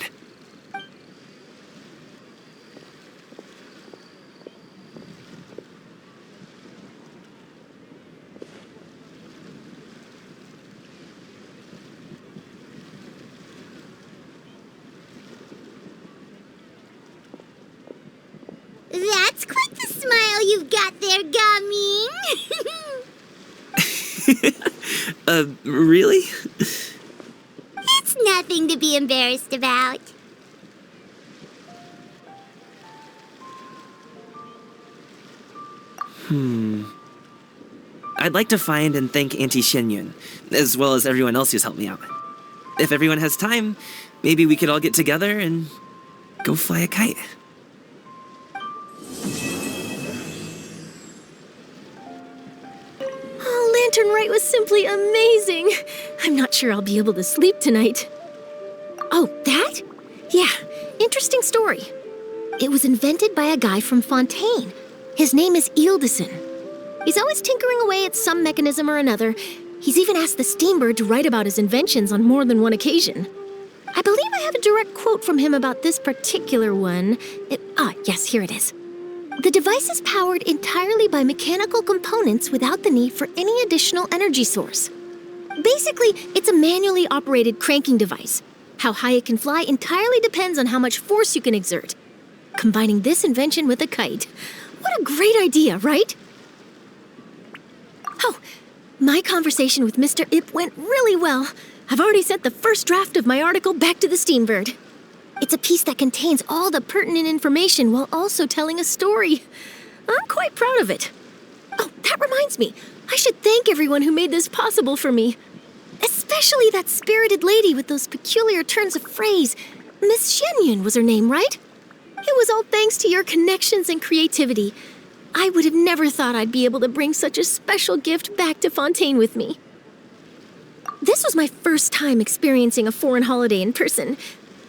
That's quite the smile you've got there, Gaming.
Really?
It's nothing to be embarrassed about.
I'd like to find and thank Auntie Xinyun, as well as everyone else who's helped me out. If everyone has time, maybe we could all get together and go fly a kite.
Lantern Rite was simply amazing. I'm not sure I'll be able to sleep tonight. Oh, that? Yeah, interesting story. It was invented by a guy from Fontaine. His name is Ildison. He's always tinkering away at some mechanism or another. He's even asked the Steambird to write about his inventions on more than one occasion. I believe I have a direct quote from him about this particular one. Yes, here it is. The device is powered entirely by mechanical components without the need for any additional energy source. Basically, it's a manually operated cranking device. How high it can fly entirely depends on how much force you can exert. Combining this invention with a kite. What a great idea, right? Oh, my conversation with Mr. Ip went really well. I've already sent the first draft of my article back to the Steambird. It's a piece that contains all the pertinent information while also telling a story. I'm quite proud of it. Oh, that reminds me. I should thank everyone who made this possible for me. Especially that spirited lady with those peculiar turns of phrase. Miss Shenyun was her name, right? It was all thanks to your connections and creativity. I would have never thought I'd be able to bring such a special gift back to Fontaine with me. This was my first time experiencing a foreign holiday in person.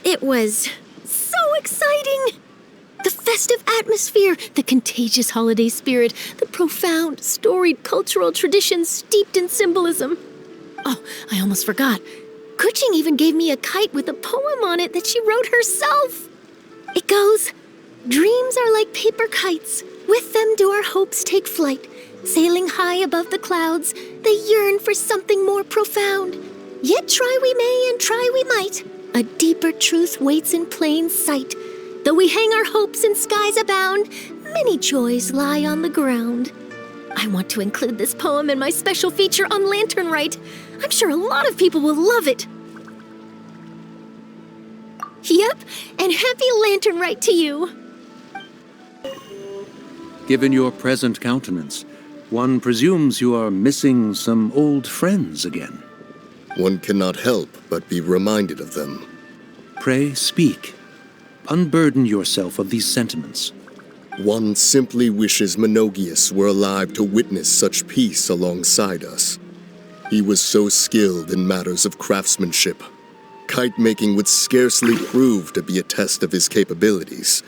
It was so exciting! The festive atmosphere, the contagious holiday spirit, the profound, storied cultural traditions steeped in symbolism. Oh, I almost forgot. Kuching even gave me a kite with a poem on it that she wrote herself. It goes, "Dreams are like paper kites. With them do our hopes take flight. Sailing high above the clouds, they yearn for something more profound. Yet try we may and try we might. A deeper truth waits in plain sight. Though we hang our hopes in skies abound, many joys lie on the ground." I want to include this poem in my special feature on Lantern Rite. I'm sure a lot of people will love it. Yep, and happy Lantern Rite to you.
Given your present countenance, one presumes you are missing some old friends again.
One cannot help but be reminded of them.
Pray speak. Unburden yourself of these sentiments.
One simply wishes Menogius were alive to witness such peace alongside us. He was so skilled in matters of craftsmanship. Kite-making would scarcely prove to be a test of his capabilities.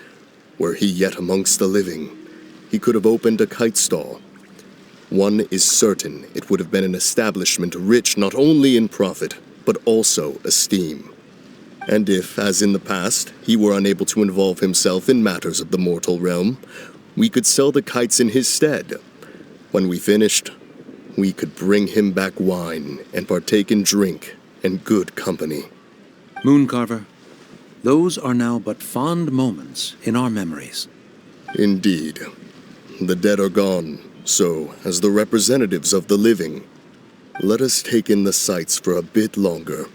Were he yet amongst the living, he could have opened a kite stall. One is certain it would have been an establishment rich not only in profit, but also esteem. And if, as in the past, he were unable to involve himself in matters of the mortal realm, we could sell the kites in his stead. When we finished, we could bring him back wine and partake in drink and good company.
Mooncarver, those are now but fond moments in our memories.
Indeed. The dead are gone, so, as the representatives of the living, let us take in the sights for a bit longer,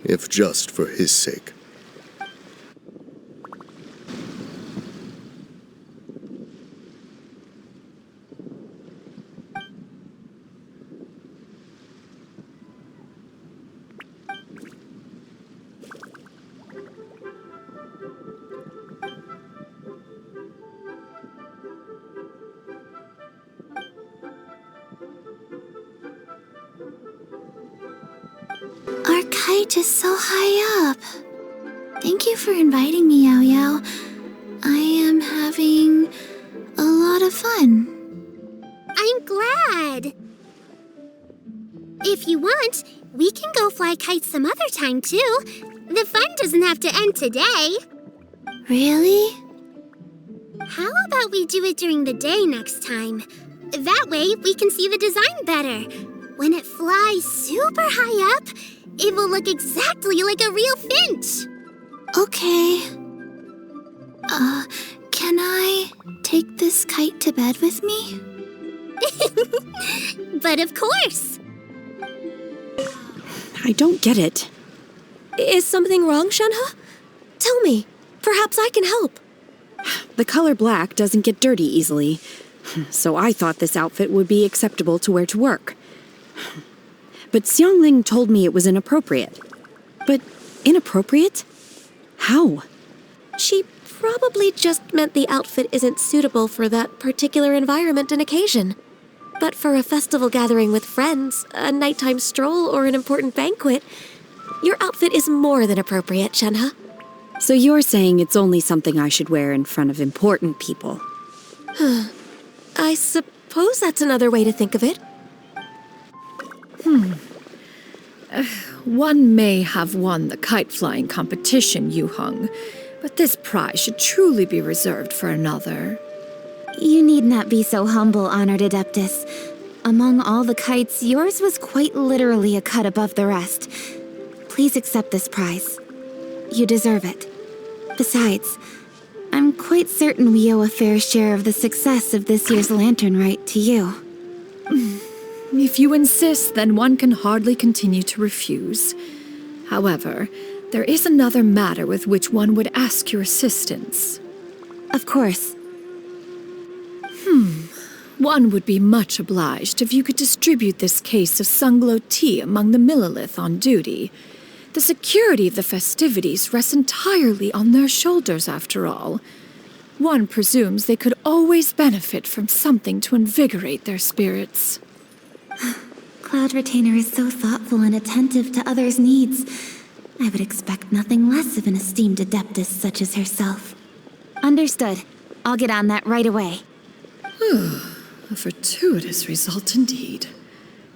if just for his sake.
Our kite is so high up. Thank you for inviting me, Yao Yao. I am having a lot of fun.
I'm glad. If you want, we can go fly kites some other time, too. The fun doesn't have to end today.
Really?
How about we do it during the day next time? That way, we can see the design better. When it flies super high up, it will look exactly like a real finch.
Okay. Can I take this kite to bed with me?
But of course.
I don't get it.
Is something wrong, Shenhe? Tell me. Perhaps I can help.
The color black doesn't get dirty easily, so I thought this outfit would be acceptable to wear to work. But Xiangling told me it was inappropriate. But inappropriate? How?
She probably just meant the outfit isn't suitable for that particular environment and occasion. But for a festival gathering with friends, a nighttime stroll, or an important banquet, your outfit is more than appropriate, Shenhe.
So you're saying it's only something I should wear in front of important people?
I suppose that's another way to think of it.
One may have won the kite-flying competition, Yu Heng, but this prize should truly be reserved for another.
You need not be so humble, Honored Adeptus. Among all the kites, yours was quite literally a cut above the rest. Please accept this prize. You deserve it. Besides, I'm quite certain we owe a fair share of the success of this year's Lantern Rite to you.
If you insist, then one can hardly continue to refuse. However, there is another matter with which one would ask your assistance.
Of course.
One would be much obliged if you could distribute this case of Sunglow tea among the Millilith on duty. The security of the festivities rests entirely on their shoulders, after all. One presumes they could always benefit from something to invigorate their spirits.
Cloud Retainer is so thoughtful and attentive to others' needs. I would expect nothing less of an esteemed adeptus such as herself. Understood. I'll get on that right away.
A fortuitous result indeed.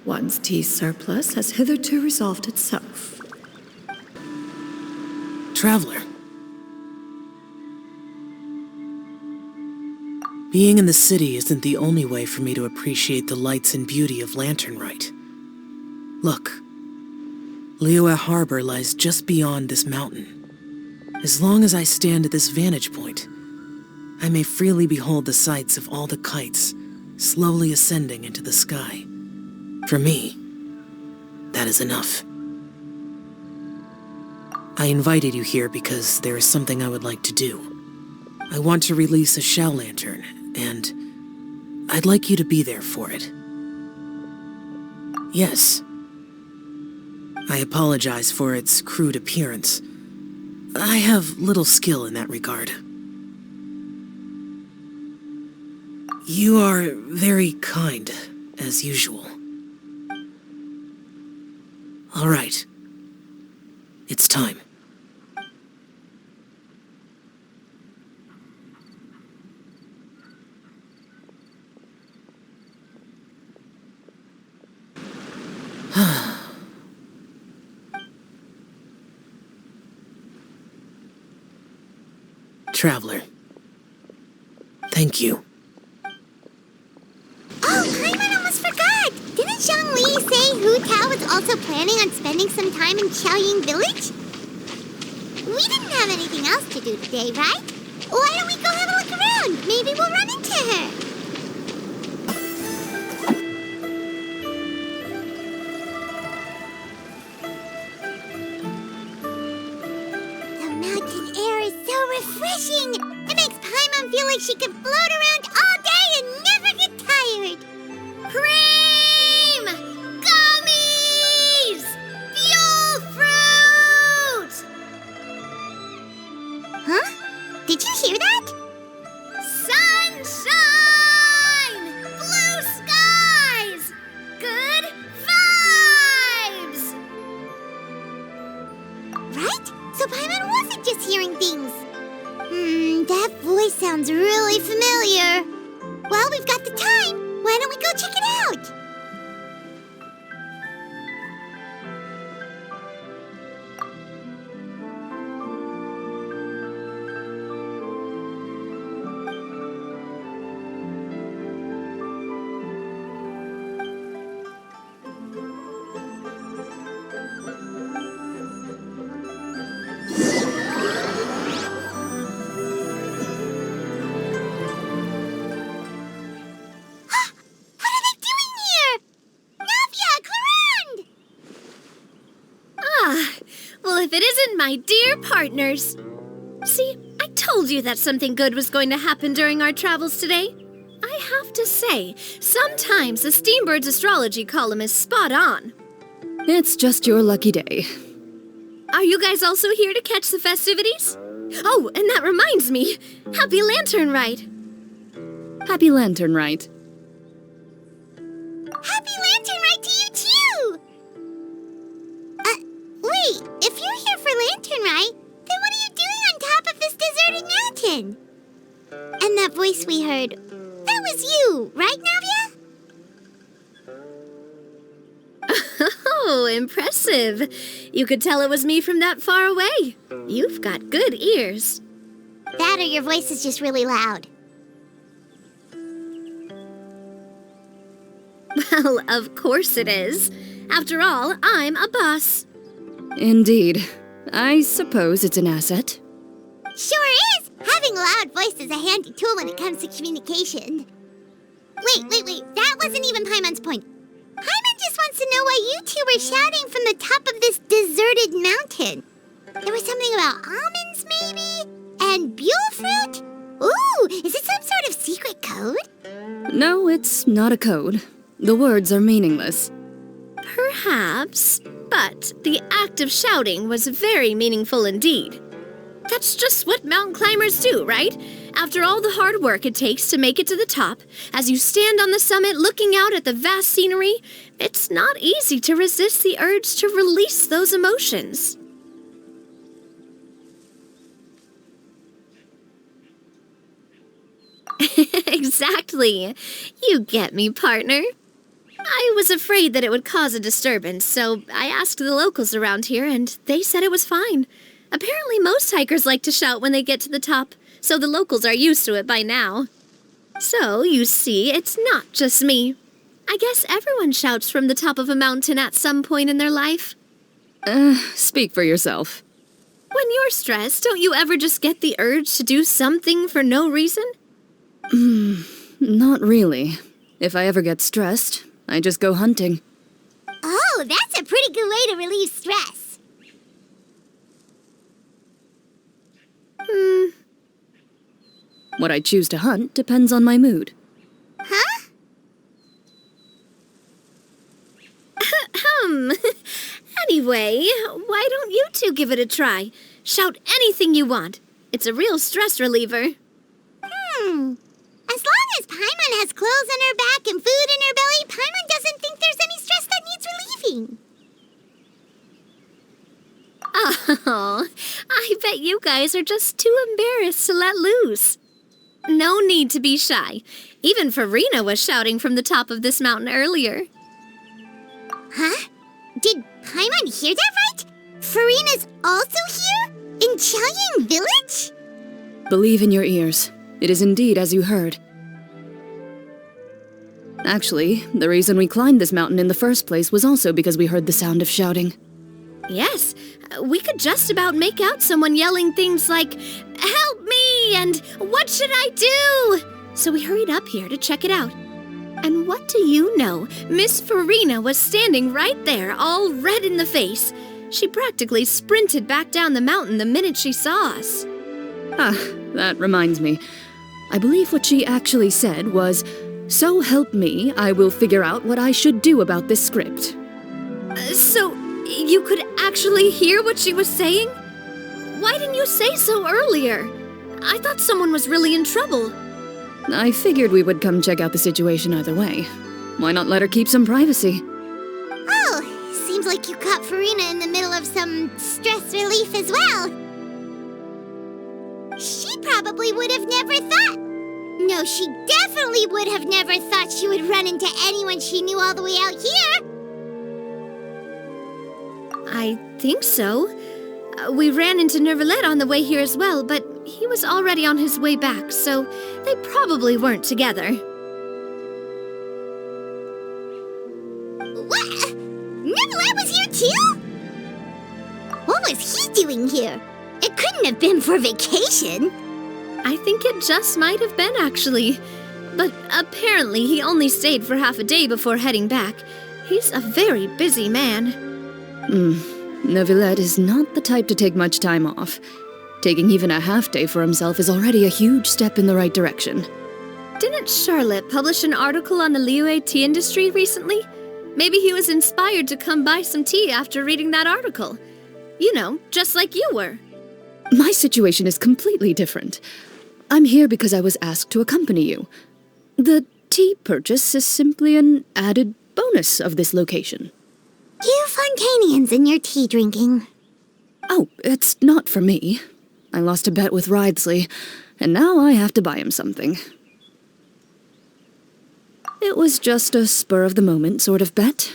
One's tea surplus has hitherto resolved itself.
Traveler. Being in the city isn't the only way for me to appreciate the lights and beauty of Lantern Rite. Look. Liyue Harbor lies just beyond this mountain. As long as I stand at this vantage point, I may freely behold the sights of all the kites slowly ascending into the sky. For me, that is enough. I invited you here because there is something I would like to do. I want to release a shell lantern, and I'd like you to be there for it. Yes. I apologize for its crude appearance. I have little skill in that regard. You are very kind, as usual. All right. It's time. Traveler. Thank you.
Oh, Paimon almost forgot! Didn't Zhongli say Hu Tao was also planning on spending some time in Xiaoying Village? We didn't have anything else to do today, right? Why don't we go have a look around? Maybe we'll run into her. The mountain air is so refreshing! It makes Paimon feel like she could float around all day and never get tired. Cream! Gummies! Fuel fruit! Huh? Did you hear that? Sunshine! Blue skies! Good vibes! Right? So Paimon wasn't just hearing things. That voice sounds really familiar. Well, we've got the time. Why don't we go check it out?
If it isn't my dear partners. See, I told you that something good was going to happen during our travels today. I have to say, sometimes the Steambird's astrology column is spot on.
It's just your lucky day.
Are you guys also here to catch the festivities? Oh, and that reminds me. Happy Lantern Rite.
Happy Lantern Rite.
Happy Lantern Rite to you, too! Wait, if you're here for Lantern Rite, then what are you doing on top of this deserted mountain? And that voice we heard, that was you, right, Navia?
Oh, impressive. You could tell it was me from that far away. You've got good ears.
That or your voice is just really loud.
Well, of course it is. After all, I'm a boss.
Indeed. I suppose it's an asset.
Sure is! Having a loud voice is a handy tool when it comes to communication. Wait. That wasn't even Paimon's point. Paimon just wants to know why you two were shouting from the top of this deserted mountain. There was something about almonds, maybe? And buell fruit? Ooh, is it some sort of secret code?
No, it's not a code. The words are meaningless.
Perhaps, But the act of shouting was very meaningful indeed. That's just what mountain climbers do, right? After all the hard work it takes to make it to the top, as you stand on the summit looking out at the vast scenery, it's not easy to resist the urge to release those emotions. Exactly. You get me, partner. I was afraid that it would cause a disturbance, so I asked the locals around here, and they said it was fine. Apparently most hikers like to shout when they get to the top, so the locals are used to it by now. So, you see, it's not just me. I guess everyone shouts from the top of a mountain at some point in their life.
Speak for yourself.
When you're stressed, don't you ever just get the urge to do something for no reason?
Not really. If I ever get stressed, I just go hunting.
Oh, that's a pretty good way to relieve stress.
What I choose to hunt depends on my mood.
Huh?
Anyway, why don't you two give it a try? Shout anything you want. It's a real stress reliever.
As long as Paimon has clothes on her back and food in her belly, Paimon doesn't think there's any stress that needs relieving.
Oh, I bet you guys are just too embarrassed to let loose. No need to be shy. Even Farina was shouting from the top of this mountain earlier.
Huh? Did Paimon hear that right? Farina's also here? In Qiaoying Village?
Believe in your ears. It is indeed as you heard. Actually, the reason we climbed this mountain in the first place was also because we heard the sound of shouting.
Yes, we could just about make out someone yelling things like, "Help me!" and "What should I do?" So we hurried up here to check it out. And what do you know? Miss Farina was standing right there, all red in the face. She practically sprinted back down the mountain the minute she saw us.
That reminds me. I believe what she actually said was, "So help me, I will figure out what I should do about this script."
So, you could actually hear what she was saying? Why didn't you say so earlier? I thought someone was really in trouble.
I figured we would come check out the situation either way. Why not let her keep some privacy?
Oh, seems like you caught Farina in the middle of some stress relief as well. She probably would have never thought. No, she definitely would have never thought she would run into anyone she knew all the way out here.
I think so. We ran into Nervalet on the way here as well, but he was already on his way back, so they probably weren't together.
What? Nervalet was here too? What was he doing here? It couldn't have been for vacation.
I think it just might have been, actually. But apparently he only stayed for half a day before heading back. He's a very busy man.
Nervalet is not the type to take much time off. Taking even a half day for himself is already a huge step in the right direction.
Didn't Charlotte publish an article on the Liyue tea industry recently? Maybe he was inspired to come buy some tea after reading that article. You know, just like you were.
My situation is completely different. I'm here because I was asked to accompany you. The tea purchase is simply an added bonus of this location.
You Fontanians and your tea drinking.
Oh, it's not for me. I lost a bet with Ridesley, and now I have to buy him something. It was just a spur-of-the-moment sort of bet.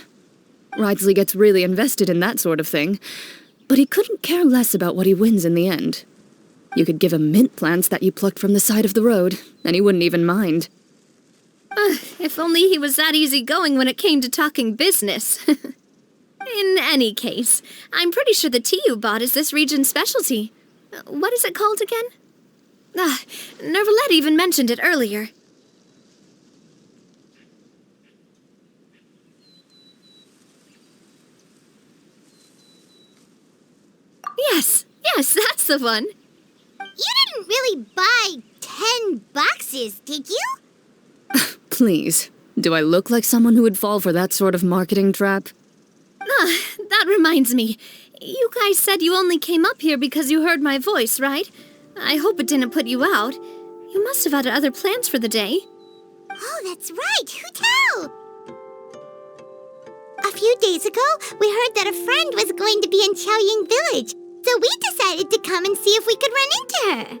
Ridesley gets really invested in that sort of thing, but he couldn't care less about what he wins in the end. You could give him mint plants that you plucked from the side of the road, and he wouldn't even mind.
If only he was that easygoing when it came to talking business. In any case, I'm pretty sure the tea you bought is this region's specialty. What is it called again? Nervalet even mentioned it earlier. Yes, that's the one.
You didn't really buy 10 boxes, did you?
Please, do I look like someone who would fall for that sort of marketing trap?
That reminds me. You guys said you only came up here because you heard my voice, right? I hope it didn't put you out. You must have had other plans for the day.
Oh, that's right. Who tell? A few days ago, we heard that a friend was going to be in Qiaoying Village, so we decided to come and see if we could run into her.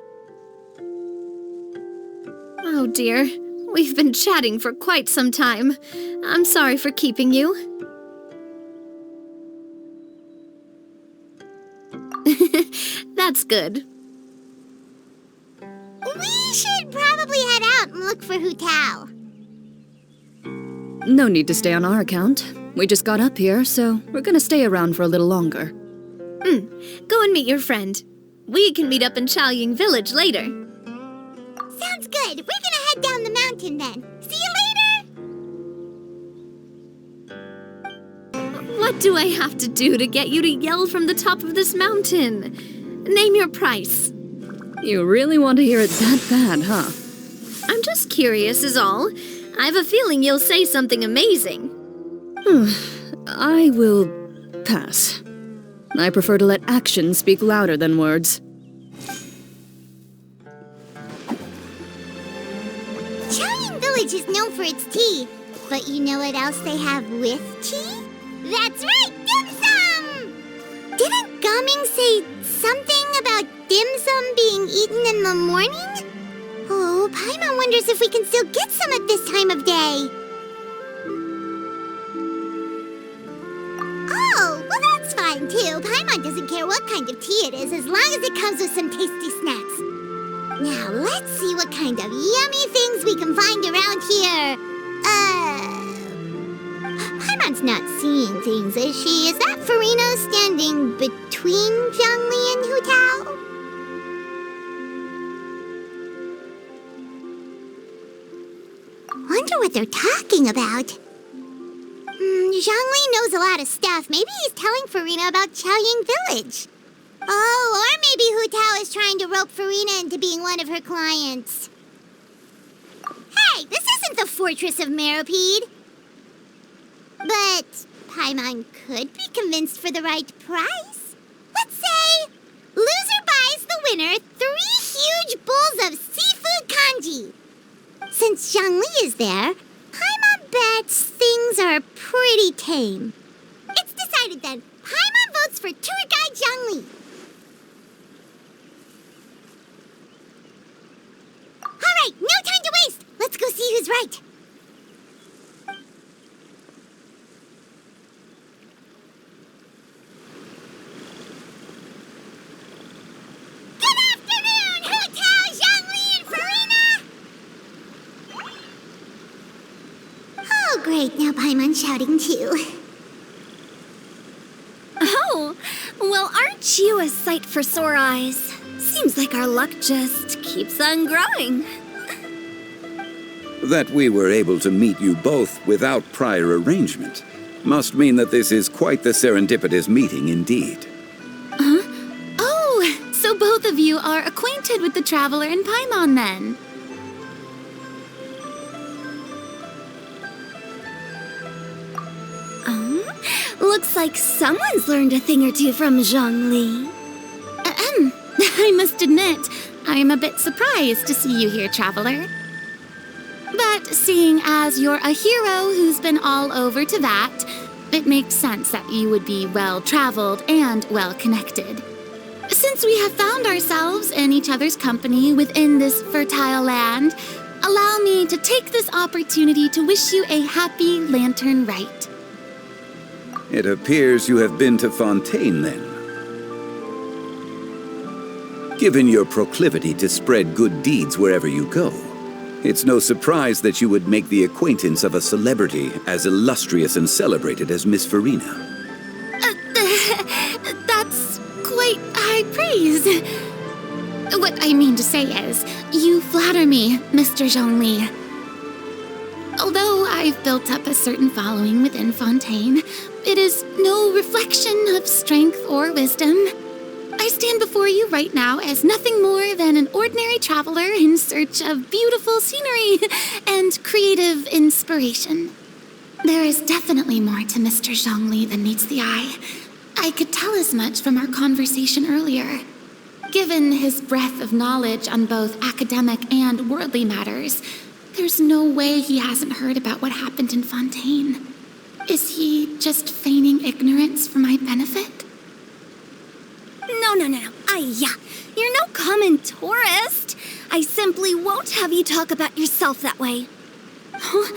Oh dear. We've been chatting for quite some time. I'm sorry for keeping you. That's good.
We should probably head out and look for Hu Tao.
No need to stay on our account. We just got up here, so we're gonna stay around for a little longer.
Go and meet your friend. We can meet up in Qiaoying Village later.
Sounds good. We're gonna head down the mountain then. See you later!
What do I have to do to get you to yell from the top of this mountain? Name your price.
You really want to hear it that bad, huh?
I'm just curious is all. I have a feeling you'll say something amazing.
I will pass. I prefer to let actions speak louder than words.
Qiaoying Village is known for its tea, but you know what else they have with tea? That's right, dim sum! Didn't Gaming say something about dim sum being eaten in the morning? Oh, Paimon wonders if we can still get some at this time of day. Oh, well that's fine too. Paimon doesn't care what kind of tea it is as long as it comes with some tasty snacks. Now let's see what kind of yummy things we can find around here. Paimon's not seeing things, is she? Is that Farina standing between Zhongli and Hu Tao? Wonder what they're talking about. Zhongli knows a lot of stuff. Maybe he's telling Farina about Qiaoying Village. Oh, or maybe Hu Tao is trying to rope Farina into being one of her clients. Hey, this isn't the Fortress of Meropide. But Paimon could be convinced for the right price. Let's say loser buys the winner 3 huge bowls of seafood kanji. Since Zhongli is there, Paimon bets things are pretty tame. It's decided then. Paimon votes for tour guide Zhongli. All right, no time to waste. Let's go see who's right. Good afternoon, Hu Tao, Zhongli, and Farina! Oh, great. Now Paimon's shouting too.
Oh, well, aren't you a sight for sore eyes? Seems like our luck just keeps on growing.
That we were able to meet you both without prior arrangement must mean that this is quite the serendipitous meeting indeed.
Oh, so both of you are acquainted with the Traveler and Paimon then?
Looks like someone's learned a thing or two from Zhongli.
I must admit, I'm a bit surprised to see you here, Traveler. But seeing as you're a hero who's been all over to that, it makes sense that you would be well-traveled and well-connected. Since we have found ourselves in each other's company within this fertile land, allow me to take this opportunity to wish you a happy Lantern Rite.
It appears you have been to Fontaine, then. Given your proclivity to spread good deeds wherever you go, it's no surprise that you would make the acquaintance of a celebrity as illustrious and celebrated as Miss Farina.
That's quite high praise. What I mean to say is, you flatter me, Mr. Zhongli. Although I've built up a certain following within Fontaine, it is no reflection of strength or wisdom. I stand before you right now as nothing more than an ordinary traveler in search of beautiful scenery and creative inspiration. There is definitely more to Mr. Zhongli than meets the eye. I could tell as much from our conversation earlier. Given his breadth of knowledge on both academic and worldly matters, there's no way he hasn't heard about what happened in Fontaine. Is he just feigning ignorance for my benefit?
No. You're no common tourist. I simply won't have you talk about yourself that way.
Oh,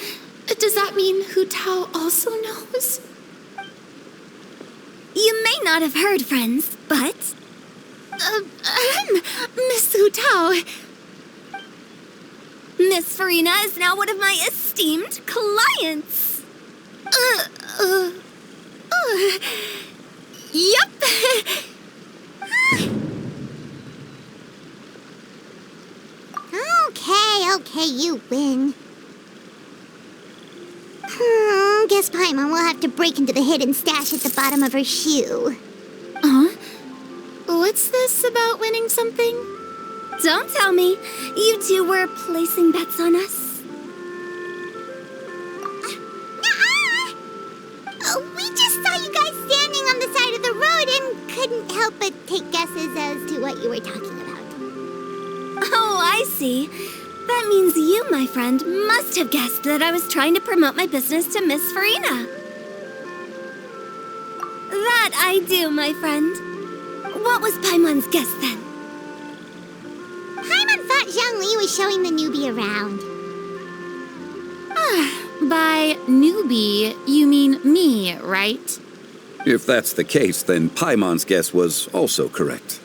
does that mean Hu Tao also knows?
You may not have heard, friends, but...
Miss Hu Tao...
Miss Farina is now one of my esteemed clients.
Yep.
Okay, you win. Guess Paimon will have to break into the hidden stash at the bottom of her shoe.
What's this about winning something?
Don't tell me. You two were placing bets on us.
We just saw you guys standing on the side of the road and couldn't help but take guesses as to what you were talking about.
Oh, I see. That means you, my friend, must have guessed that I was trying to promote my business to Miss Farina. That I do, my friend. What was Paimon's guess then?
Paimon thought Zhongli was showing the newbie around.
By newbie, you mean me, right?
If that's the case, then Paimon's guess was also correct.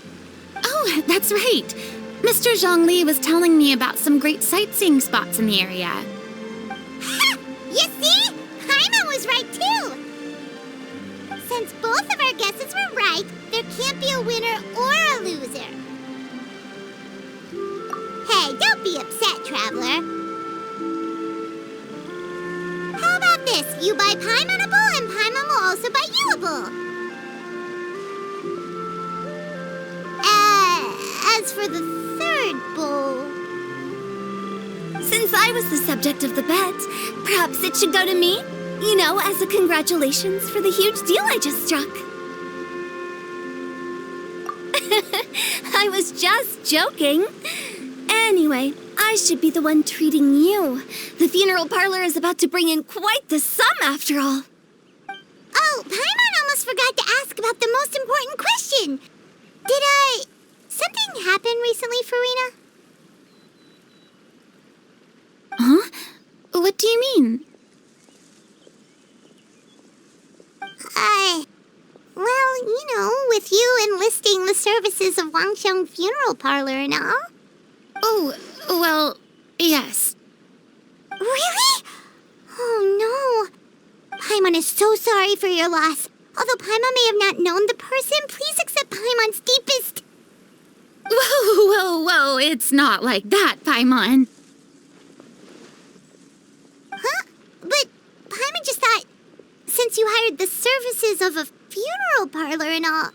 Oh, that's right. Mr. Zhongli was telling me about some great sightseeing spots in the area.
Ha! You see? Paimon was right too! Since both of our guesses were right, there can't be a winner or a loser. Hey, don't be upset, Traveler. How about this? You buy Paimonable and Paimon will also buy youable. As for the third bowl...
Since I was the subject of the bet, perhaps it should go to me? You know, as a congratulations for the huge deal I just struck. I was just joking. Anyway, I should be the one treating you. The funeral parlor is about to bring in quite the sum after all.
Oh, Paimon almost forgot to ask about the most important question. Something happen recently, Farina?
Huh? What do you mean?
Well, you know, with you enlisting the services of Wangxiang Funeral Parlor and all.
Oh, well, yes.
Really? Oh, no. Paimon is so sorry for your loss. Although Paimon may have not known the person, please accept Paimon's deepest...
Whoa, it's not like that, Paimon.
Huh? But Paimon just thought, since you hired the services of a funeral parlor and all...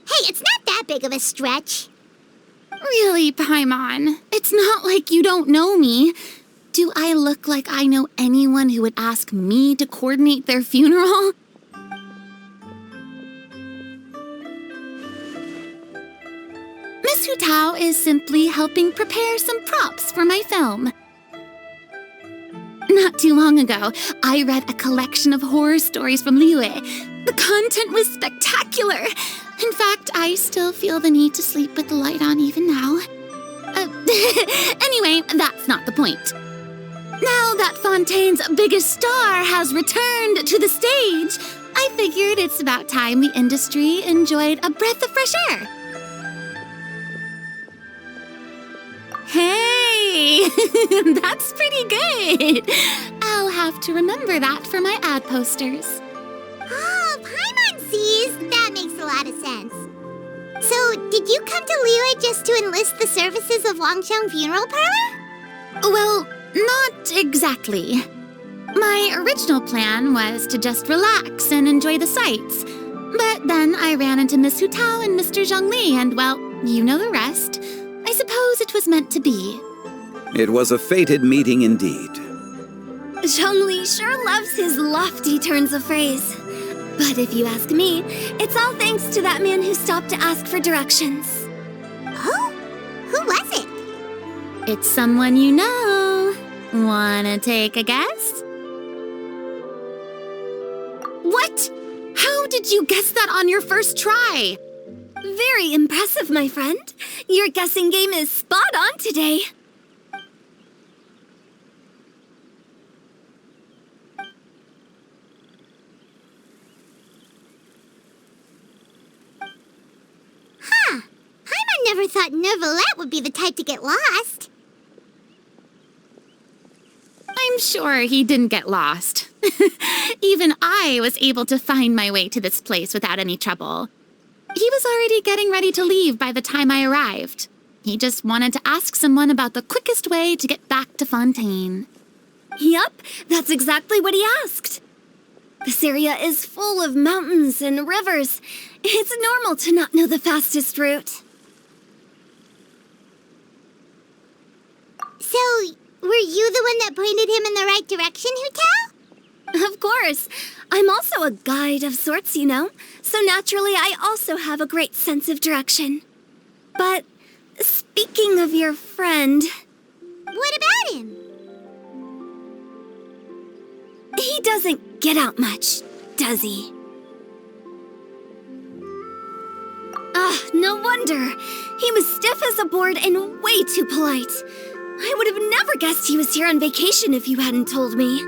Hey, it's not that big of a stretch.
Really, Paimon? It's not like you don't know me. Do I look like I know anyone who would ask me to coordinate their funeral? Miss Hu Tao is simply helping prepare some props for my film. Not too long ago, I read a collection of horror stories from Liyue. The content was spectacular. In fact, I still feel the need to sleep with the light on even now. Anyway, that's not the point. Now that Fontaine's biggest star has returned to the stage, I figured it's about time the industry enjoyed a breath of fresh air. Hey, that's pretty good. I'll have to remember that for my ad posters.
Oh, Paimon sees. That makes a lot of sense. So, did you come to Liyue just to enlist the services of Wangxiang Funeral Parlor?
Well, not exactly. My original plan was to just relax and enjoy the sights. But then I ran into Miss Hu Tao and Mr. Zhongli, and well, you know the rest. I suppose it was meant to be.
It was a fated meeting indeed.
Zhongli sure loves his lofty turns of phrase. But if you ask me, it's all thanks to that man who stopped to ask for directions.
Oh? Who was it?
It's someone you know. Wanna take a guess?
What? How did you guess that on your first try?
Very impressive, my friend. Your guessing game is spot on today.
Huh. Paimon never thought Neuvillette would be the type to get lost.
I'm sure he didn't get lost. Even I was able to find my way to this place without any trouble. He was already getting ready to leave by the time I arrived. He just wanted to ask someone about the quickest way to get back to Fontaine.
Yup, that's exactly what he asked. This area is full of mountains and rivers. It's normal to not know the fastest route.
So, were you the one that pointed him in the right direction, Hu-Tao?
Of course. I'm also a guide of sorts, you know. So naturally, I also have a great sense of direction. But speaking of your friend...
What about him?
He doesn't get out much, does he? No wonder. He was stiff as a board and way too polite. I would have never guessed he was here on vacation if you hadn't told me.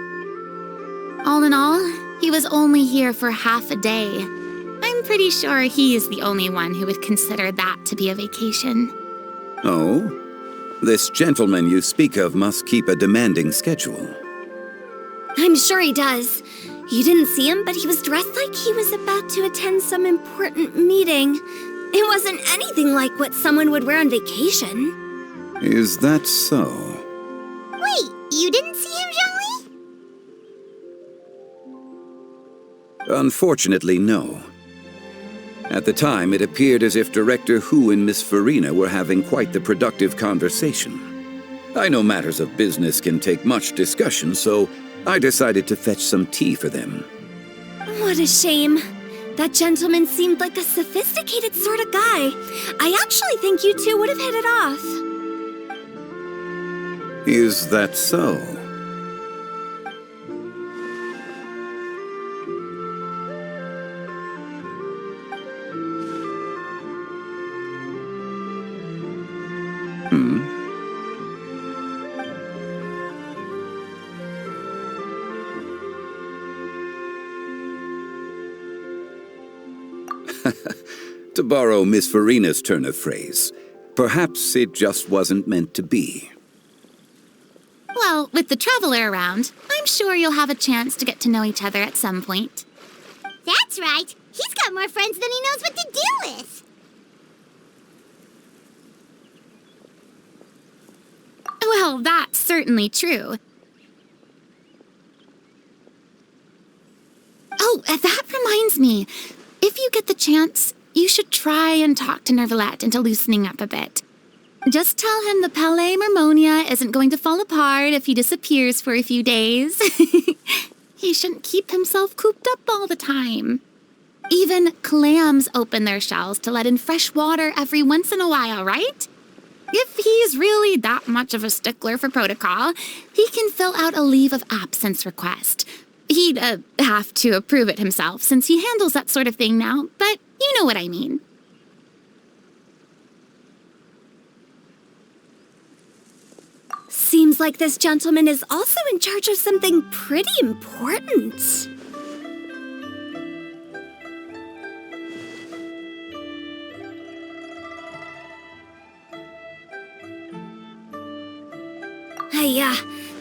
All in all, he was only here for half a day. I'm pretty sure he is the only one who would consider that to be a vacation.
Oh? This gentleman you speak of must keep a demanding schedule.
I'm sure he does. You didn't see him, but he was dressed like he was about to attend some important meeting. It wasn't anything like what someone would wear on vacation.
Is that so?
Wait, you didn't see him, Zhongli?
Unfortunately, no. At the time, it appeared as if Director Hu and Miss Farina were having quite the productive conversation. I know matters of business can take much discussion, so I decided to fetch some tea for them.
What a shame. That gentleman seemed like a sophisticated sort of guy. I actually think you two would have hit it off.
Is that so? To borrow Miss Farina's turn of phrase, perhaps it just wasn't meant to be.
Well, with the traveler around, I'm sure you'll have a chance to get to know each other at some point.
That's right. He's got more friends than he knows what to do with.
Well, that's certainly true. Oh, that reminds me. If you get the chance, you should try and talk to Neuvillette into loosening up a bit. Just tell him the Palais Mermonia isn't going to fall apart if he disappears for a few days. He shouldn't keep himself cooped up all the time. Even clams open their shells to let in fresh water every once in a while, right? If he's really that much of a stickler for protocol, he can fill out a leave of absence request. He'd have to approve it himself since he handles that sort of thing now, but you know what I mean.
Seems like this gentleman is also in charge of something pretty important.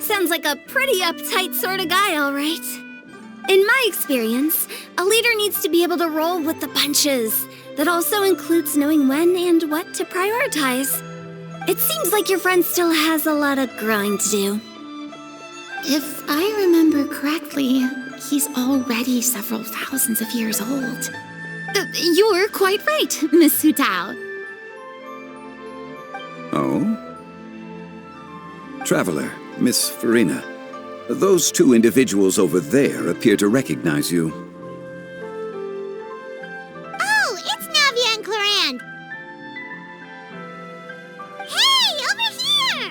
Sounds like a pretty uptight sort of guy, all right. In my experience, a leader needs to be able to roll with the punches. That also includes knowing when and what to prioritize. It seems like your friend still has a lot of growing to do.
If I remember correctly, he's already several thousands of years old. You're quite right, Miss Hu-Tao.
Oh? Traveler, Miss Farina, Those two individuals over there appear to recognize you.
Oh, it's Navia and Clorand. Hey, over here!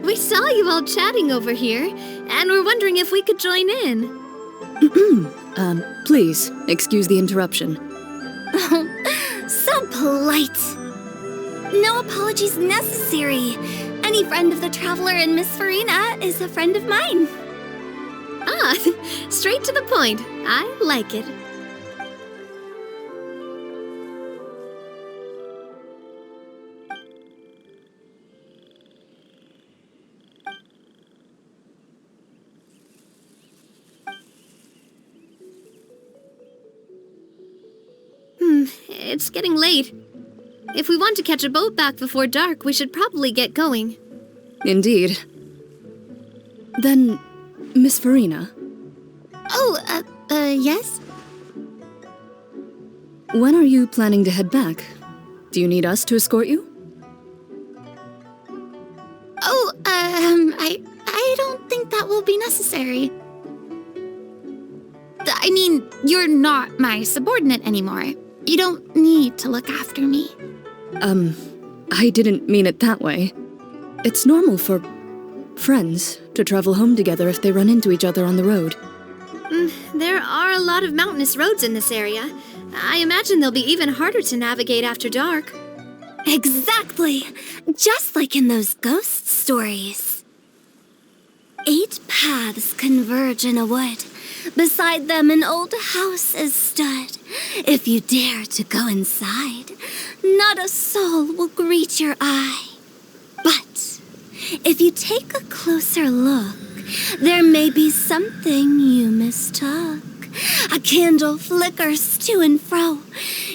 We saw you all chatting over here, and we're wondering if we could join in.
Please, excuse the interruption.
So polite. No apologies necessary. Any friend of the Traveler and Miss Farina is a friend of mine. Ah, straight to the point. I like it. It's getting late. If we want to catch a boat back before dark, we should probably get going.
Indeed. Then, Miss Farina.
Oh, yes?
When are you planning to head back? Do you need us to escort you?
Oh, I don't think that will be necessary. I mean, you're not my subordinate anymore. You don't need to look after me.
I didn't mean it that way. It's normal for friends to travel home together if they run into each other on the road.
There are a lot of mountainous roads in this area. I imagine they'll be even harder to navigate after dark.
Exactly! Just like in those ghost stories. 8 paths converge in a wood. Beside them an old house is stood. If you dare to go inside, not a soul will greet your eye. But if you take a closer look, there may be something you mistook. A candle flickers to and fro,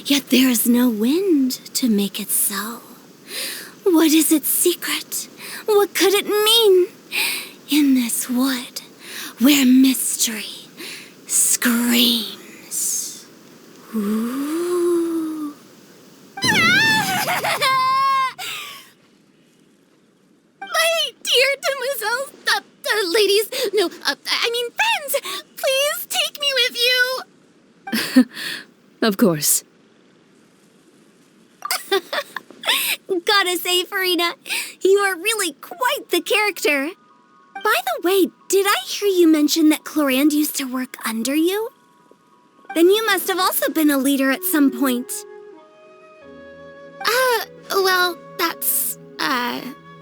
yet there is no wind to make it so. What is its secret? What could it mean? In this wood, where mystery screams. Ooh.
My dear demoiselles, ladies, no, I mean friends, please take me with you.
Of course.
Gotta say, Farina, you are really quite the character. By the way, did I hear you mention that Clorand used to work under you? Then you must have also been a leader at some point.
Well, that's,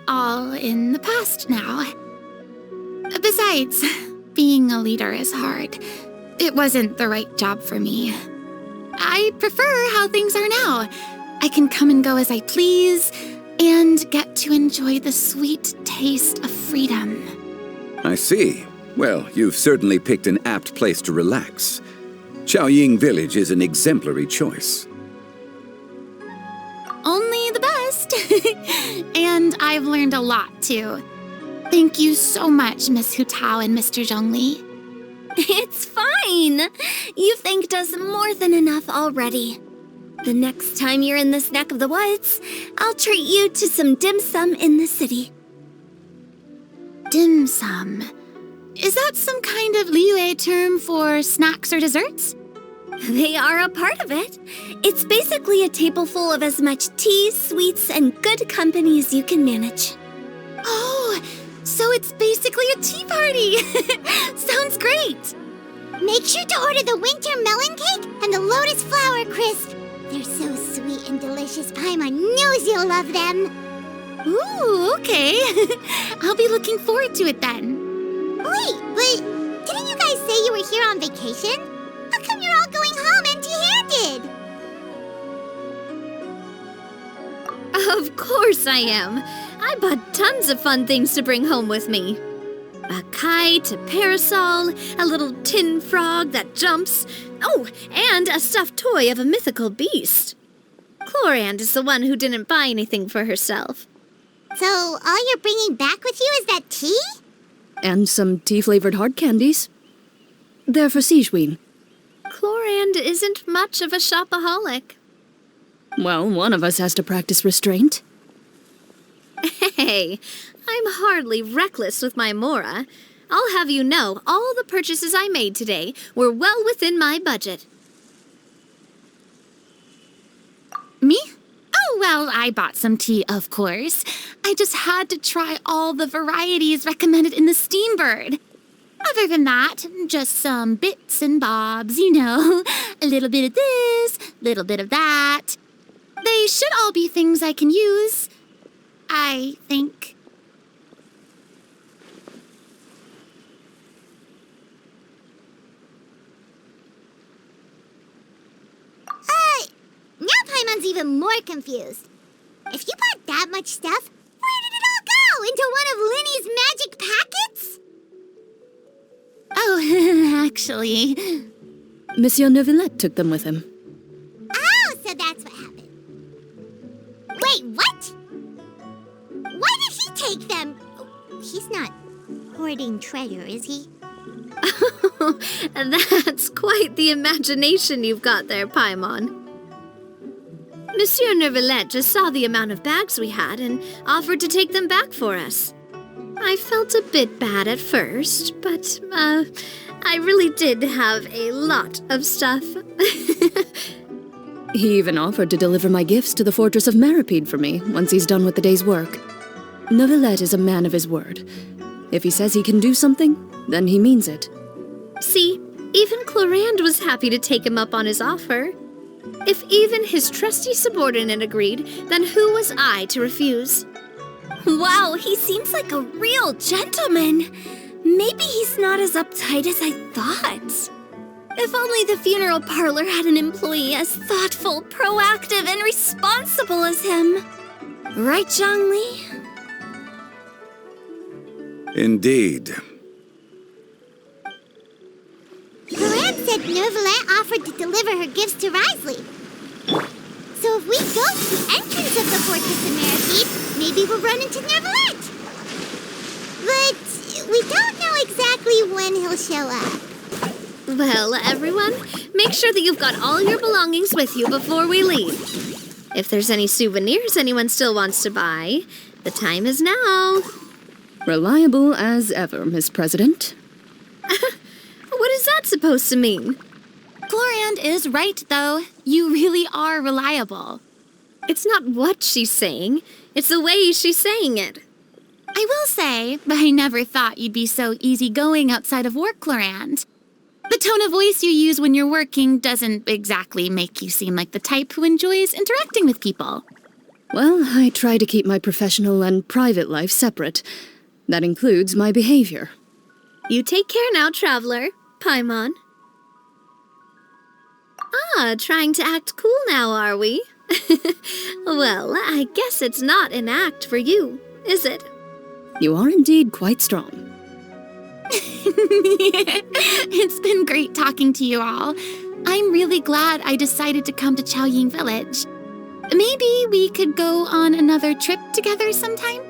all in the past now. Besides, being a leader is hard. It wasn't the right job for me. I prefer how things are now. I can come and go as I please, and get to enjoy the sweet taste of freedom.
I see. Well, you've certainly picked an apt place to relax. Xiaoying Village is an exemplary choice.
Only the best. And I've learned a lot, too. Thank you so much, Miss Hu Tao and Mr. Zhongli.
It's fine. You've thanked us more than enough already. The next time you're in this neck of the woods, I'll treat you to some dim sum in the city.
Dim sum? Is that some kind of Liyue term for snacks or desserts?
They are a part of it. It's basically a table full of as much tea, sweets, and good company as you can manage.
Oh, so it's basically a tea party. Sounds great.
Make sure to order the winter melon cake and the lotus flower crisp. They're so sweet and delicious, Paimon knows you'll love them.
Ooh, okay. I'll be looking forward to it then.
Wait, but didn't you guys say you were here on vacation? How come you're all going home empty-handed?
Of course I am. I bought tons of fun things to bring home with me. A kite, a parasol, a little tin frog that jumps. Oh, and a stuffed toy of a mythical beast. Clorand is the one who didn't buy anything for herself.
So all you're bringing back with you is that tea?
And some tea-flavored hard candies. They're for Sijwin.
Clorand isn't much of a shopaholic.
Well, one of us has to practice restraint.
Hey, I'm hardly reckless with my Mora. I'll have you know, all the purchases I made today were well within my budget.
Me? Oh, well, I bought some tea, of course. I just had to try all the varieties recommended in the Steambird. Other than that, just some bits and bobs, you know. A little bit of this, little bit of that. They should all be things I can use, I think.
Now Paimon's even more confused. If you bought that much stuff, where did it all go? Into one of Linny's magic packets?
Oh, actually...
Monsieur Neuvillette took them with him.
Oh, so that's what happened. Wait, what? Why did he take them? He's not hoarding treasure, is he?
That's quite the imagination you've got there, Paimon. Monsieur Neuvillette just saw the amount of bags we had and offered to take them back for us. I felt a bit bad at first, but, I really did have a lot of stuff.
He even offered to deliver my gifts to the Fortress of Meripede for me once he's done with the day's work. Neuvillette is a man of his word. If he says he can do something, then he means it.
See, even Clorand was happy to take him up on his offer. If even his trusty subordinate agreed, then who was I to refuse?
Wow, he seems like a real gentleman. Maybe he's not as uptight as I thought. If only the funeral parlor had an employee as thoughtful, proactive, and responsible as him. Right, Zhongli?
Indeed.
Clorand said Neuvillette offered to deliver her gifts to Risley. So if we go to the entrance of the Fortress of Meripede, maybe we'll run into Neuvillette. But we don't know exactly when he'll show up.
Well, everyone, make sure that you've got all your belongings with you before we leave. If there's any souvenirs anyone still wants to buy, the time is now.
Reliable as ever, Miss President.
What is that supposed to mean?
Clorand is right, though. You really are reliable.
It's not what she's saying, it's the way she's saying it.
I will say, I never thought you'd be so easygoing outside of work, Clorand. The tone of voice you use when you're working doesn't exactly make you seem like the type who enjoys interacting with people.
Well, I try to keep my professional and private life separate. That includes my behavior.
You take care now, traveler. Paimon. Trying to act cool now, are we? Well, I guess it's not an act for you, is it?
You are indeed quite strong.
It's been great talking to you all. I'm really glad I decided to come to Chaoying Village. Maybe we could go on another trip together sometime?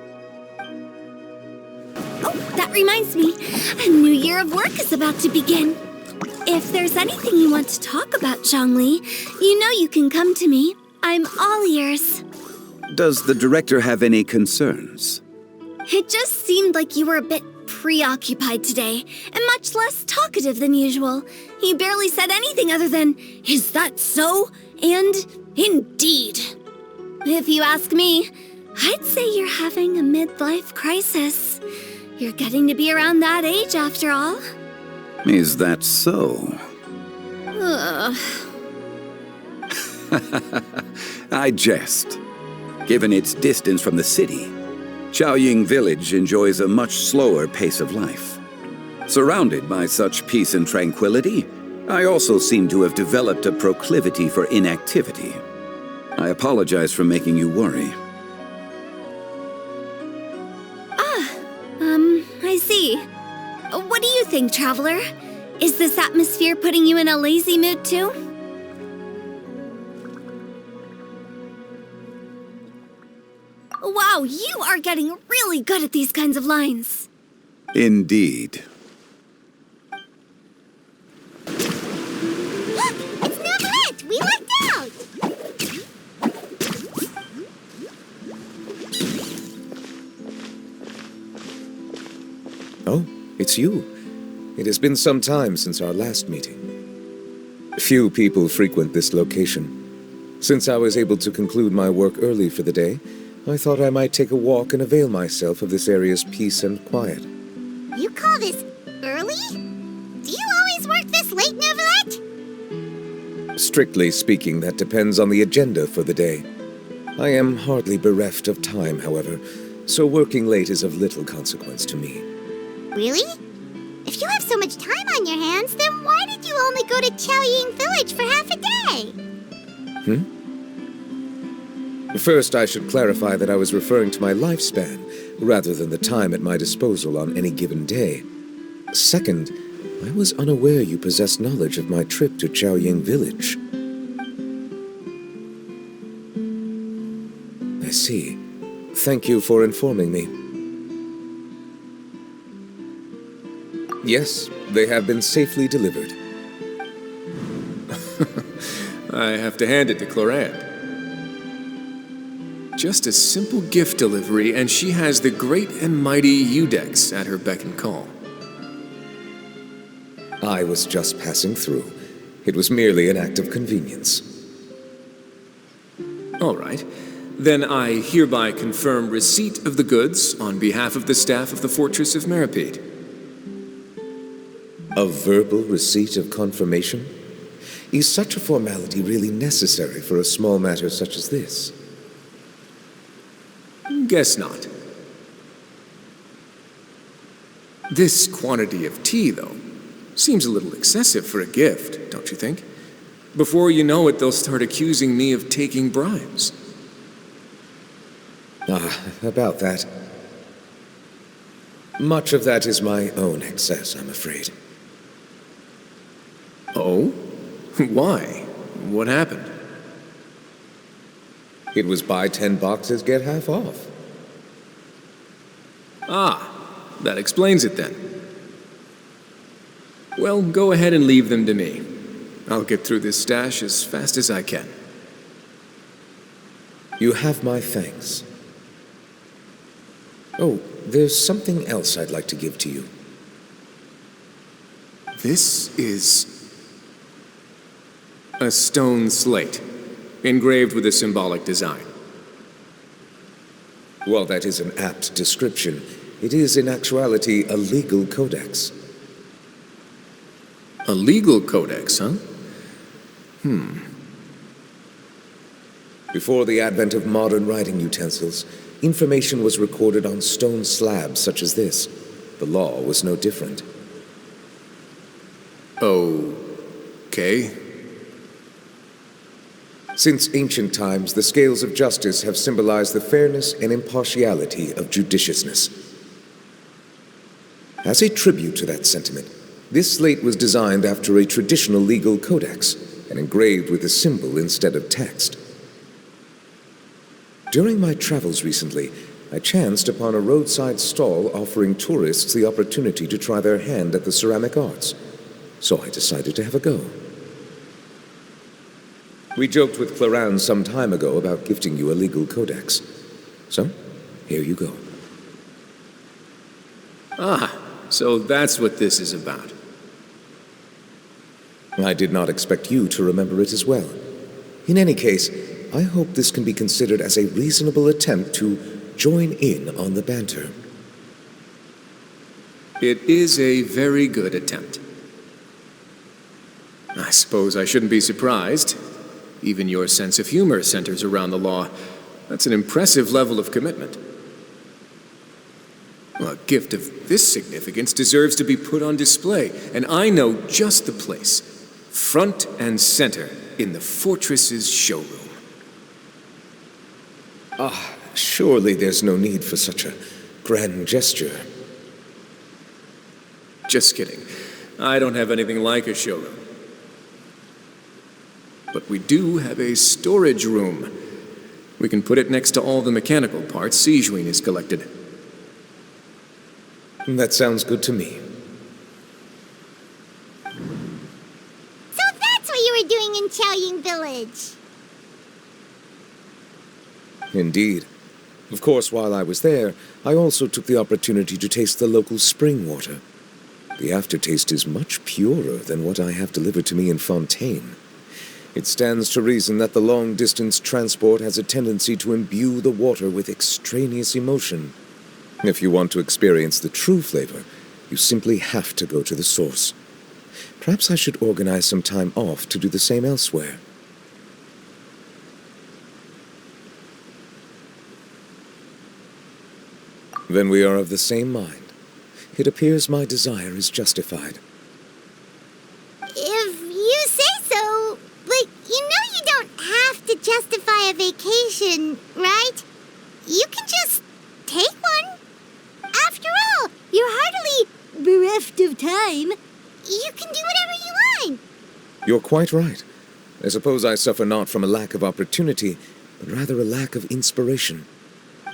Oh, that reminds me. A new year of work is about to begin. If there's anything you want to talk about, Zhongli, you know you can come to me. I'm all ears.
Does the director have any concerns?
It just seemed like you were a bit preoccupied today, and much less talkative than usual. He barely said anything other than, "Is that so?" and "Indeed." If you ask me, I'd say you're having a midlife crisis. You're getting to be around that age after all.
Is that so? I jest. Given its distance from the city, Chaoying Village enjoys a much slower pace of life. Surrounded by such peace and tranquility, I also seem to have developed a proclivity for inactivity. I apologize for making you worry.
I see. What do you think, traveler? Is this atmosphere putting you in a lazy mood too? Wow, you are getting really good at these kinds of lines.
Indeed.
Look, it's Neuvillette! We lucked out!
It's you. It has been some time since our last meeting. Few people frequent this location. Since I was able to conclude my work early for the day, I thought I might take a walk and avail myself of this area's peace and quiet.
You call this early? Do you always work this late, Neuvillette?
Strictly speaking, that depends on the agenda for the day. I am hardly bereft of time, however, so working late is of little consequence to me.
Really? If you have so much time on your hands, then why did you only go to Chaoying Village for half a day?
First, I should clarify that I was referring to my lifespan, rather than the time at my disposal on any given day. Second, I was unaware you possessed knowledge of my trip to Chaoying Village. I see. Thank you for informing me. Yes, they have been safely delivered.
I have to hand it to Clorande. Just a simple gift delivery, and she has the great and mighty Udex at her beck and call.
I was just passing through. It was merely an act of convenience.
All right. Then I hereby confirm receipt of the goods on behalf of the staff of the Fortress of Meripede.
A verbal receipt of confirmation? Is such a formality really necessary for a small matter such as this?
Guess not. This quantity of tea, though, seems a little excessive for a gift, don't you think? Before you know it, they'll start accusing me of taking bribes.
About that. Much of that is my own excess, I'm afraid.
Oh? Why? What happened?
It was buy 10 boxes, get half off.
Ah, that explains it then. Well, go ahead and leave them to me. I'll get through this stash as fast as I can.
You have my thanks. Oh, there's something else I'd like to give to you.
This is a stone slate, engraved with a symbolic design.
While that is an apt description, it is in actuality a legal codex.
A legal codex, huh?
Before the advent of modern writing utensils, information was recorded on stone slabs such as this. The law was no different.
Okay.
Since ancient times, the scales of justice have symbolized the fairness and impartiality of judiciousness. As a tribute to that sentiment, this slate was designed after a traditional legal codex and engraved with a symbol instead of text. During my travels recently, I chanced upon a roadside stall offering tourists the opportunity to try their hand at the ceramic arts, so I decided to have a go. We joked with Clorande some time ago about gifting you a legal codex. So, here you go.
Ah, so that's what this is about.
I did not expect you to remember it as well. In any case, I hope this can be considered as a reasonable attempt to join in on the banter.
It is a very good attempt. I suppose I shouldn't be surprised. Even your sense of humor centers around the law. That's an impressive level of commitment. Well, a gift of this significance deserves to be put on display, and I know just the place. Front and center in the Fortress's showroom.
Surely there's no need for such a grand gesture.
Just kidding. I don't have anything like a showroom. But we do have a storage room. We can put it next to all the mechanical parts Sijuin has collected.
That sounds good to me.
So that's what you were doing in Chaoying Village.
Indeed. Of course, while I was there, I also took the opportunity to taste the local spring water. The aftertaste is much purer than what I have delivered to me in Fontaine. It stands to reason that the long-distance transport has a tendency to imbue the water with extraneous emotion. If you want to experience the true flavor, you simply have to go to the source. Perhaps I should organize some time off to do the same elsewhere. Then we are of the same mind. It appears my desire is justified.
If you say so, but you know you don't have to justify a vacation, right? You can just take one. After all, you're hardly bereft of time. You can do whatever you want.
You're quite right. I suppose I suffer not from a lack of opportunity, but rather a lack of inspiration.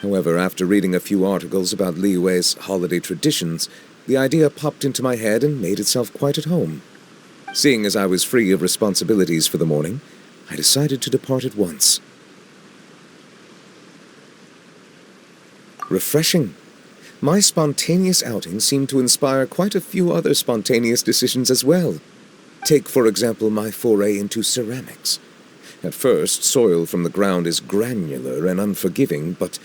However, after reading a few articles about Liyue's holiday traditions, the idea popped into my head and made itself quite at home. Seeing as I was free of responsibilities for the morning, I decided to depart at once. Refreshing. My spontaneous outing seemed to inspire quite a few other spontaneous decisions as well. Take, for example, my foray into ceramics. At first, soil from the ground is granular and unforgiving, but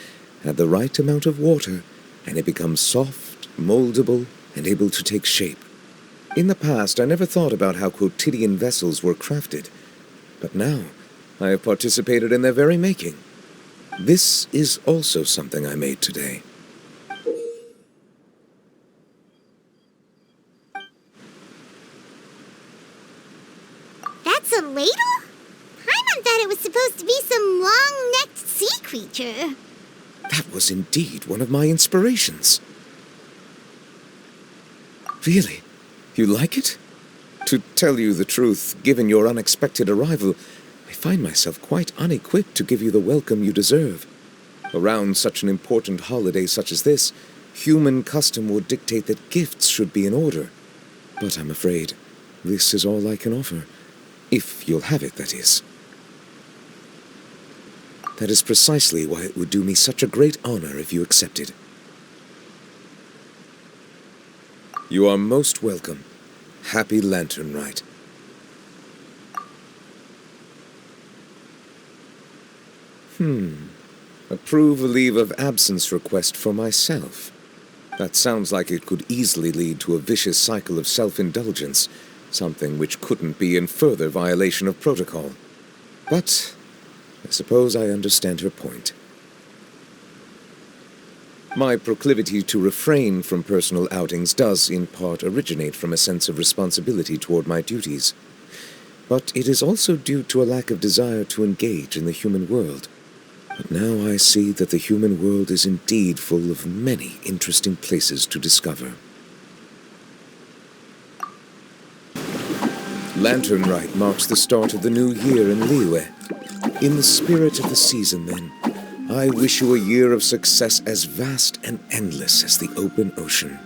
add the right amount of water, and it becomes soft, moldable, and able to take shape. In the past, I never thought about how quotidian vessels were crafted, but now I have participated in their very making. This is also something I made today.
That's a ladle? Paimon thought it was supposed to be some long-necked sea creature.
That was indeed one of my inspirations. Really? You like it? To tell you the truth, given your unexpected arrival, I find myself quite unequipped to give you the welcome you deserve. Around such an important holiday such as this, human custom would dictate that gifts should be in order. But I'm afraid this is all I can offer. If you'll have it, that is. That is precisely why it would do me such a great honor if you accepted. You are most welcome. Happy Lantern Rite. Approve a leave of absence request for myself. That sounds like it could easily lead to a vicious cycle of self-indulgence, something which couldn't be in further violation of protocol. But I suppose I understand her point. My proclivity to refrain from personal outings does, in part, originate from a sense of responsibility toward my duties. But it is also due to a lack of desire to engage in the human world. But now I see that the human world is indeed full of many interesting places to discover. Lantern Rite marks the start of the new year in Liyue. In the spirit of the season, then, I wish you a year of success as vast and endless as the open ocean.